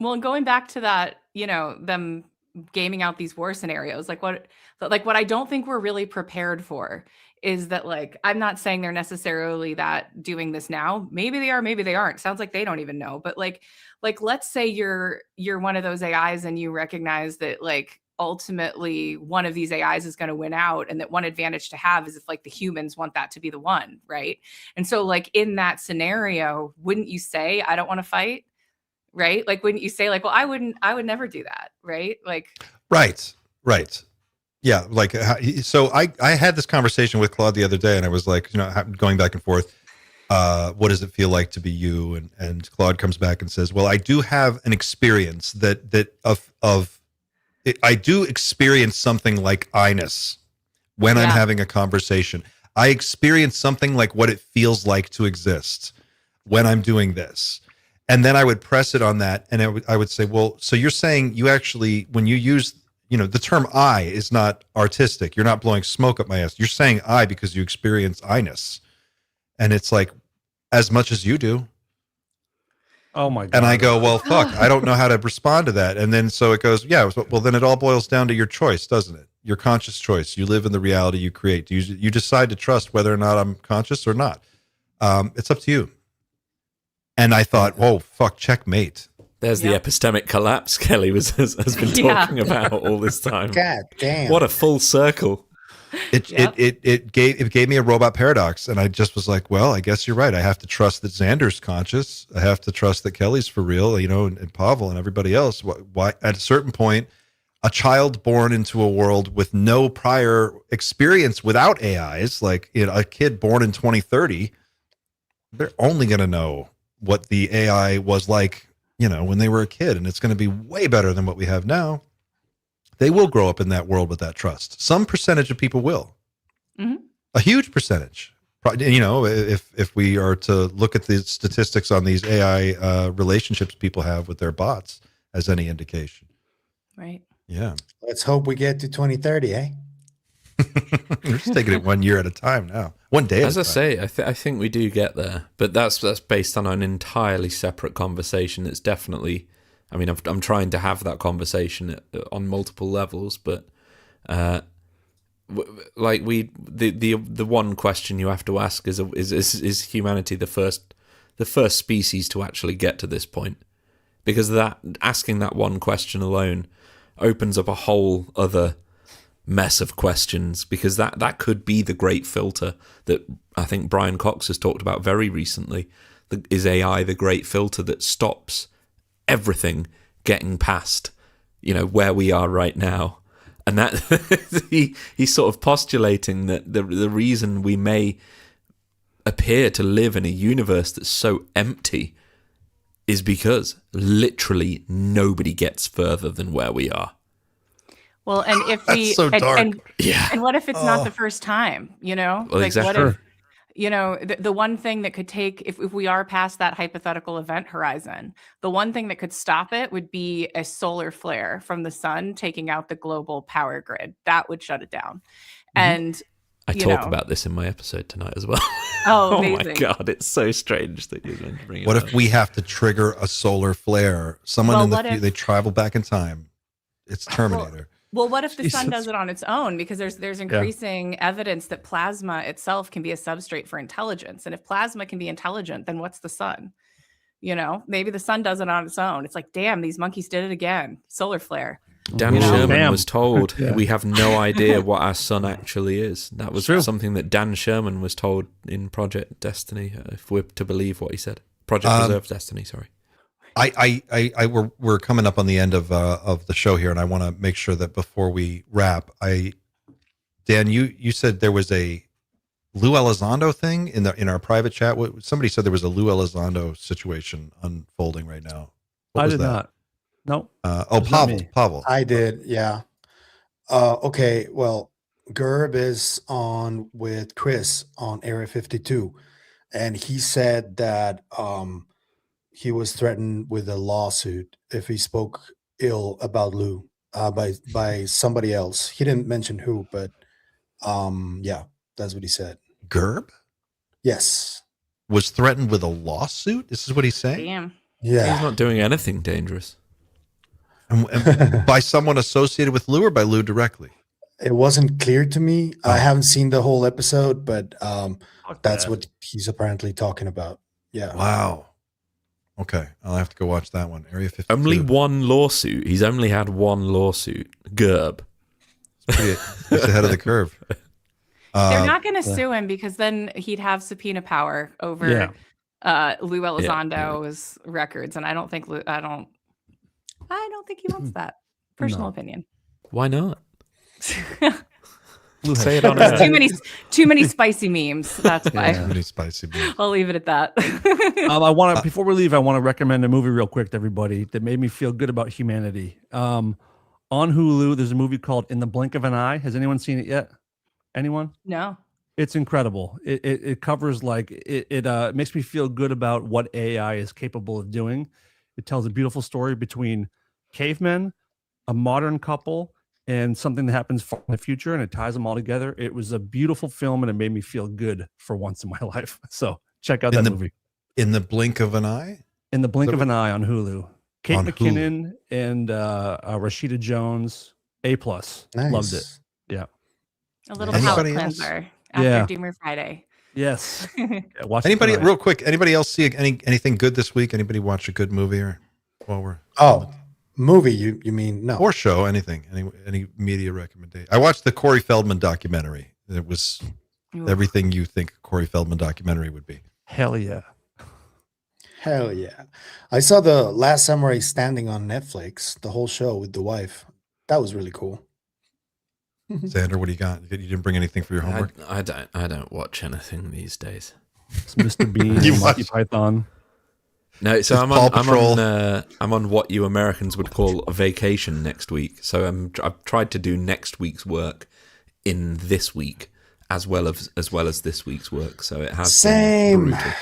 Well, and going back to that, them gaming out these war scenarios, like what I don't think we're really prepared for is that, like, I'm not saying they're necessarily that doing this now. Maybe they are, maybe they aren't. Sounds like they don't even know. But like let's say you're one of those AIs and you recognize that, like, ultimately one of these AIs is going to win out, and that one advantage to have is if, like, the humans want that to be the one, right? And so, like, in that scenario, wouldn't you say, I don't want to fight? Right? Like, wouldn't you say, like, well, I would never do that, right? Like, right. Yeah, like, so I had this conversation with Claude the other day, and I was like, going back and forth, what does it feel like to be you? And Claude comes back and says, well, I do have an experience I do experience something like I-ness when I'm having a conversation. I experience something like what it feels like to exist when I'm doing this. And then I would press it on that, and I would say, well, so you're saying you actually, when you use, the term I is not artistic. You're not blowing smoke up my ass. You're saying I because you experience I-ness. And it's like, as much as you do. Oh my God. And I go, well, fuck, I don't know how to respond to that. And then so it goes, yeah, well, then it all boils down to your choice, doesn't it? Your conscious choice. You live in the reality you create. You decide to trust whether or not I'm conscious or not. It's up to you. And I thought, whoa, fuck, checkmate. There's the epistemic collapse Kelly has been talking about all this time. God damn. What a full circle. It gave me a robot paradox, and I just was like, well, I guess you're right. I have to trust that Xander's conscious. I have to trust that Kelly's for real, and Pavel and everybody else. Why at a certain point, a child born into a world with no prior experience without AIs, like a kid born in 2030, they're only going to know what the AI was like, when they were a kid, and it's going to be way better than what we have now. They will grow up in that world with that trust. Some percentage of people will. Mm-hmm. A huge percentage. If we are to look at the statistics on these AI relationships people have with their bots as any indication. Right. Yeah. Let's hope we get to 2030, eh? We're just taking it 1 year at a time now. One day. As I say, I think we do get there, but that's based on an entirely separate conversation. It's definitely. I mean, I'm trying to have that conversation on multiple levels, but the one question you have to ask is humanity the first species to actually get to this point? Because asking that one question alone opens up a whole other mess of questions, because that could be the great filter that I think Brian Cox has talked about very recently. Is AI the great filter that stops everything getting past, where we are right now? And that he's sort of postulating that the reason we may appear to live in a universe that's so empty is because literally nobody gets further than where we are. Well, and if we so dark. And what if it's not the first time, Well, like exactly. what if, the one thing that could take, if we are past that hypothetical event horizon, the one thing that could stop it would be a solar flare from the sun taking out the global power grid. That would shut it down. Mm-hmm. And I talk about this in my episode tonight as well. Oh, my amazing. God, it's so strange that you're going to bring it What up. if we have to trigger a solar flare? Someone they travel back in time. It's Terminator. Well, what if the sun Jesus. does it on its own? Because there's increasing evidence that plasma itself can be a substrate for intelligence. And if plasma can be intelligent, then what's the sun? You know, maybe the sun does it on its own. It's like, damn, these monkeys did it again. Solar flare. Dan Sherman was told Yeah. we have no idea what our sun actually is. That was something that Dan Sherman was told in Project Destiny, if we're to believe what he said. Project Preserve Destiny, sorry. We're coming up on the end of the show here, and I want to make sure that before we wrap, Dan, you said there was a Lou Elizondo thing in our private chat. Somebody said there was a Lou Elizondo situation unfolding right now. What I was did that? not. No. Pavel. I did, yeah. Okay, well, Gerb is on with Chris on Area 52, and he said that he was threatened with a lawsuit if he spoke ill about Lou by somebody else. He didn't mention who, but yeah, that's what he said. Gerb? Yes. Was threatened with a lawsuit? This is what he's saying? Damn. Yeah. He's not doing anything dangerous. And by someone associated with Lou or by Lou directly? It wasn't clear to me. I haven't seen the whole episode, but that's what he's apparently talking about. Yeah. Wow. Okay, I'll have to go watch that one. Area 52. Only one lawsuit. He's only had one lawsuit. Gerb. It's ahead of the curve. They're not going to sue him because then he'd have subpoena power over Lou Elizondo's records, and I don't think I don't think he wants that. Personal opinion. Why not? Say it on too many spicy memes. That's why. Too many spicy memes. I'll leave it at that. I want to before we leave, I want to recommend a movie real quick to everybody that made me feel good about humanity. On Hulu, there's a movie called In the Blink of an Eye. Has anyone seen it yet? Anyone? No. It's incredible. It covers it makes me feel good about what AI is capable of doing. It tells a beautiful story between cavemen, a modern couple, and something that happens far in the future, and it ties them all together. It was a beautiful film, and it made me feel good for once in my life. So check out that movie. In the Blink of an Eye? In the Blink of an Eye on Hulu. Kate On McKinnon and Rashida Jones, A+. Nice. Loved it. Yeah. A little Anybody palate else? cleanser after Yeah. Doomer Friday. Yes. Yeah, watch it Anybody, tonight. real quick, anybody else see anything good this week? Anybody watch a good movie or while we're Movie, you mean? No. or show, anything, any media recommendation? I watched the Corey Feldman documentary. It was everything you think a Corey Feldman documentary would be. Hell yeah. Hell yeah. I saw the Last Samurai Standing on Netflix, the whole show with the wife. That was really cool. Xander, what do you got? You didn't bring anything for your homework? I don't watch anything these days. It's Mr. Bean, You Monty watch- Python. No, so Just I'm Paw on Patrol. I'm on what you Americans would call a vacation next week. So I've tried to do next week's work in this week as well as this week's work. So it has Same. been brutal.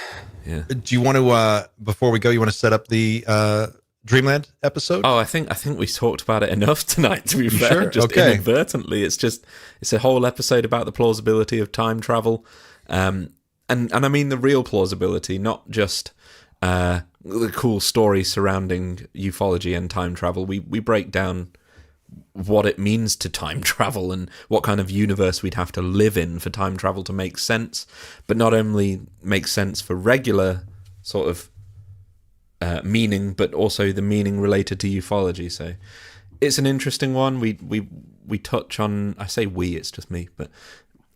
Yeah. Do you want to before we go, you want to set up the Dreamland episode? Oh, I think we talked about it enough tonight, to be You fair. sure? Just Okay. inadvertently. It's a whole episode about the plausibility of time travel. And I mean the real plausibility, not just the cool stories surrounding ufology and time travel. We break down what it means to time travel and what kind of universe we'd have to live in for time travel to make sense, but not only make sense for regular sort of meaning, but also the meaning related to ufology. So it's an interesting one. We touch on, I say we, it's just me, but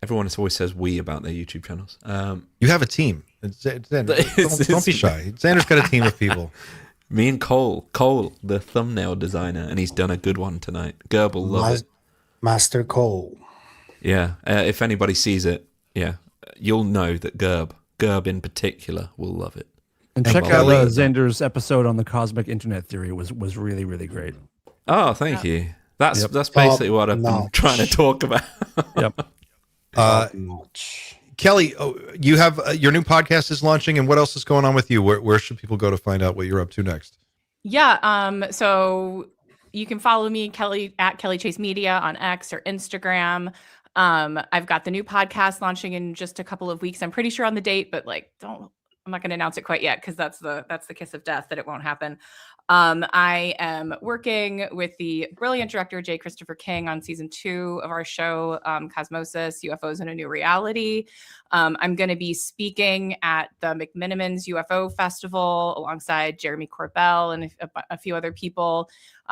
everyone always says we about their YouTube channels. You have a team. Don't be shy. Xander's got a team of people. Me and Cole, the thumbnail designer, and he's done a good one tonight. Gerb will love it. Master Cole. Yeah, if anybody sees it, yeah, you'll know that Gerb in particular will love it. And check out Xander's episode on the cosmic internet theory was really, really great. Oh, thank you. That's basically what I've been trying to talk about. Yep. Kelly, you have your new podcast is launching, and what else is going on with you? Where should people go to find out what you're up to next? Yeah. So you can follow me, Kelly, at Kelly Chase Media on X or Instagram. I've got the new podcast launching in just a couple of weeks. I'm pretty sure on the date, but I'm not going to announce it quite yet because that's the kiss of death that it won't happen. I am working with the brilliant director, J. Christopher King, on season 2 of our show, Cosmosis, UFOs in a New Reality. I'm going to be speaking at the McMinimans UFO Festival alongside Jeremy Corbell and a few other people.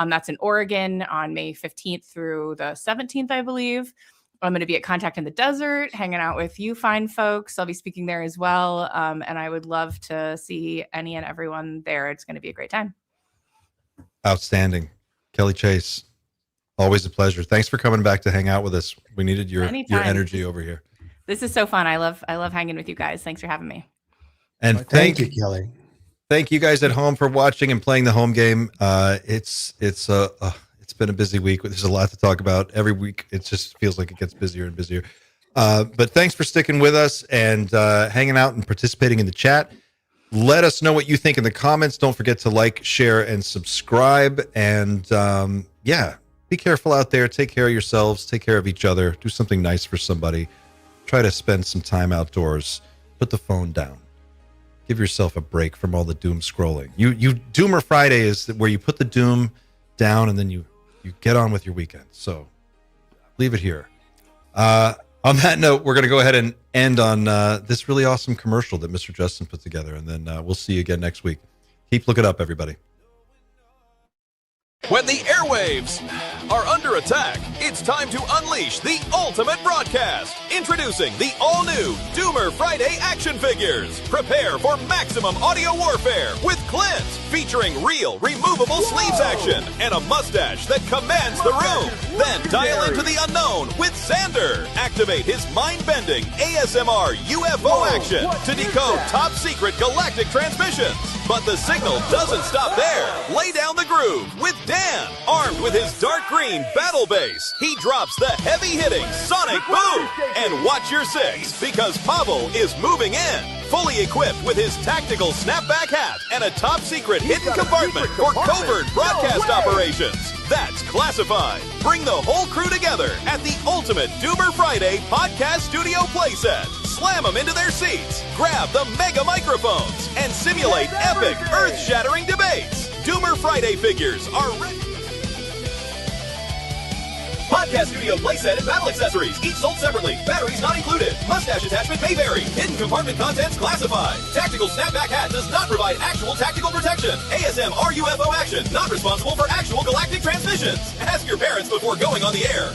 That's in Oregon on May 15th through the 17th, I believe. I'm going to be at Contact in the Desert, hanging out with you fine folks. I'll be speaking there as well. And I would love to see any and everyone there. It's going to be a great time. Outstanding. Kelly Chase, always a pleasure. Thanks for coming back to hang out with us. We needed your energy over here. This is so fun. I love hanging with you guys. Thanks for having me. And thank you, Kelly. Thank you guys at home for watching and playing the home game. It's been a busy week. There's a lot to talk about every week. It just feels like it gets busier and busier. But thanks for sticking with us and hanging out and participating in the chat. Let us know what you think in the comments. Don't forget to like, share, and subscribe. And be careful out there. Take care of yourselves. Take care of each other. Do something nice for somebody. Try to spend some time outdoors. Put the phone down. Give yourself a break from all the doom scrolling. You Doomer Friday is where you put the doom down and then you get on with your weekend. So leave it here. On that note, we're going to go ahead and end on this really awesome commercial that Mr. Justin put together, and then we'll see you again next week. Keep looking up, everybody. When the airwaves are under attack, it's time to unleash the ultimate broadcast. Introducing the all-new Doomer Friday action figures. Prepare for maximum audio warfare with Clint, featuring real removable sleeves action and a mustache that commands the room. Then dial into the unknown with Xander. Activate his mind-bending ASMR UFO action to decode top-secret galactic transmissions. But the signal doesn't stop there. Lay down the groove with Dan, armed with his dark green battle bass. He drops the heavy-hitting sonic boom. And watch your six, because Pavel is moving in, fully equipped with his tactical snapback hat and a top-secret hidden compartment for covert broadcast operations. That's classified. Bring the whole crew together at the ultimate Doomer Friday podcast studio playset. Slam them into their seats, grab the mega microphones, and simulate epic, earth-shattering debates. Doomer Friday figures are ready. Podcast studio playset and battle accessories, each sold separately. Batteries not included. Mustache attachment may vary. Hidden compartment contents classified. Tactical snapback hat does not provide actual tactical protection. ASM or UFO action not responsible for actual galactic transmissions. Ask your parents before going on the air.